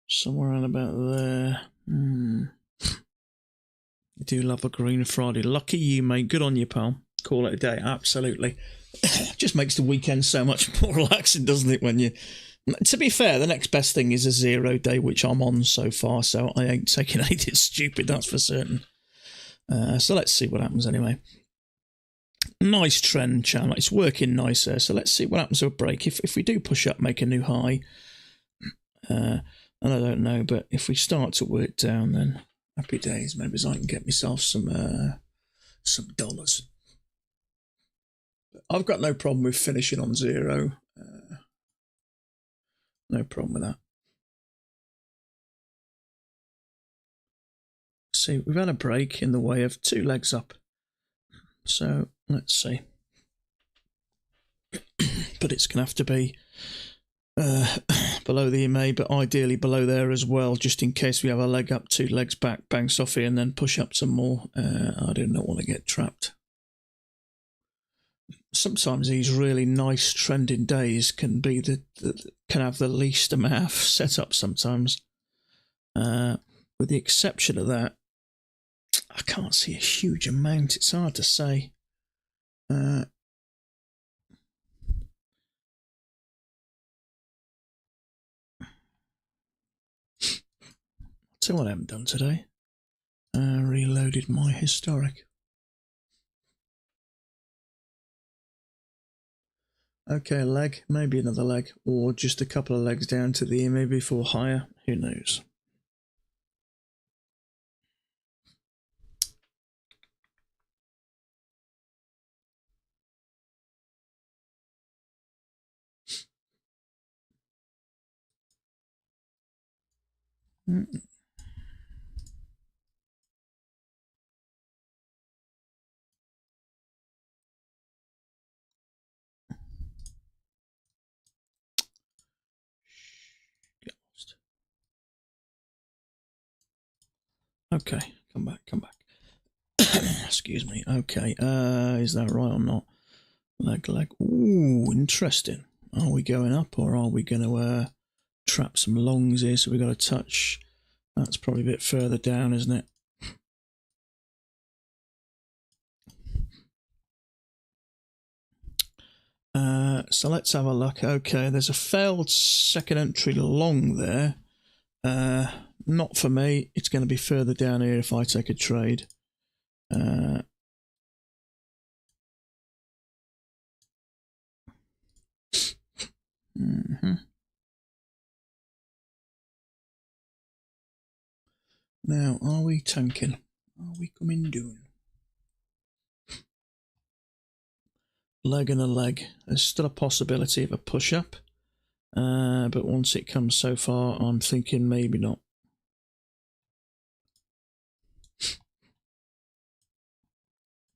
Somewhere around about there. You do love a Green Friday. Lucky you, mate. Good on you, pal. Call it a day. Absolutely. Just makes the weekend so much more relaxing, doesn't it? When you, to be fair, the next best thing is a 0 day, which I'm on so far. So I ain't taking anything stupid, that's for certain. So let's see what happens anyway. Nice trend channel. It's working nice there. So let's see what happens to a break. If we do push up, make a new high, and I don't know, but if we start to work down, then happy days. Maybe I can get myself some dollars. I've got no problem with finishing on 0. No problem with that. See, we've had a break in the way of 2 legs up. So let's see. But it's going to have to be below the EMA, but ideally below there as well, just in case we have a leg up, 2 legs back, bounce off here, and then push up some more. I do not want to get trapped. Sometimes these really nice trending days can be can have the least amount of setup sometimes. With the exception of that, I can't see a huge amount. It's hard to say. So what I haven't done today. Reloaded my historic. Okay, a leg, maybe another leg, or just a couple of legs down to the EMA before higher. Who knows? Okay, come back. Excuse me. Okay, is that right or not? Leg. Ooh, interesting. Are we going up or are we going to trap some longs here? So we've got to touch. That's probably a bit further down, isn't it? So let's have a look. Okay, there's a failed second entry long there. Not for me. It's going to be further down here if I take a trade. Now, are we tanking? Are we coming down? Leg and a leg. There's still a possibility of a push-up. But once it comes so far, I'm thinking maybe not.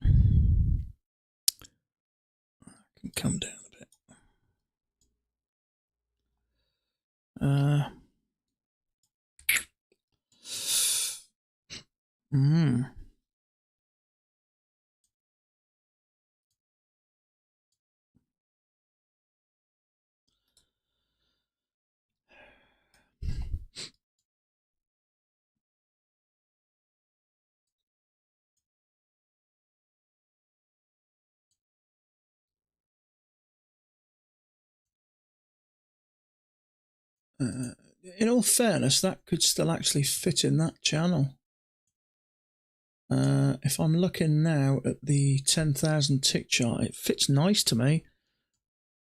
I can come down a bit. In all fairness, that could still actually fit in that channel. If I'm looking now at the 10,000 tick chart, it fits nice to me.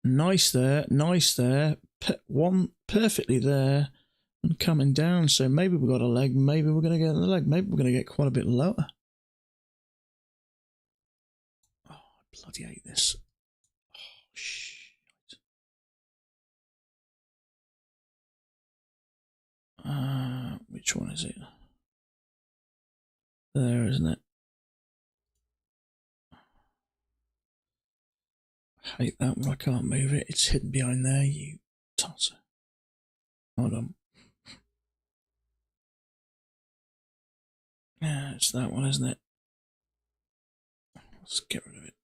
Nice there, one perfectly there, and coming down. So maybe we've got a leg, maybe we're going to get the leg, maybe we're going to get quite a bit lower. Oh, I bloody hate this. Oh, shit. Which one is it? There, isn't it? I hate that one. I can't move it. It's hidden behind there, you tosser. Hold on. Yeah, it's that one, isn't it? Let's get rid of it.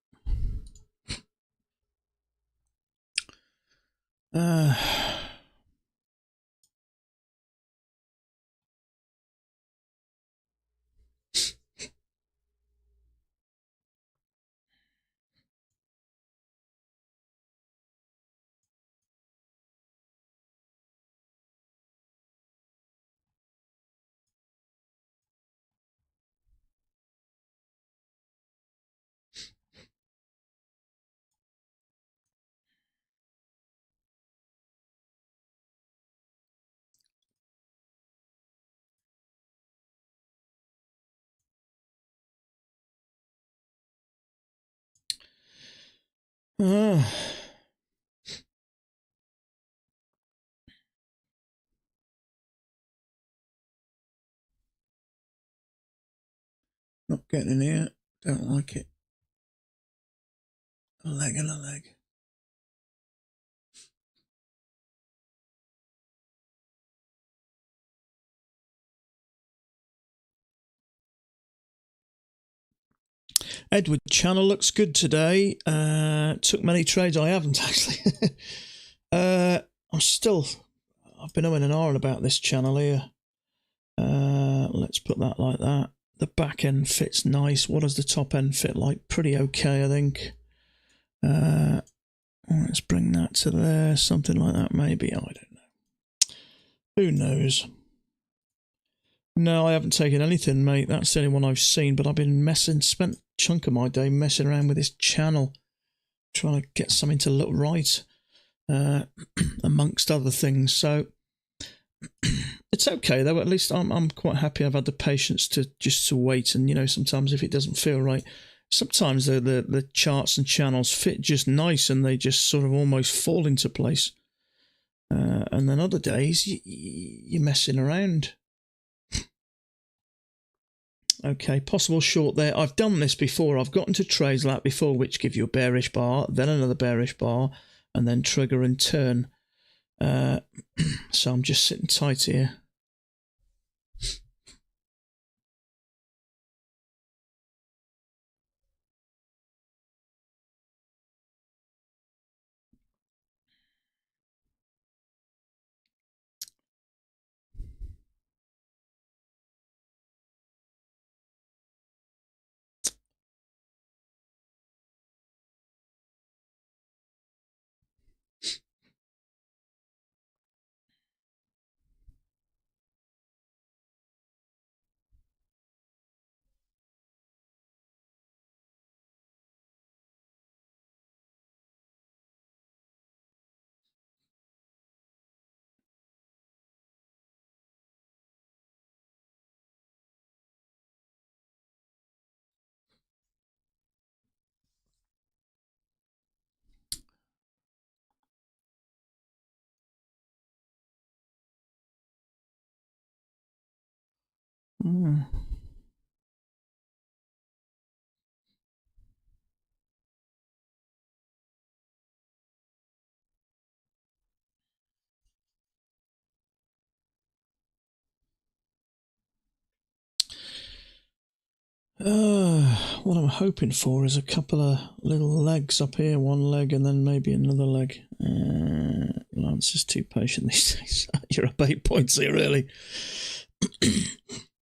Not getting in here. Don't like it. A leg and a leg. Edward channel looks good today. Took many trades. I haven't actually. I've been umming and ahhing about this channel here. Let's put that like that. The back end fits nice. What does the top end fit like? Pretty okay, I think. Let's bring that to there. Something like that, maybe. I don't know. Who knows? No, I haven't taken anything, mate. That's the only one I've seen, but I've been spent a chunk of my day messing around with this channel, trying to get something to look right, amongst other things. So it's okay, though. At least I'm quite happy I've had the patience to wait. And, you know, sometimes if it doesn't feel right, sometimes the charts and channels fit just nice and they just sort of almost fall into place. And then other days, you're messing around. Okay, possible short there. I've done this before. I've gotten to trades like that before, which give you a bearish bar, then another bearish bar, and then trigger and turn. So I'm just sitting tight here. What I'm hoping for is a couple of little legs up here, one leg and then maybe another leg. Lance is too patient these days. You're up 8 points here, really.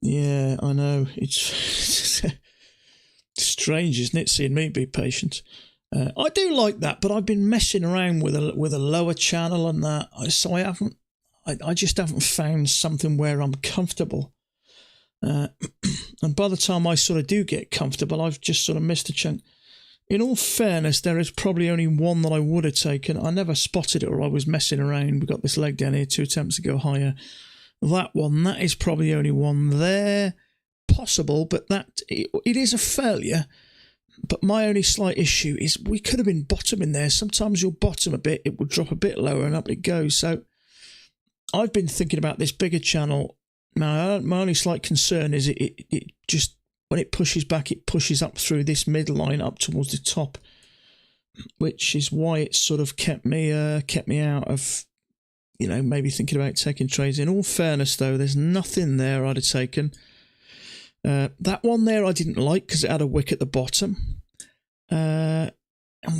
Yeah, I know. It's strange, isn't it, seeing me be patient? I do like that, but I've been messing around with a lower channel and that, so I just haven't found something where I'm comfortable. And by the time I sort of do get comfortable, I've just sort of missed a chunk. In all fairness, there is probably only one that I would have taken. I never spotted it, or I was messing around. We've got this leg down here, 2 attempts to go higher. That one, that is probably the only one there. Possible, but it is a failure. But my only slight issue is we could have been bottoming there. Sometimes you'll bottom a bit, it will drop a bit lower and up it goes. So I've been thinking about this bigger channel My only slight concern is it just, when it pushes back, it pushes up through this midline up towards the top, which is why it sort of kept me out of, maybe thinking about taking trades. In all fairness, though, there's nothing there I'd have taken. That one there I didn't like because it had a wick at the bottom, and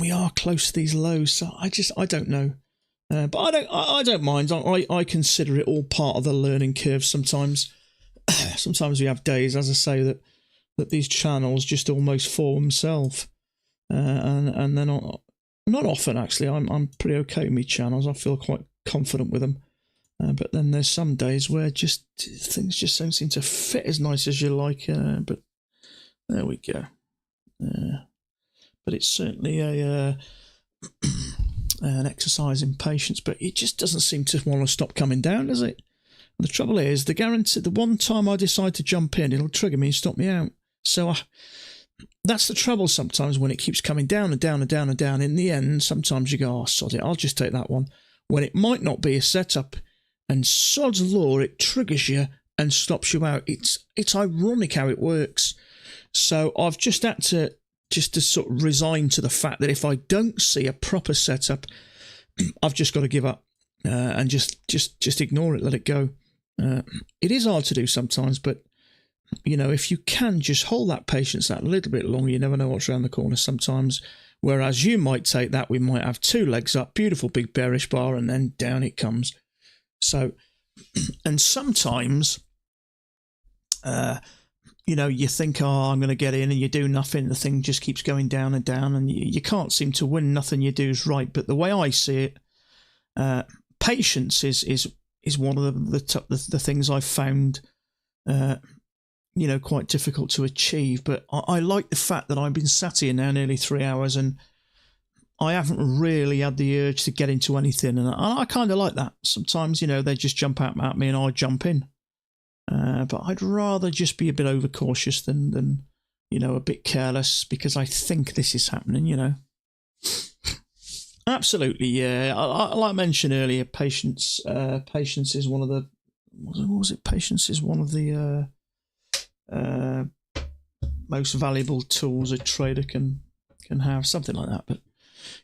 we are close to these lows, so I don't know. But I don't mind. I consider it all part of the learning curve. Sometimes we have days, as I say, that these channels just almost fall themselves, and they're not often actually. I'm pretty okay with my channels. I feel quite confident with them. But then there's some days where just things just don't seem to fit as nice as you like. But there we go. But it's certainly an exercise in patience. But it just doesn't seem to want to stop coming down, does it? And the trouble is, the one time I decide to jump in, it'll trigger me and stop me out. So that's the trouble sometimes when it keeps coming down and down and down and down. In the end, sometimes you go, oh, sod it, I'll just take that one. When it might not be a setup. And sod's law, it triggers you and stops you out. It's ironic how it works. So I've just had to sort of resign to the fact that if I don't see a proper setup, I've just got to give up and just ignore it, let it go. It is hard to do sometimes, but if you can just hold that patience that little bit longer, you never know what's around the corner sometimes. Whereas you might take that, we might have two legs up, beautiful big bearish bar, and then down it comes. So, and sometimes, you think, oh, I'm going to get in, and you do nothing. The thing just keeps going down and down, and you can't seem to win. Nothing you do is right. But the way I see it, patience is one of the things I've found, quite difficult to achieve. But I like the fact that I've been sat here now nearly 3 hours, and I haven't really had the urge to get into anything, and I kind of like that. Sometimes, they just jump out at me and I jump in. But I'd rather just be a bit overcautious than a bit careless, because I think this is happening, Absolutely, yeah. Like I mentioned earlier, patience is one of the... What was it? Patience is one of the most valuable tools a trader can have, something like that. But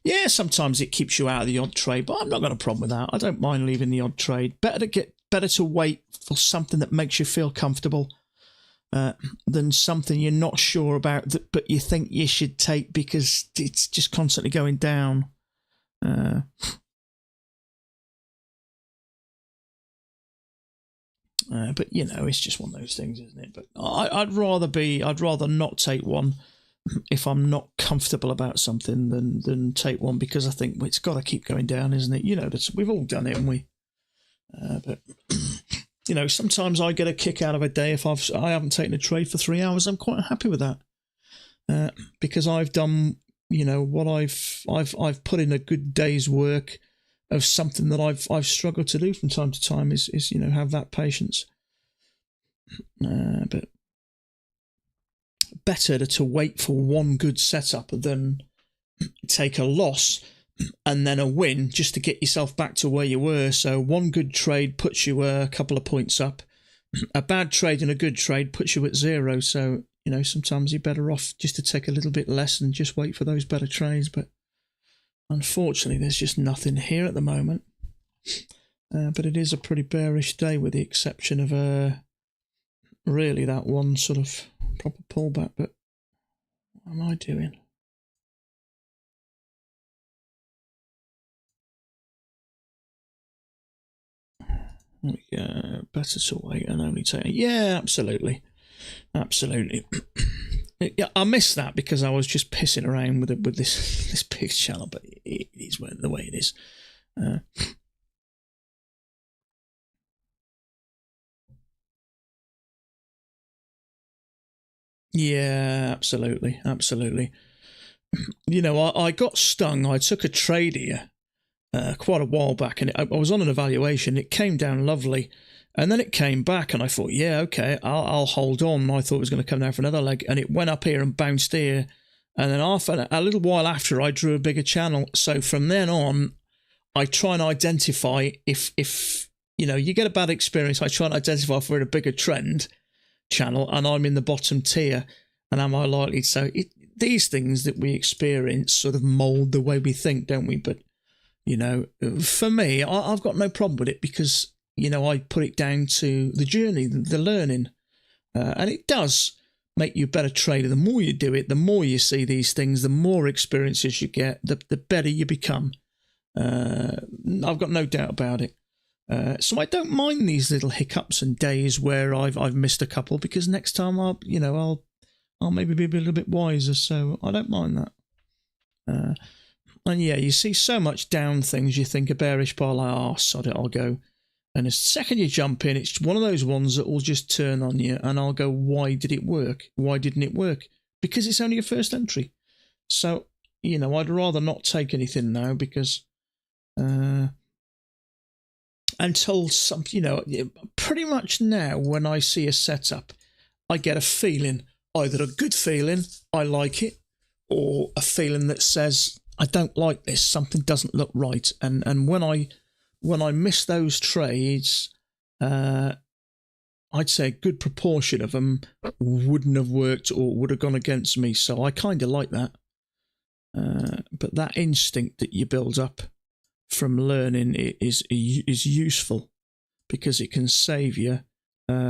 yeah, sometimes it keeps you out of the odd trade, but I'm not got a problem with that. I don't mind leaving the odd trade. Better to wait for something that makes you feel comfortable than something you're not sure about, but you think you should take because it's just constantly going down. But it's just one of those things, isn't it? But I'd rather not take one if I'm not comfortable about something than take one because I think it's got to keep going down, isn't it? We've all done it, haven't we? But sometimes I get a kick out of a day if I haven't taken a trade for 3 hours. I'm quite happy with that because I've done what I've put in a good day's work of something that I've struggled to do from time to time is have that patience. But better to wait for one good setup than take a loss and then a win just to get yourself back to where you were. So one good trade puts you a couple of points up. A bad trade and a good trade puts you at zero. So, sometimes you're better off just to take a little bit less and just wait for those better trades. But unfortunately, there's just nothing here at the moment. But it is a pretty bearish day with the exception of really that one sort of proper pullback. But what am I doing? Better to wait and only take. Yeah, absolutely. Yeah, I missed that because I was just pissing around with this big channel, but it is the way it is. Yeah, absolutely. I got stung. I took a trade here quite a while back, and I was on an evaluation. It came down lovely, and then it came back, and I thought, yeah, okay, I'll hold on. I thought it was going to come down for another leg, and it went up here and bounced here, and then a little while after, I drew a bigger channel. So from then on, I try and identify if you get a bad experience. I try and identify if we're in a bigger trend channel and I'm in the bottom tier, and am I likely? So these things that we experience sort of mould the way we think, don't we? But for me, I've got no problem with it because I put it down to the journey, the learning, and it does make you a better trader. The more you do it, the more you see these things, the more experiences you get, the better you become. I've got no doubt about it. So I don't mind these little hiccups and days where I've missed a couple, because next time I'll maybe be a little bit wiser. So I don't mind that. And yeah, you see so much down things, you think a bearish bar, like, oh, sod it, I'll go. And the second you jump in, it's one of those ones that will just turn on you, and I'll go, why did it work? Why didn't it work? Because it's only a first entry. So, I'd rather not take anything now, because until pretty much now when I see a setup, I get a feeling, either a good feeling, I like it, or a feeling that says, I don't like this, something doesn't look right. And when I miss those trades, I'd say a good proportion of them wouldn't have worked or would have gone against me. So I kind of like that. But that instinct that you build up from learning is useful, because it can save you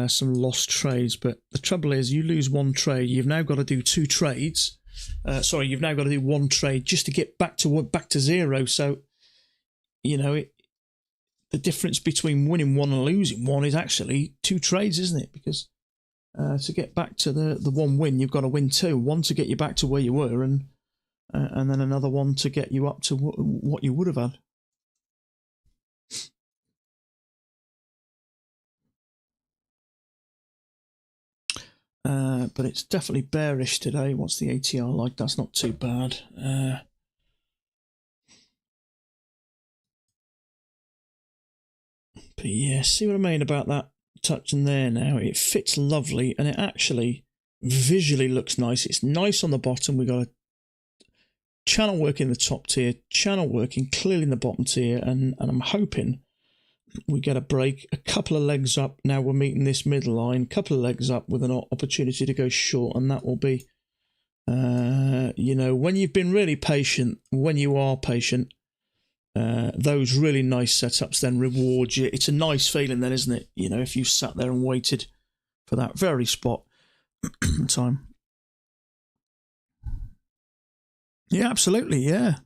some lost trades. But the trouble is, you lose one trade, you've now got to do two trades. You've now got to do one trade just to get back to zero. So, the difference between winning one and losing one is actually two trades, isn't it? Because to get back to the one win, you've got to win two. One to get you back to where you were, and then another one to get you up to what you would have had. But it's definitely bearish today. What's the ATR like? That's not too bad. But yeah, see what I mean about that touching there now? It fits lovely, and it actually visually looks nice. It's nice on the bottom. We've got a channel working in the top tier, channel working clearly in the bottom tier, and I'm hoping we get a break, a couple of legs up. Now we're meeting this midline, a couple of legs up with an opportunity to go short, and that will be, when you've been really patient, when you are patient, those really nice setups then reward you. It's a nice feeling then, isn't it? If you sat there and waited for that very spot time. Yeah, absolutely, yeah.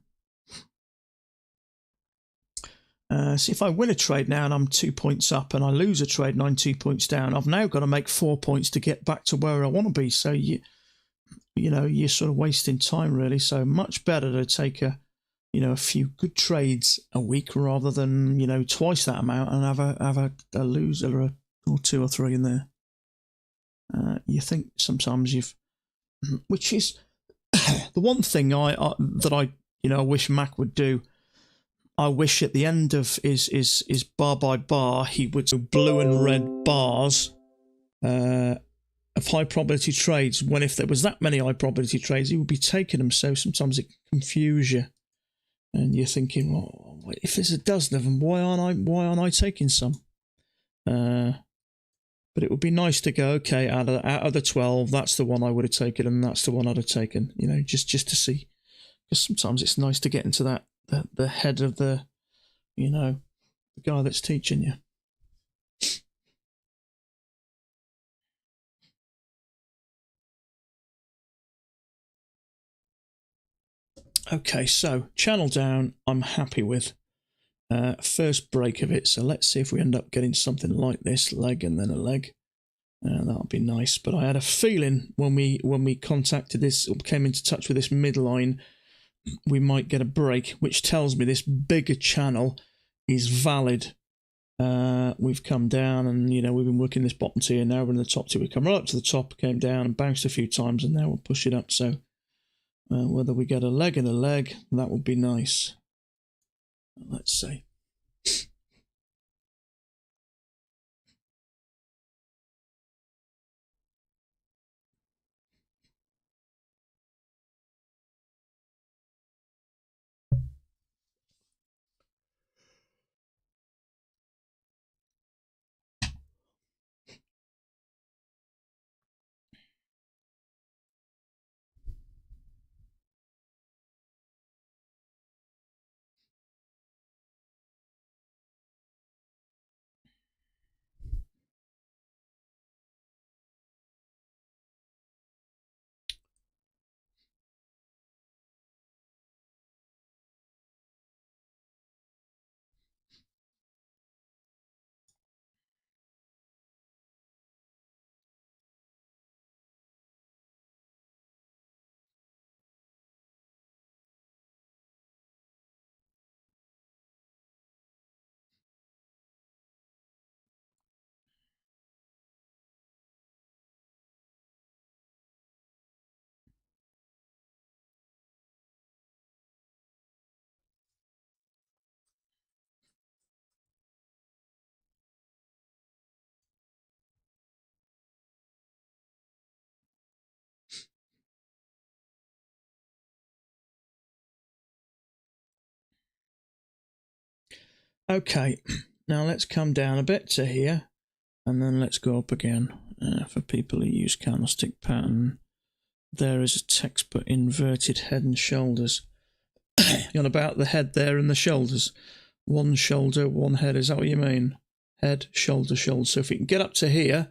See, if I win a trade now and I'm 2 points up, and I lose a trade and I'm 2 points down, I've now got to make 4 points to get back to where I want to be. So you're sort of wasting time, really. So much better to take a few good trades a week rather than twice that amount and have a loser or two or three in there. You think sometimes which is the one thing I wish Mac would do. I wish at the end of his bar by bar, he would do blue and red bars of high probability trades, when if there was that many high probability trades, he would be taking them. So sometimes it can confuse you, and you're thinking, well, if there's a dozen of them, why aren't I taking some? But it would be nice to go, okay, out of the 12, that's the one I would have taken, and that's the one I'd have taken. Just to see, because sometimes it's nice to get into that. The head of the guy that's teaching you. Okay, so channel down, I'm happy with. First break of it, so let's see if we end up getting something like this, leg and then a leg. That'll be nice. But I had a feeling when we contacted this, or came into touch with this midline, we might get a break, which tells me this bigger channel is valid. We've come down, and we've been working this bottom tier. Now we're in the top tier. We come right up to the top, came down and bounced a few times, and now we'll push it up. So whether we get a leg and a leg, that would be nice. Let's see. Okay, now let's come down a bit to here, and then let's go up again. For people who use candlestick pattern, there is a textbook inverted head and shoulders. You're on about the head there and the shoulders. One shoulder, one head. Is that what you mean? Head, shoulder, shoulder. So if we can get up to here,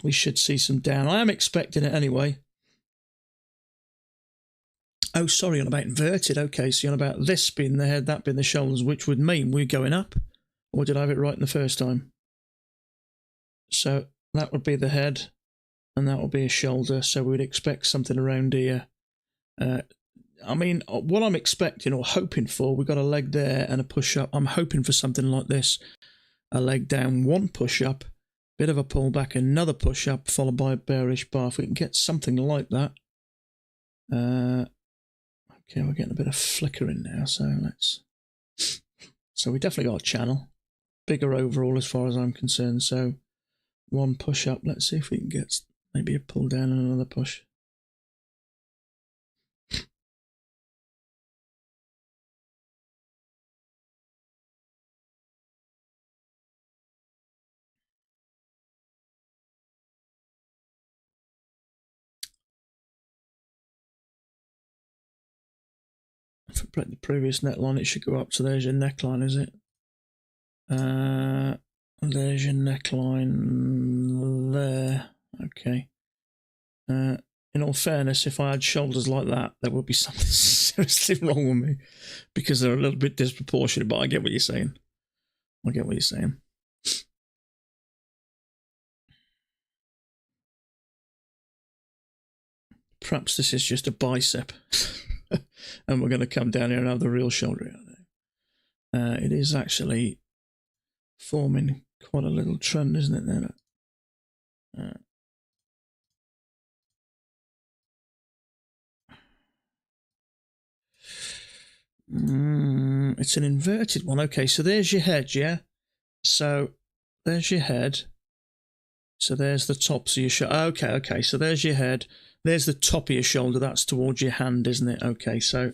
we should see some down. I am expecting it anyway. Oh, sorry, you're on about inverted. Okay, so you're on about this being the head, that being the shoulders, which would mean we're going up. Or did I have it right in the first time? So that would be the head, and that would be a shoulder. So we'd expect something around here. I mean, what I'm expecting or hoping for, we've got a leg there and a push-up. I'm hoping for something like this. A leg down, one push-up, bit of a pullback, another push-up, followed by a bearish bar. If we can get something like that. Okay, we're getting a bit of flickering now, so let's... So we definitely got a channel. Bigger overall as far as I'm concerned. So one push-up. Let's see if we can get maybe a pull down and another push. If we break the previous neckline, it should go up. So there's your neckline, is it? There's your neckline there. Okay. In all fairness, if I had shoulders like that, there would be something seriously wrong with me because they're a little bit disproportionate, but I get what you're saying. I get what you're saying. Perhaps this is just a bicep and we're going to come down here and have the real shoulder. It is actually forming quite a little trend, isn't it? There. It's an inverted one. Okay, so there's your head, yeah? So there's your head. So there's the tops of your shoulder. Okay. So there's your head. There's the top of your shoulder. That's towards your hand, isn't it? Okay, so,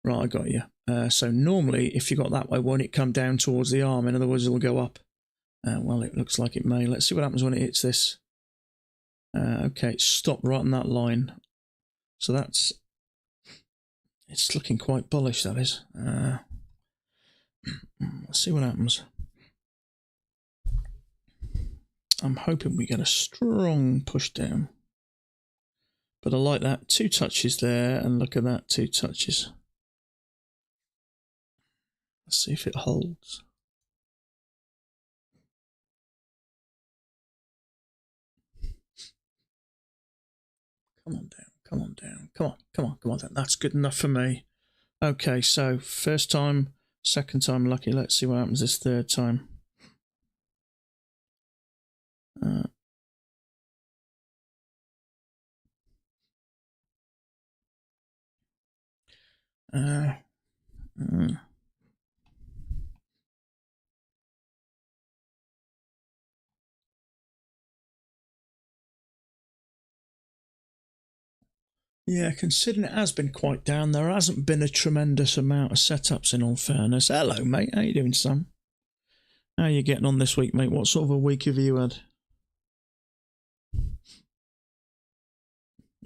right, I got you. So normally, if you got that way, won't it come down towards the arm? In other words, it'll go up. Well, it looks like it may. Let's see what happens when it hits this. Okay, it's stopped right on that line. So that's... It's looking quite bullish, that is. Let's see what happens. I'm hoping we get a strong push down. But I like that. 2 touches there, and look at that, 2 touches. Let's see if it holds. Come on down, come on down. Come on. That's good enough for me. Okay, so first time, second time lucky. Let's see what happens this third time. Yeah, considering it has been quite down, there hasn't been a tremendous amount of setups in all fairness. Hello, mate. How you doing, son? How are you getting on this week, mate? What sort of a week have you had?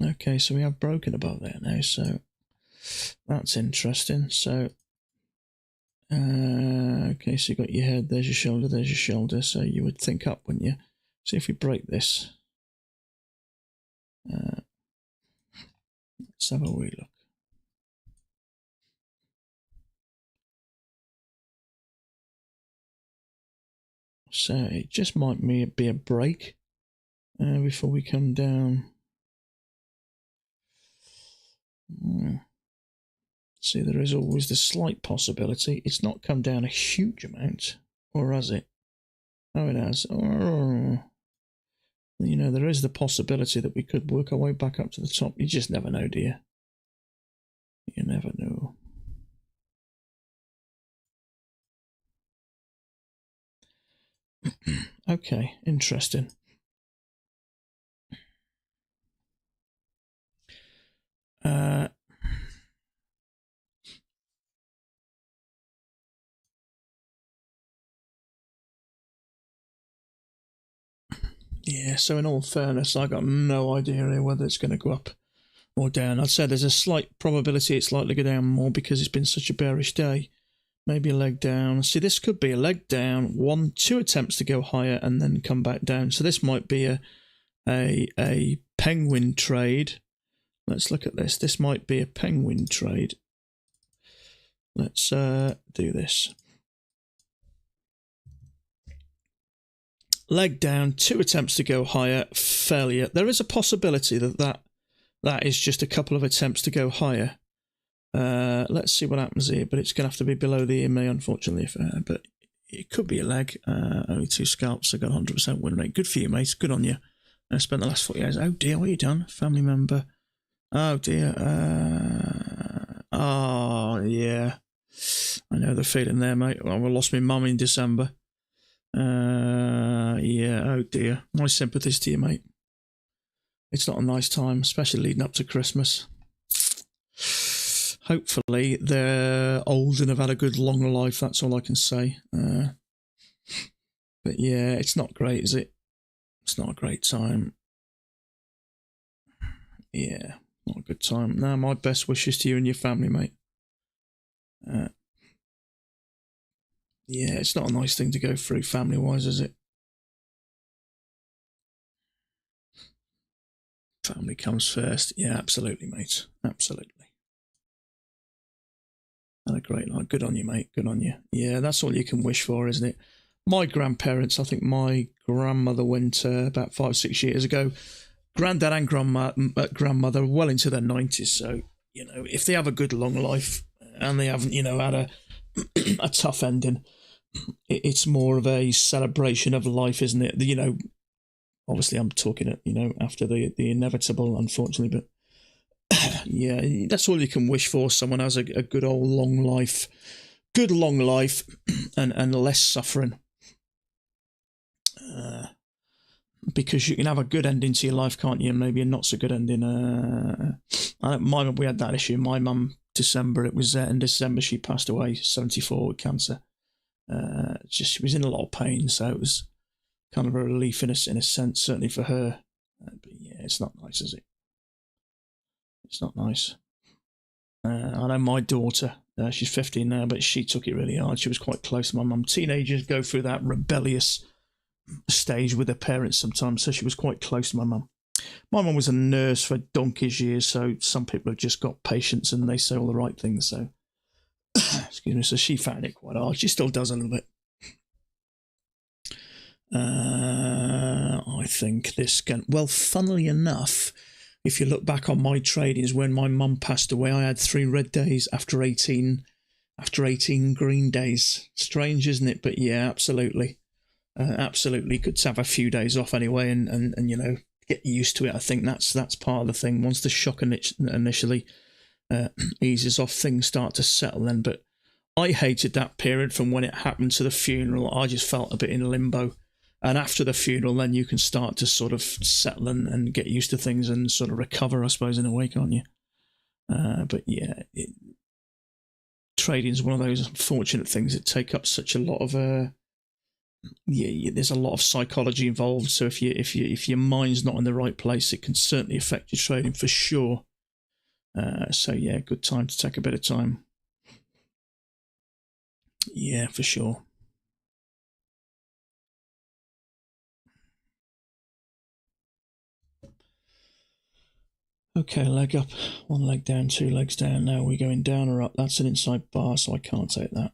Okay, so we have broken above there now, so that's interesting. So, okay, so you got your head, there's your shoulder, so you would think up, wouldn't you? See if we break this. Let's have a wee look. So it just might be a break before we come down. See, there is always the slight possibility. It's not come down a huge amount, or has it? Oh, it has. Oh. You know, there is the possibility that we could work our way back up to the top. You just never know, do you? You never know. Okay, interesting. yeah, so in all fairness, I got no idea here whether it's going to go up or down. I'd say there's a slight probability it's likely to go down more because it's been such a bearish day. Maybe a leg down. See, this could be a leg down, 2 attempts to go higher and then come back down. So this might be a penguin trade. Let's look at this. This might be a penguin trade. Let's do this. Leg down, 2 attempts to go higher, failure. There is a possibility that is just a couple of attempts to go higher. Let's see what happens here, but it's going to have to be below the EMA, unfortunately. But it could be a leg. Only 2 scalps. I got 100% win rate. Good for you, mate. Good on you. I spent the last 40 years. Oh dear, what have you done? Family member. Oh dear. Oh yeah. I know the feeling there, mate. Well, I lost my mum in December. Yeah. Oh dear. My sympathies to you, mate. It's not a nice time, especially leading up to Christmas. Hopefully they're old and have had a good long life. That's all I can say. But yeah, it's not great, is it? It's not a great time. Yeah, not a good time. No, my best wishes to you and your family, mate. Yeah, it's not a nice thing to go through family-wise, is it? Family comes first. Yeah, absolutely, mate. Absolutely. Had a great night. Good on you, mate. Good on you. Yeah, that's all you can wish for, isn't it? My grandparents, I think my grandmother went about 5 or 6 years ago. Granddad and grandmother well into their 90s. So, you know, if they have a good long life and they haven't, you know, had a tough ending, it's more of a celebration of life, isn't it? You know, obviously I'm talking, you know, after the inevitable, unfortunately, but yeah, that's all you can wish for. Someone has a good old long life, and less suffering. Because you can have a good ending to your life, can't you? And maybe a not so good ending. We had that issue. My mum, December, it was in December she passed away, 74 with cancer. She was in a lot of pain, so it was kind of a relief in a sense, certainly for her. But yeah, it's not nice, is it? It's not nice. I know my daughter, she's 15 now, but she took it really hard. She was quite close to my mum. Teenagers go through that rebellious stage with their parents sometimes, so she was quite close to my mum. My mum was a nurse for donkey's years, so some people have just got patience and they say all the right things. So, excuse me. So she found it quite hard. She still does a little bit. I think this can. Well, funnily enough, if you look back on my tradings, when my mum passed away, I had 3 red days after 18 green days. Strange, isn't it? But yeah, absolutely. Absolutely. Good to have a few days off anyway and you know, get used to it. I think that's part of the thing. Once the shock initially eases off, things start to settle then. But I hated that period from when it happened to the funeral. I just felt a bit in limbo. And after the funeral, then you can start to sort of settle and get used to things and sort of recover, I suppose, in a way, can't you? But yeah, trading is one of those unfortunate things that take up such a lot of there's a lot of psychology involved. So if your mind's not in the right place, it can certainly affect your trading for sure. So yeah, good time to take a bit of time. Yeah, for sure. Okay, leg up, 1 leg down, 2 legs down. Now we're going down or up. That's an inside bar, so I can't take that.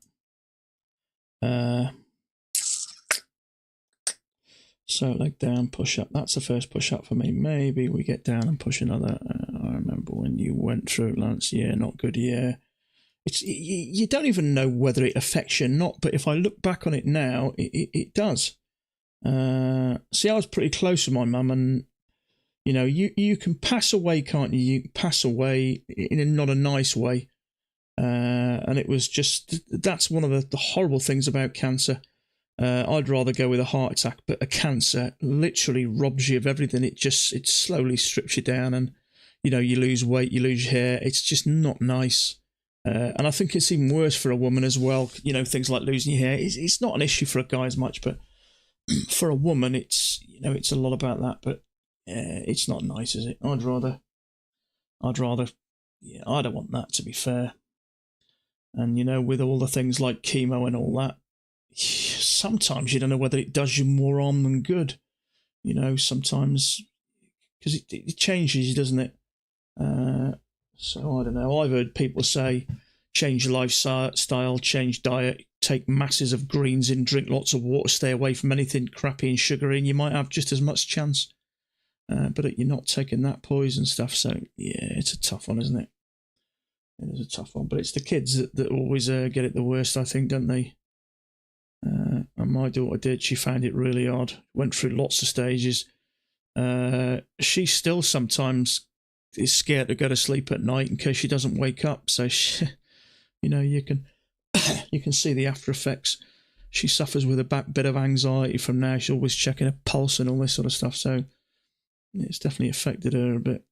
So leg down, push up. That's the first push up for me. Maybe we get down and push another. I remember when you went through it, Lance. Yeah, not good. Yeah, it's you don't even know whether it affects you or not. But if I look back on it now, it does. See, I was pretty close with my mum, and you know, you can pass away, can't you? You can pass away in not a nice way. And it was just, that's one of the horrible things about cancer. I'd rather go with a heart attack, but a cancer literally robs you of everything. It slowly strips you down, and you know, you lose weight, you lose your hair. It's just not nice. And I think it's even worse for a woman as well. You know, things like losing your hair. It's not an issue for a guy as much, but for a woman, it's it's a lot about that, but it's not nice, is it? I'd rather, yeah, I don't want that, to be fair. And with all the things like chemo and all that, sometimes you don't know whether it does you more harm than good. Sometimes because it changes, doesn't it? So I don't know. I've heard people say, change your lifestyle, change diet, take masses of greens in, drink lots of water, stay away from anything crappy and sugary, and you might have just as much chance. But you're not taking that poison stuff, so yeah, it's a tough one, isn't it? It is a tough one, but it's the kids that always get it the worst, I think, don't they? And my daughter did. She found it really hard. Went through lots of stages. She still sometimes is scared to go to sleep at night in case she doesn't wake up. So, you can you can see the after effects. She suffers with a bit of anxiety from now. She's always checking her pulse and all this sort of stuff. So, it's definitely affected her a bit.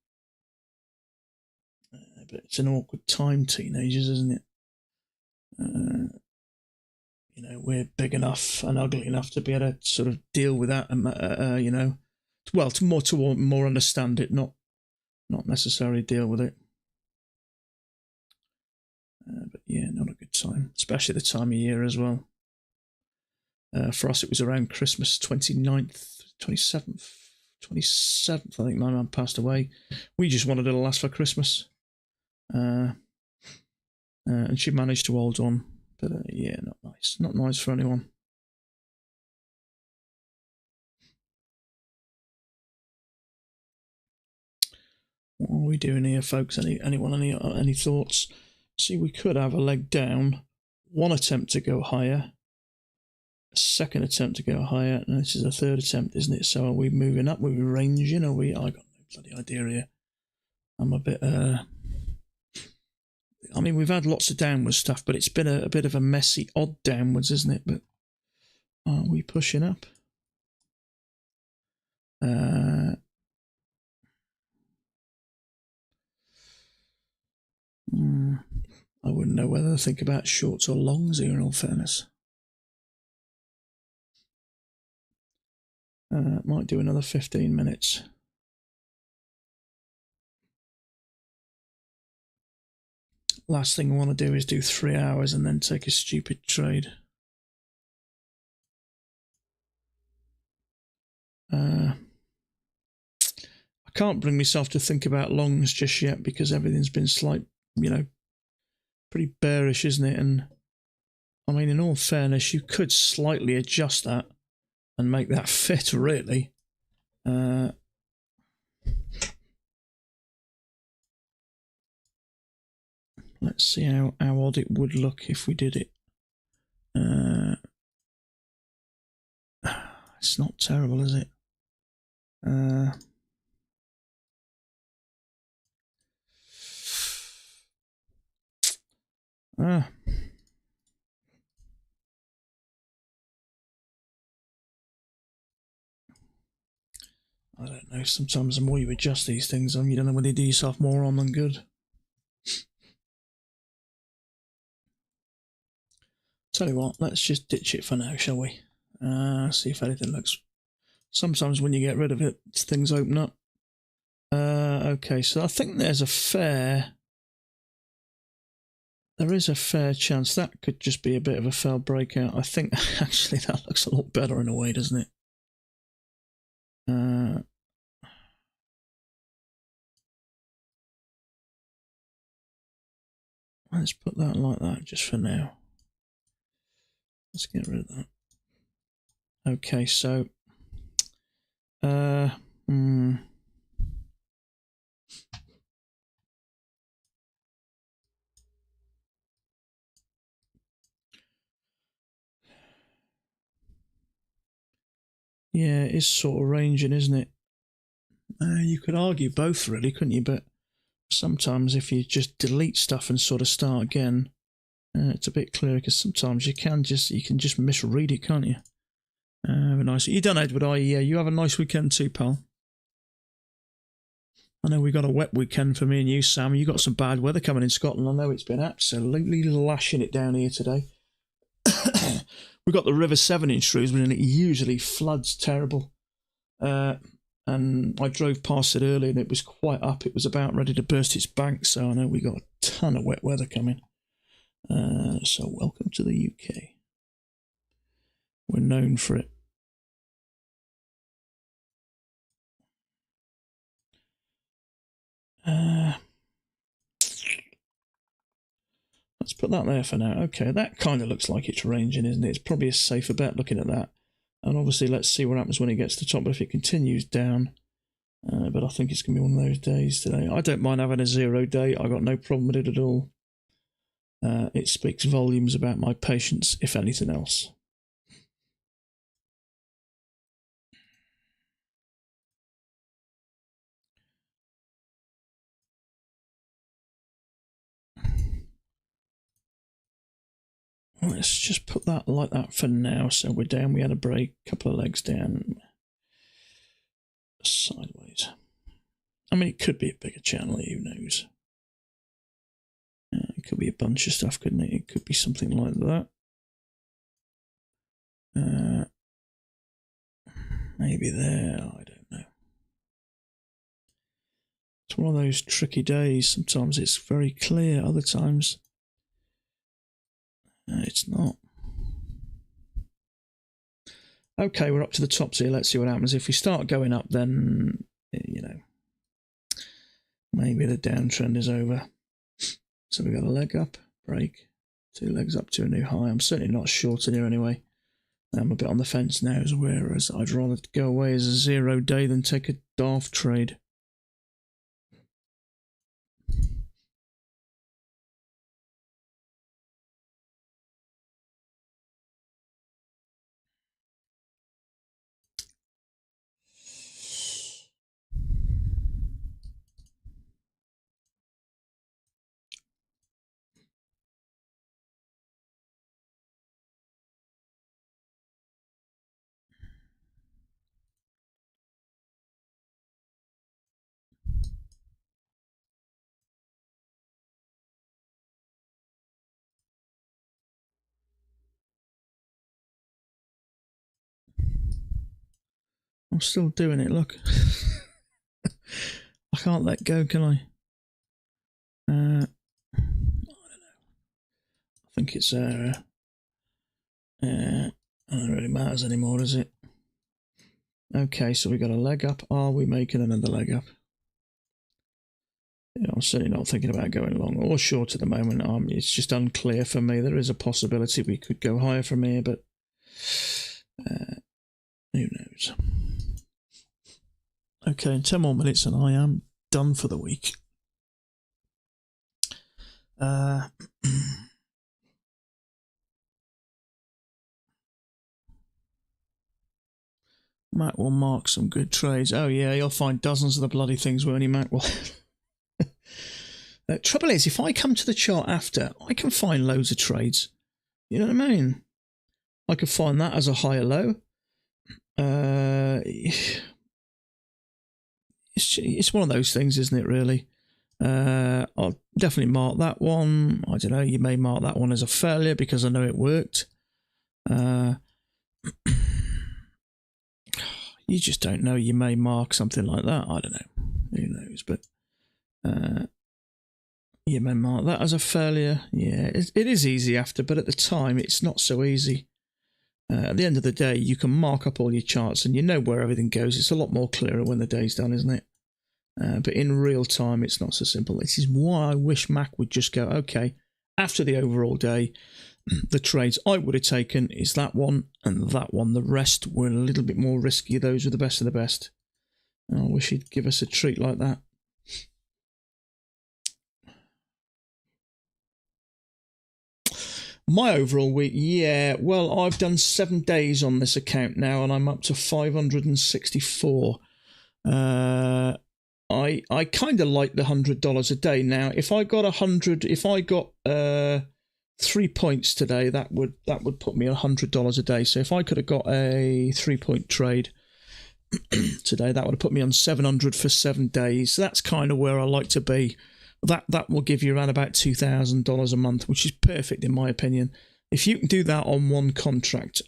But it's an awkward time, teenagers, isn't it? We're big enough and ugly enough to be able to sort of deal with that, well, to more understand it, not necessarily deal with it. But yeah, not a good time, especially the time of year as well. For us, it was around Christmas, 29th, 27th, I think my mum passed away. We just wanted her to last for Christmas. And she managed to hold on. But yeah, not nice. Not nice for anyone. What are we doing here, folks? Anyone any thoughts? See, we could have a leg down, one attempt to go higher, a second attempt to go higher, and this is a third attempt, isn't it? So are we moving up? Are we ranging? I got no bloody idea here. I'm a bit I mean, we've had lots of downwards stuff, but it's been a bit of a messy, odd downwards, isn't it? But are we pushing up? I wouldn't know whether to think about shorts or longs here, in all fairness. Might do another 15 minutes. Last thing I want to do is do 3 hours and then take a stupid trade. I can't bring myself to think about longs just yet because everything's been pretty bearish, isn't it? And I mean, in all fairness, you could slightly adjust that and make that fit, really. Let's see how odd it would look if we did it. It's not terrible, is it? I don't know. Sometimes the more you adjust these things, you don't know whether you do yourself more harm than good. Tell you what, let's just ditch it for now, shall we? See if anything looks... Sometimes when you get rid of it, things open up. Okay, so I think there is a fair chance that could just be a bit of a failed breakout. I think actually that looks a lot better in a way, doesn't it? Let's put that like that just for now. Let's get rid of that. Okay, so yeah, it is sort of ranging, isn't it? You could argue both, really, couldn't you? But sometimes if you just delete stuff and sort of start again, it's a bit clearer because sometimes you can just misread it, can't you? Have a nice. You done, Edward? You have a nice weekend too, pal. I know we got a wet weekend for me and you, Sam. You got some bad weather coming in Scotland. I know it's been absolutely lashing it down here today. we've got the River Severn in Shrewsbury, and it usually floods terrible. And I drove past it early, and it was quite up. It was about ready to burst its bank, so I know we got a ton of wet weather coming. So welcome to the UK. We're known for it. Let's put that there for now. Okay, that kind of looks like it's ranging, isn't it? It's probably a safer bet looking at that. And obviously, let's see what happens when it gets to the top. But if it continues down, but I think it's going to be one of those days today. I don't mind having a 0 day. I've got no problem with it at all. It speaks volumes about my patience, if anything else. Let's just put that like that for now. So we're down. We had a break, couple of legs down, sideways. I mean, it could be a bigger channel. Who knows? It could be a bunch of stuff, couldn't it? It could be something like that. Maybe there. I don't know. It's one of those tricky days. Sometimes it's very clear. Other times it's not. Okay, we're up to the tops here. Let's see what happens. If we start going up, then, you know, maybe the downtrend is over. So we've got a leg up, break, 2 legs up to a new high. I'm certainly not shorting here anyway. I'm a bit on the fence now, whereas I'd rather go away as a 0 day than take a daft trade. I'm still doing it, look. I can't let go, can I? I don't know. I think it's it don't really matters anymore, does it? Okay, so we got a leg up. Are we making another leg up? Yeah, I'm certainly not thinking about going long or short at the moment. It's just unclear for me. There is a possibility we could go higher from here, but who knows? Okay, 10 more minutes and I am done for the week. Mac will mark some good trades. Oh yeah, you'll find dozens of the bloody things where only Mac will. The trouble is, if I come to the chart after, I can find loads of trades. You know what I mean? I could find that as a higher low. It's one of those things, isn't it, really? I'll definitely mark that one. I don't know, you may mark that one as a failure because I know it worked. You just don't know. You may mark something like that. I don't know. Who knows? But you may mark that as a failure. Yeah, it is easy after, but at the time, it's not so easy. At the end of the day, you can mark up all your charts and you know where everything goes. It's a lot more clearer when the day's done, isn't it? But in real time, it's not so simple. This is why I wish Mac would just go, okay, after the overall day, the trades I would have taken is that one and that one. The rest were a little bit more risky. Those were the best of the best. I wish he'd give us a treat like that. My overall week, yeah, well, I've done 7 days on this account now, and I'm up to 564. I kind of like the $100 a day. Now, if I got 3 points today, that would put me $100 a day. So if I could have got a 3-point trade today, that would have put me on 700 for 7 days. So that's kind of where I like to be. That will give you around about $2,000 a month, which is perfect in my opinion. if you can do that on one contract,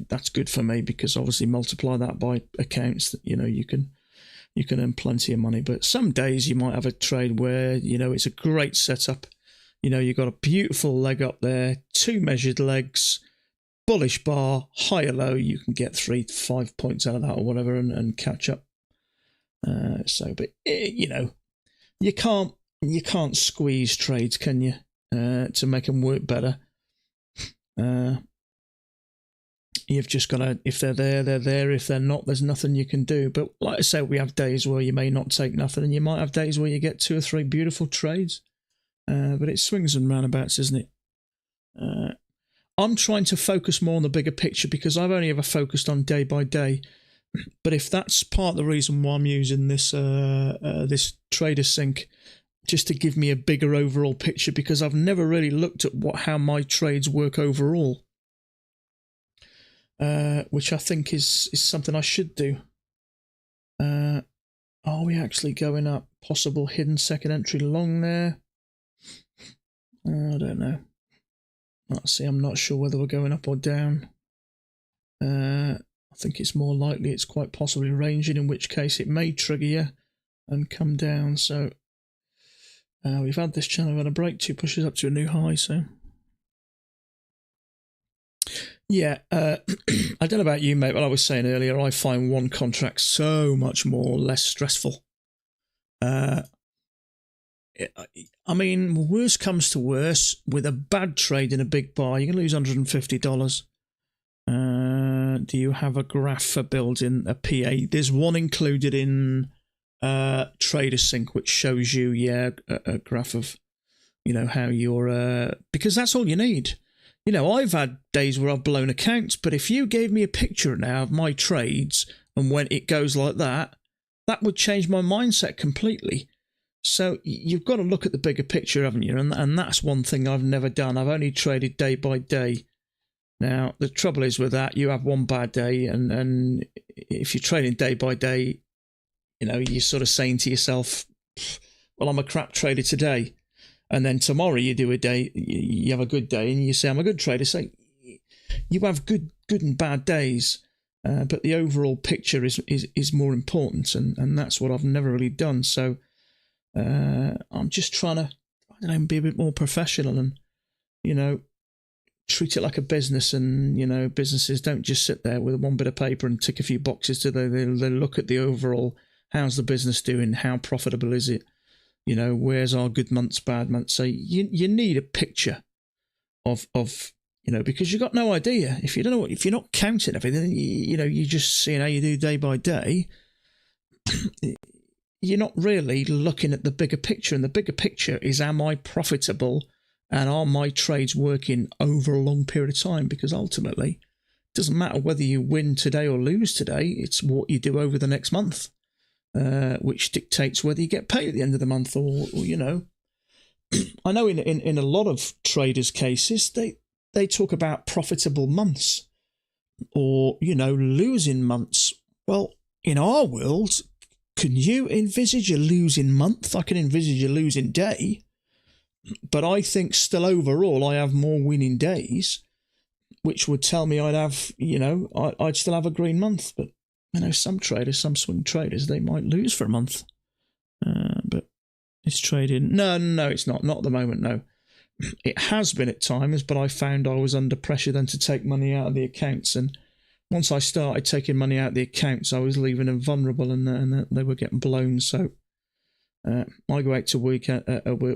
that's good for me, because obviously multiply that by accounts that you can earn plenty of money. But some days you might have a trade where it's a great setup. You've got a beautiful leg up there, 2 measured legs, bullish bar, high or low. You can get 3 to 5 points out of that or whatever, and catch up. But you can't squeeze trades, can you? To make them work better. You've just got to, if they're there, they're there. If they're not, there's nothing you can do. But like I say, we have days where you may not take nothing, and you might have days where you get 2 or 3 beautiful trades. But it swings and roundabouts, isn't it? I'm trying to focus more on the bigger picture, because I've only ever focused on day by day. But if that's part of the reason why I'm using this this Trader Sync, just to give me a bigger overall picture, because I've never really looked at how my trades work overall, which I think is something I should do. Are we actually going up? Possible hidden second entry long there? I don't know. Let's see, I'm not sure whether we're going up or down. I think it's more likely it's quite possibly ranging, in which case it may trigger you and come down. So we've had this channel on a break, 2 pushes up to a new high. So yeah, I don't know about you, mate, but I was saying earlier, I find one contract so much less stressful. I mean, worst comes to worst, with a bad trade in a big buy, you can lose $150. Do you have a graph for building a PA? There's one included in Trader Sync, which shows you, a graph of, how you're, because that's all you need. I've had days where I've blown accounts, but if you gave me a picture now of my trades and when it goes like that, that would change my mindset completely. So you've got to look at the bigger picture, haven't you? And that's one thing I've never done. I've only traded day by day. Now, the trouble is with that, you have one bad day, and if you're trading day by day, you're sort of saying to yourself, well, I'm a crap trader today. And then tomorrow you do a day, you have a good day, and you say, I'm a good trader. So you have good and bad days, but the overall picture is more important, and that's what I've never really done. So I'm just trying to, be a bit more professional and, treat it like a business. And, businesses don't just sit there with one bit of paper and tick a few boxes. They look at the overall, how's the business doing? How profitable is it? Where's our good months, bad months? So you need a picture of because you've got no idea. If you don't know if you're not counting everything, you're just seeing how you do day by day. You're not really looking at the bigger picture, and the bigger picture is, am I profitable, and are my trades working over a long period of time? Because ultimately, it doesn't matter whether you win today or lose today, it's what you do over the next month, which dictates whether you get paid at the end of the month or I know in a lot of traders' cases, they talk about profitable months or, losing months. Well, in our world, can you envisage a losing month? I can envisage a losing day, but I think still overall I have more winning days, which would tell me I'd have, I'd still have a green month. But some traders, some swing traders, they might lose for a month. But it's trading. No, it's not at the moment. No, it has been at times, but I found I was under pressure then to take money out of the accounts, and once I started taking money out of the accounts, I was leaving them vulnerable, and they were getting blown. So I go out to work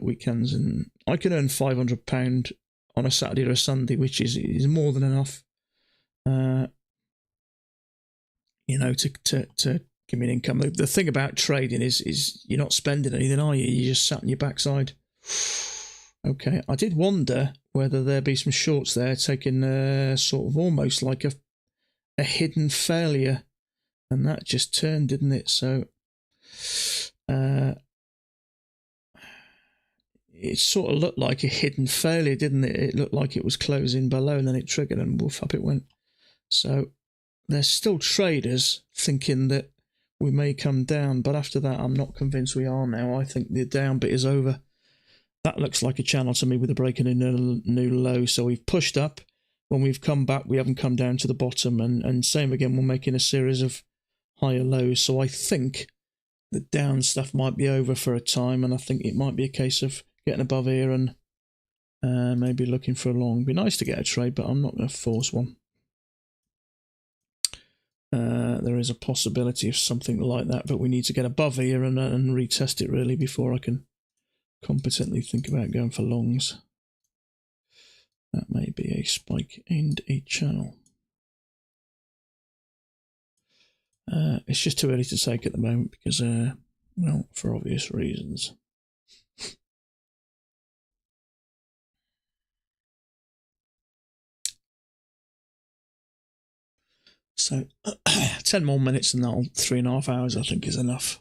weekends, and I can earn £500 on a Saturday or a Sunday, which is more than enough, to give me an income. The thing about trading is you're not spending anything, are you? You're just sat on your backside. Okay, I did wonder whether there be some shorts there taking sort of almost like a hidden failure, and that just turned, didn't it? So it sort of looked like a hidden failure, didn't it? It looked like it was closing below, and then it triggered, and woof, up it went. So there's still traders thinking that we may come down, but after that I'm not convinced we are now. I think the down bit is over. That looks like a channel to me with a break in a new low. So we've pushed up, when we've come back, we haven't come down to the bottom, and same again, we're making a series of higher lows. So I think the down stuff might be over for a time, and I think it might be a case of getting above here and maybe looking for a long. Be nice to get a trade, but I'm not going to force one. There is a possibility of something like that, but we need to get above here and retest it really before I can competently think about going for longs. That may be a spike and a channel. It's just too early to take at the moment because, well, for obvious reasons. So 10 more minutes and that'll 3.5 hours, I think, is enough.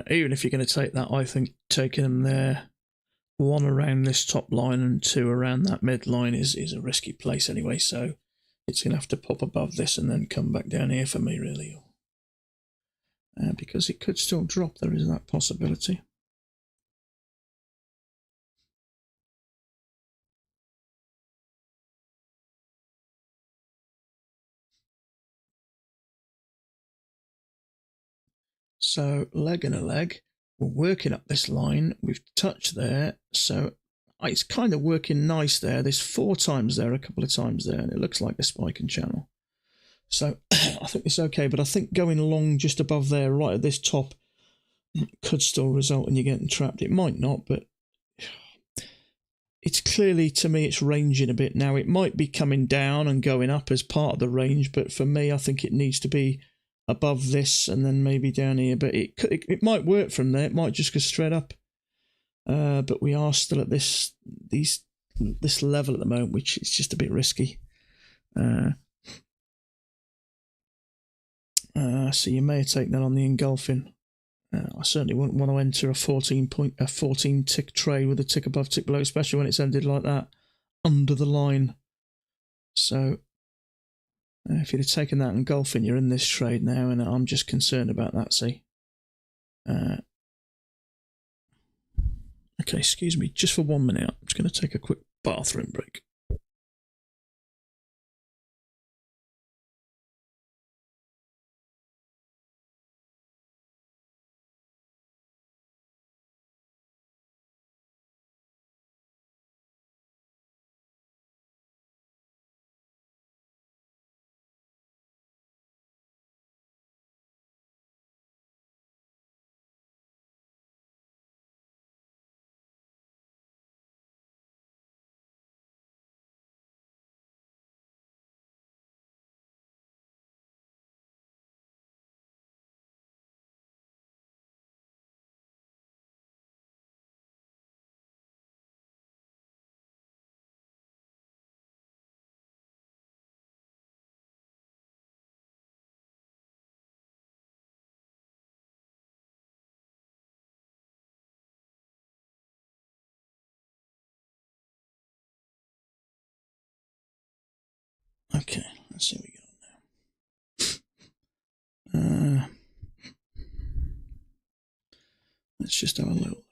Even if you're going to take that, I think taking them there, one around this top line and two around that midline is a risky place anyway. So it's going to have to pop above this and then come back down here for me, really. Because it could still drop, there is that possibility. So leg and a leg, we're working up this line, we've touched there, so it's kind of working nice there. There's 4 times there, a couple of times there, and it looks like a spike and channel. So I think it's okay, but I think going long just above there, right at this top, could still result in you getting trapped. It might not, but it's clearly, to me, it's ranging a bit now. It might be coming down and going up as part of the range, but for me, I think it needs to be above this and then maybe down here. But it might work from there. It might just go straight up. But we are still at this level at the moment, which is just a bit risky. So you may have taken that on the engulfing. I certainly wouldn't want to enter a 14 tick trade with a tick above, tick below, especially when it's ended like that under the line. So if you'd have taken that engulfing, you're in this trade now, and I'm just concerned about that. See. Okay, excuse me, just for 1 minute. I'm just going to take a quick bathroom break. Okay, let's see what we got now. Let's just have a little look.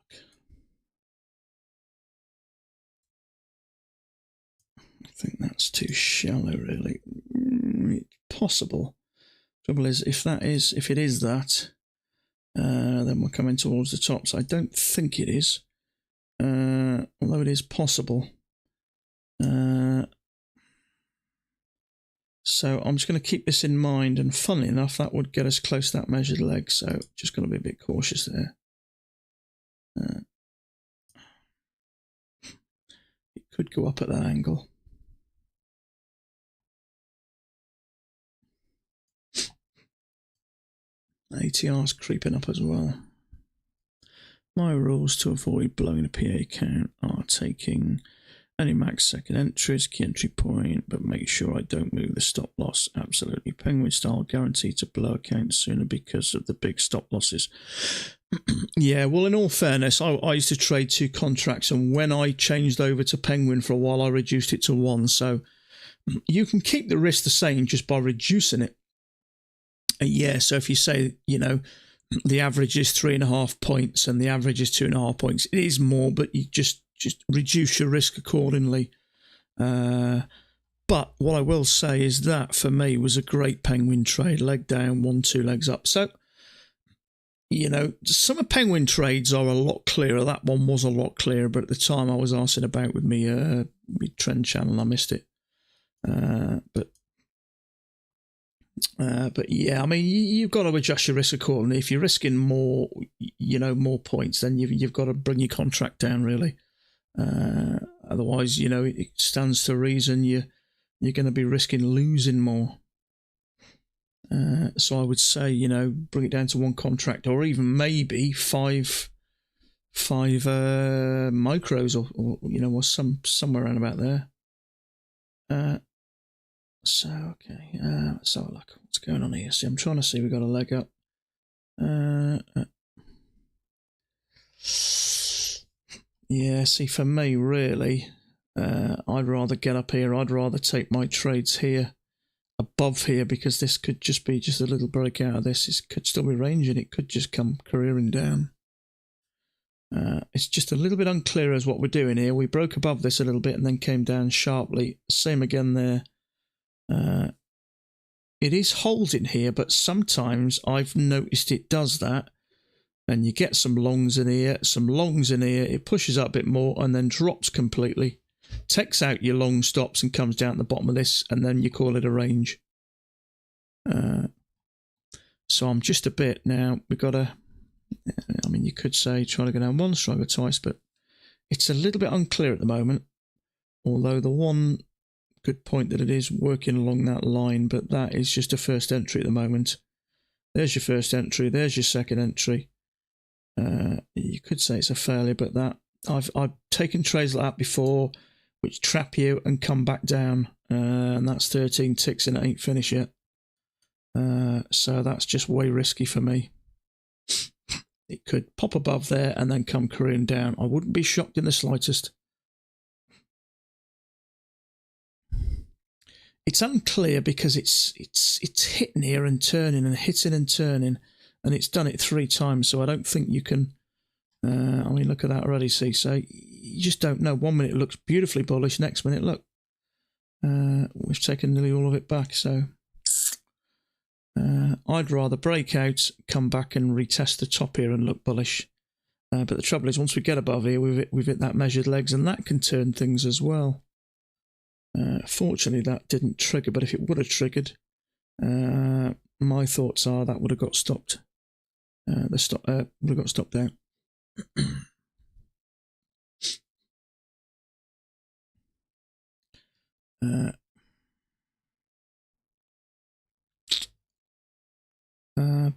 I think that's too shallow, really. It's possible. Trouble is, if it is that, then we're coming towards the tops. I don't think it is, although it is possible. So I'm just going to keep this in mind, and funnily enough, that would get us close to that measured leg, so just got to be a bit cautious there. It could go up at that angle. ATR's creeping up as well. My rules to avoid blowing a PA count are taking any max second entries, key entry point, but make sure I don't move the stop loss. Absolutely penguin style, guaranteed to blow a count sooner because of the big stop losses. Yeah, well, in all fairness, I used to trade 2 contracts, and when I changed over to penguin for a while, I reduced it to 1. So you can keep the risk the same just by reducing it. Yeah, so if you say, the average is 3.5 points and the average is 2.5 points, it is more, but you just reduce your risk accordingly. But what I will say is that for me was a great penguin trade, leg down, 1-2 legs up. So, some of penguin trades are a lot clearer. That one was a lot clearer, but at the time I was arsing about with me trend channel, I missed it. But yeah, I mean, you've got to adjust your risk accordingly. If you're risking more, more points, then you've got to bring your contract down, really. Otherwise, it stands to reason you're going to be risking losing more. So I would say, bring it down to one contract, or even maybe five micros, or somewhere around about there. So okay, let's have a look. What's going on here? See, I'm trying to see. We got a leg up. Yeah. See, for me, really, I'd rather get up here. I'd rather take my trades here, above here, because this could just be a little breakout of this. It could still be ranging. It could just come careering down. It's just a little bit unclear as what we're doing here. We broke above this a little bit and then came down sharply. Same again there. It is holding here, but sometimes I've noticed it does that. And you get some longs in here, it pushes up a bit more and then drops completely. Takes out your long stops and comes down at the bottom of this, and then you call it a range. So I'm just a bit now. We've got to, I mean, you could say try to go down once, try to go twice, but it's a little bit unclear at the moment. Although the one good point that it is working along that line, but that is just a first entry at the moment. There's your first entry, there's your second entry. You could say it's a failure, but that I've taken trades like that before, which trap you and come back down, and that's 13 ticks and it ain't finished yet. So that's just way risky for me. It could pop above there and then come careering down. I wouldn't be shocked in the slightest. It's unclear because it's hitting here and turning and hitting and turning, and it's done it 3 times. So I don't think you can. I mean, look at that already. See, so you just don't know. 1 minute it looks beautifully bullish. Next minute, look, we've taken nearly all of it back. So I'd rather break out, come back and retest the top here and look bullish. But the trouble is, once we get above here, we've hit that measured legs, and that can turn things as well. Fortunately, that didn't trigger, but if it would have triggered, my thoughts are that would have got stopped. Would have got stopped out.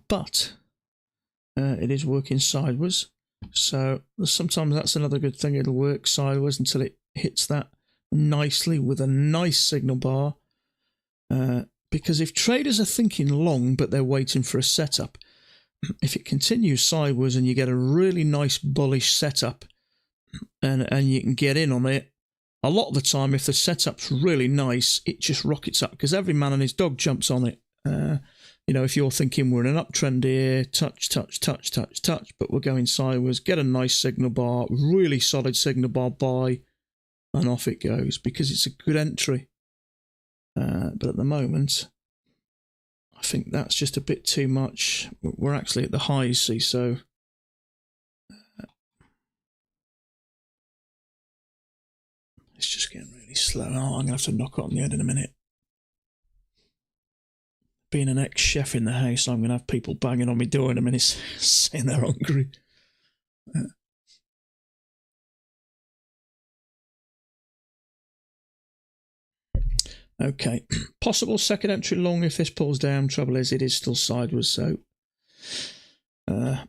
But it is working sideways, so sometimes that's another good thing. It'll work sideways until it hits that nicely with a nice signal bar. Because if traders are thinking long but they're waiting for a setup, if it continues sideways and you get a really nice bullish setup and you can get in on it, a lot of the time if the setup's really nice, it just rockets up because every man and his dog jumps on it. If you're thinking we're in an uptrend here, touch, but we're going sideways, get a nice signal bar, really solid signal bar, buy, and off it goes because it's a good entry. But at the moment, I think that's just a bit too much. We're actually at the highs, see, so it's just getting really slow. Oh, I'm going to have to knock it on the head in a minute. Being an ex-chef in the house, I'm going to have people banging on my door in a minute saying they're hungry. Okay, possible second entry long if this pulls down. Trouble is, it is still sideways, so and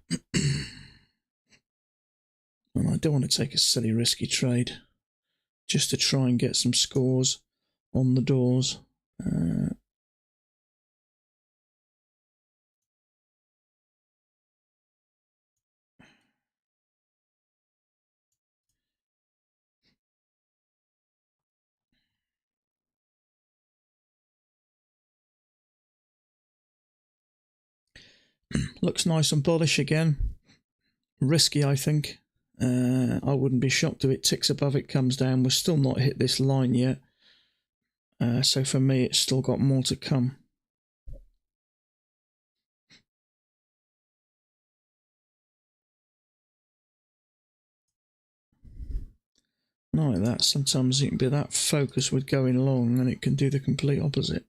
I don't want to take a silly risky trade just to try and get some scores on the doors. looks nice and bullish again. Risky, I think. I wouldn't be shocked if it ticks above it, comes down. We're still not hit this line yet. So for me, it's still got more to come. Not like that. Sometimes you can be that focused with going long and it can do the complete opposite.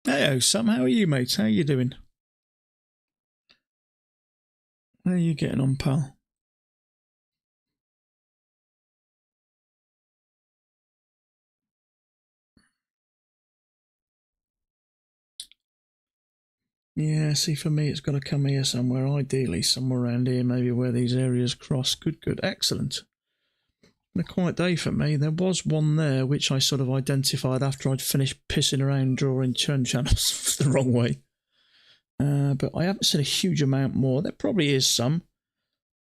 Hey, Sam, how are you, mate? How are you doing? How are you getting on, pal? Yeah, see, for me, it's got to come here somewhere, ideally somewhere around here, maybe where these areas cross. Good, excellent. A quiet day for me. There was one there which I sort of identified after I'd finished pissing around drawing churn channels the wrong way. But I haven't seen a huge amount more. There probably is some,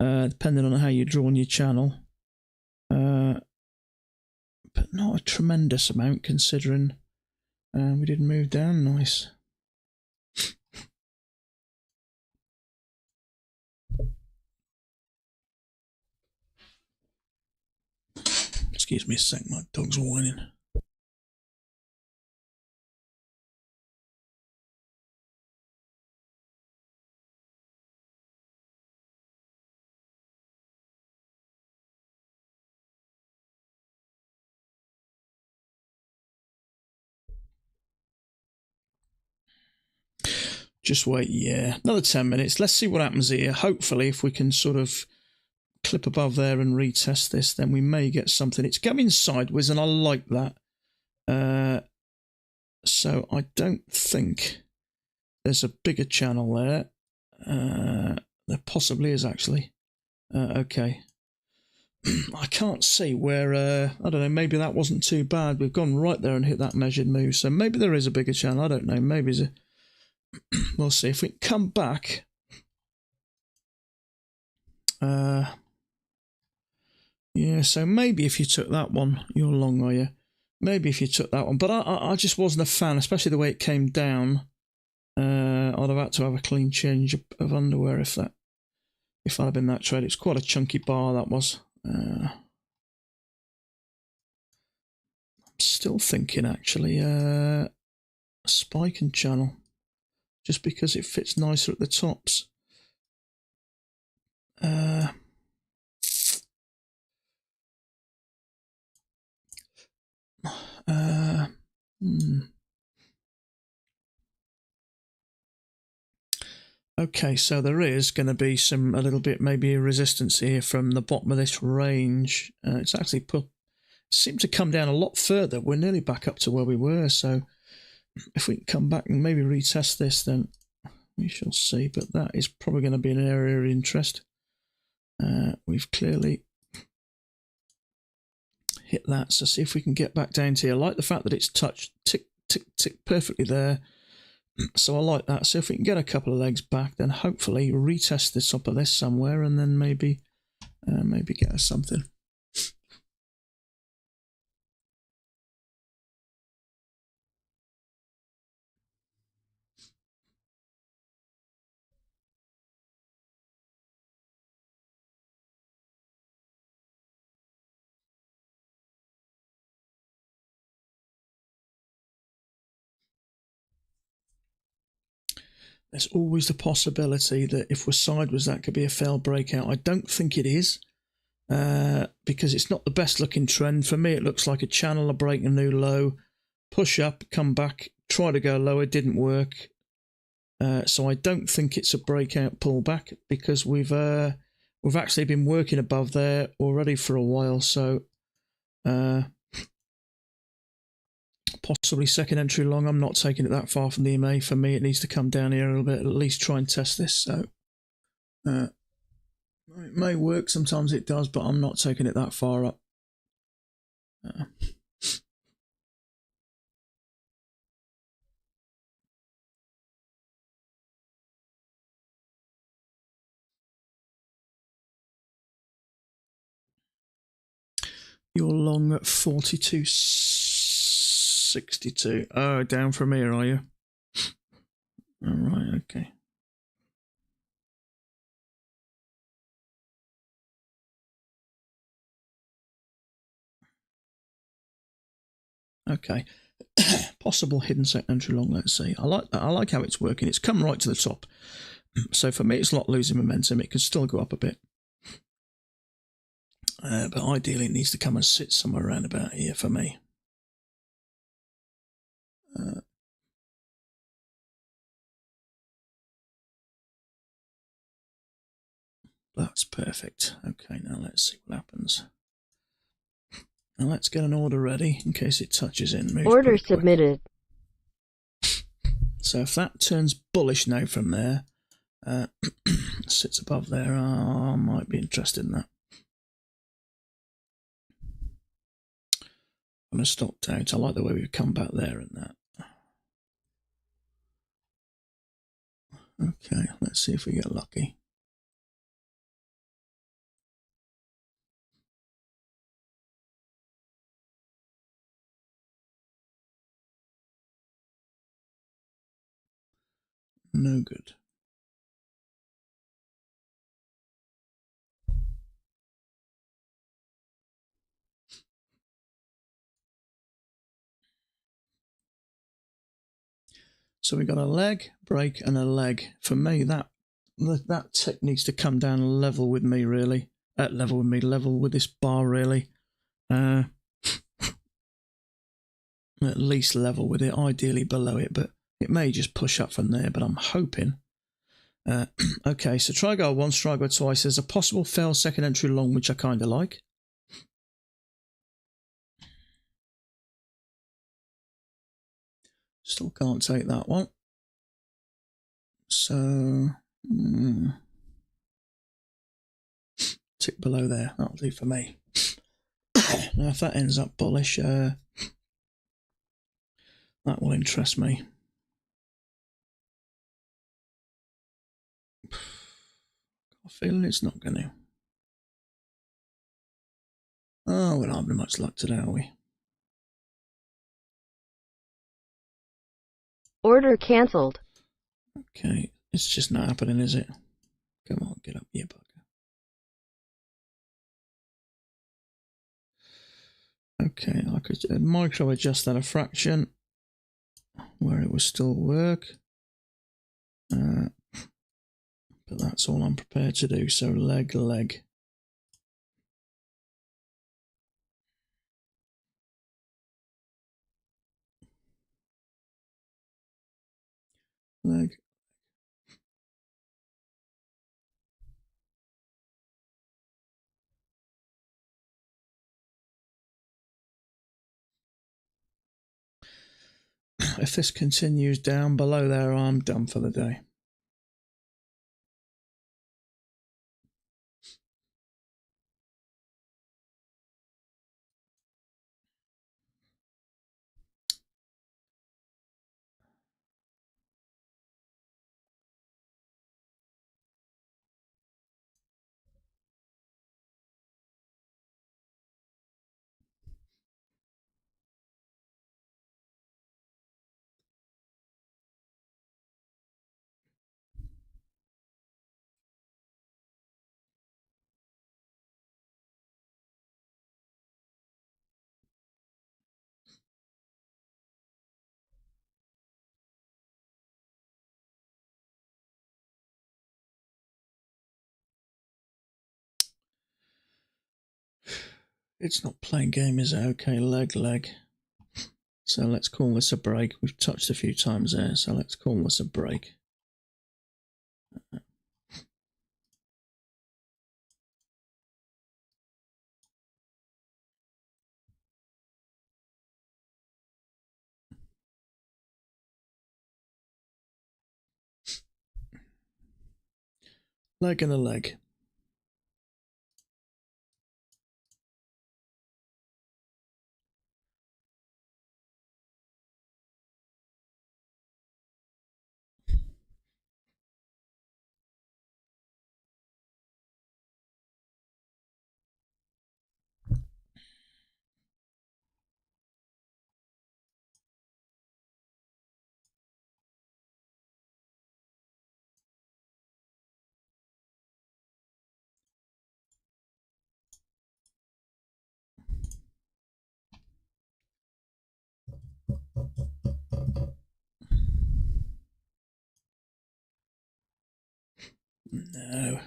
depending on how you're drawing your channel. But not a tremendous amount considering we did move down nice. Excuse me a sec, my dog's whining. Just wait, yeah. Another 10 minutes. Let's see what happens here. Hopefully, if we can sort of clip above there and retest this, then we may get something. It's going sideways, and I like that. So I don't think there's a bigger channel there. There possibly is, actually. Okay. I can't see where, I don't know, maybe that wasn't too bad. We've gone right there and hit that measured move. So maybe there is a bigger channel. I don't know. Maybe it's a... We'll see. If we come back... yeah, so maybe if you took that one, you're long, are you? Maybe if you took that one. But I just wasn't a fan, especially the way it came down. I'd have had to have a clean change of underwear if I'd have been that trade. It's quite a chunky bar, that was. I'm still thinking, actually, a spike and channel. Just because it fits nicer at the tops. Okay, so there is going to be a little bit, maybe a resistance here from the bottom of this range. It's actually seemed to come down a lot further. We're nearly back up to where we were, so if we can come back and maybe retest this, then we shall see. But that is probably going to be an area of interest. We've clearly hit that, so see if we can get back down to here. I like the fact that it's touched tick, tick, tick perfectly there. So I like that. So if we can get a couple of legs back, then hopefully retest the top of this somewhere, and then maybe get us something. There's always the possibility that if we're sideways, that could be a failed breakout. I don't think it is, because it's not the best looking trend. For me, it looks like a channel, a break, a new low, push up, come back, try to go lower, didn't work. So I don't think it's a breakout pullback, because we've actually been working above there already for a while. So possibly second entry long. I'm not taking it that far from the EMA. For me, it needs to come down here a little bit, at least try and test this. So it may work, sometimes it does, but I'm not taking it that far up. You're long at 42.62. Oh, down from here, are you? All right, okay. Okay. Possible hidden second entry long, let's see. I like that. I like how it's working. It's come right to the top. So for me, it's not losing momentum. It could still go up a bit. But ideally, it needs to come and sit somewhere around about here for me. That's perfect. Okay, now let's see what happens. Now let's get an order ready in case it touches in. Order submitted. So if that turns bullish now from there, sits above there, I might be interested in that. I'm going to stop out. I like the way we've come back there and that. Okay, let's see if we get lucky. No good. So we got a leg, break, and a leg. For me, that tick needs to come down level with me, really. Level with this bar, really. At least level with it, ideally below it, but it may just push up from there, but I'm hoping. Okay, so try go once, try go twice. There's a possible fail second entry long, which I kind of like. Still can't take that one. So, tick below there. That'll do for me. Now, if that ends up bullish, that will interest me. Got a feeling it's not going to. Oh, we're not having much luck today, are we? Order cancelled. Okay, it's just not happening, is it? Come on, get up, you bugger. Okay, I could micro adjust that a fraction where it will still work. But that's all I'm prepared to do. So leg. Leg. If this continues down below there, I'm done for the day. It's not playing game, is it? Okay, leg. So let's call this a break. We've touched a few times there, so let's call this a break. Leg and a leg. No,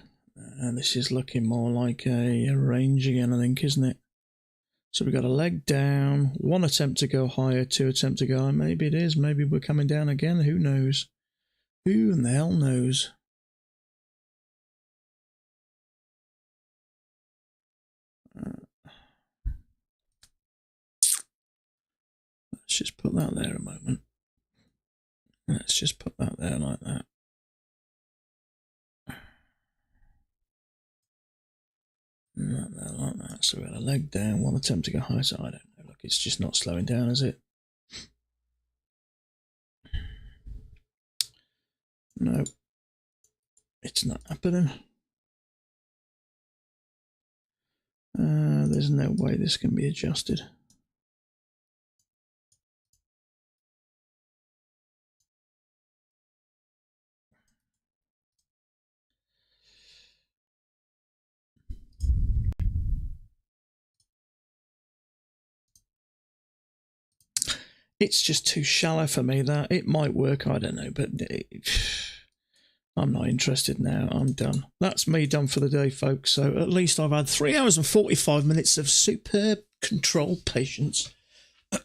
this is looking more like a range again, I think, isn't it? So we've got a leg down, one attempt to go higher, two attempt to go higher. Maybe it is. Maybe we're coming down again. Who knows? Who in the hell knows? Let's just put that there a moment. Let's just put that there like that. Not there like that. So we've got a leg down, one attempt to go higher. So I don't know. Look, it's just not slowing down, is it? No, it's not happening. There's no way this can be adjusted. It's just too shallow for me, that. It might work, I don't know, but I'm not interested now. I'm done. That's me done for the day, folks. So at least I've had 3 hours and 45 minutes of superb controlled patience.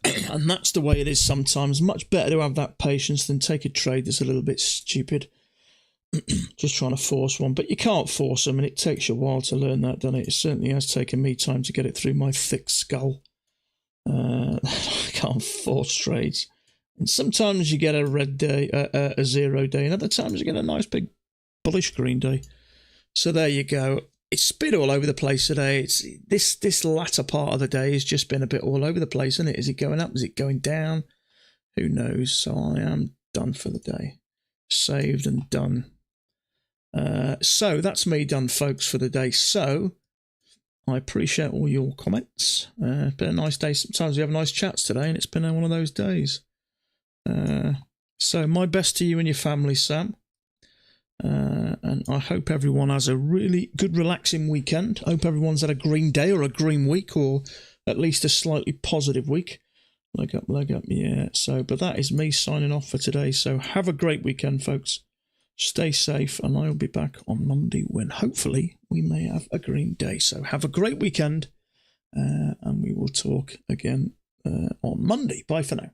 And that's the way it is sometimes. Much better to have that patience than take a trade that's a little bit stupid. Just trying to force one. But you can't force them, and it takes you a while to learn that, doesn't it? It certainly has taken me time to get it through my thick skull. I can't force trades. And sometimes you get a red day, a 0 day, and other times you get a nice big bullish green day. So there you go. It's been all over the place today. It's this latter part of the day has just been a bit all over the place, isn't it? Is it going up? Is it going down? Who knows? So I am done for the day. Saved and done. So that's me done, folks, for the day. So I appreciate all your comments. It's been a nice day. Sometimes we have nice chats today, and it's been one of those days. So my best to you and your family, Sam. And I hope everyone has a really good, relaxing weekend. I hope everyone's had a green day or a green week, or at least a slightly positive week. Leg up, yeah. So, but that is me signing off for today. So have a great weekend, folks. Stay safe, and I'll be back on Monday when hopefully we may have a green day. So have a great weekend, and we will talk again on Monday. Bye for now.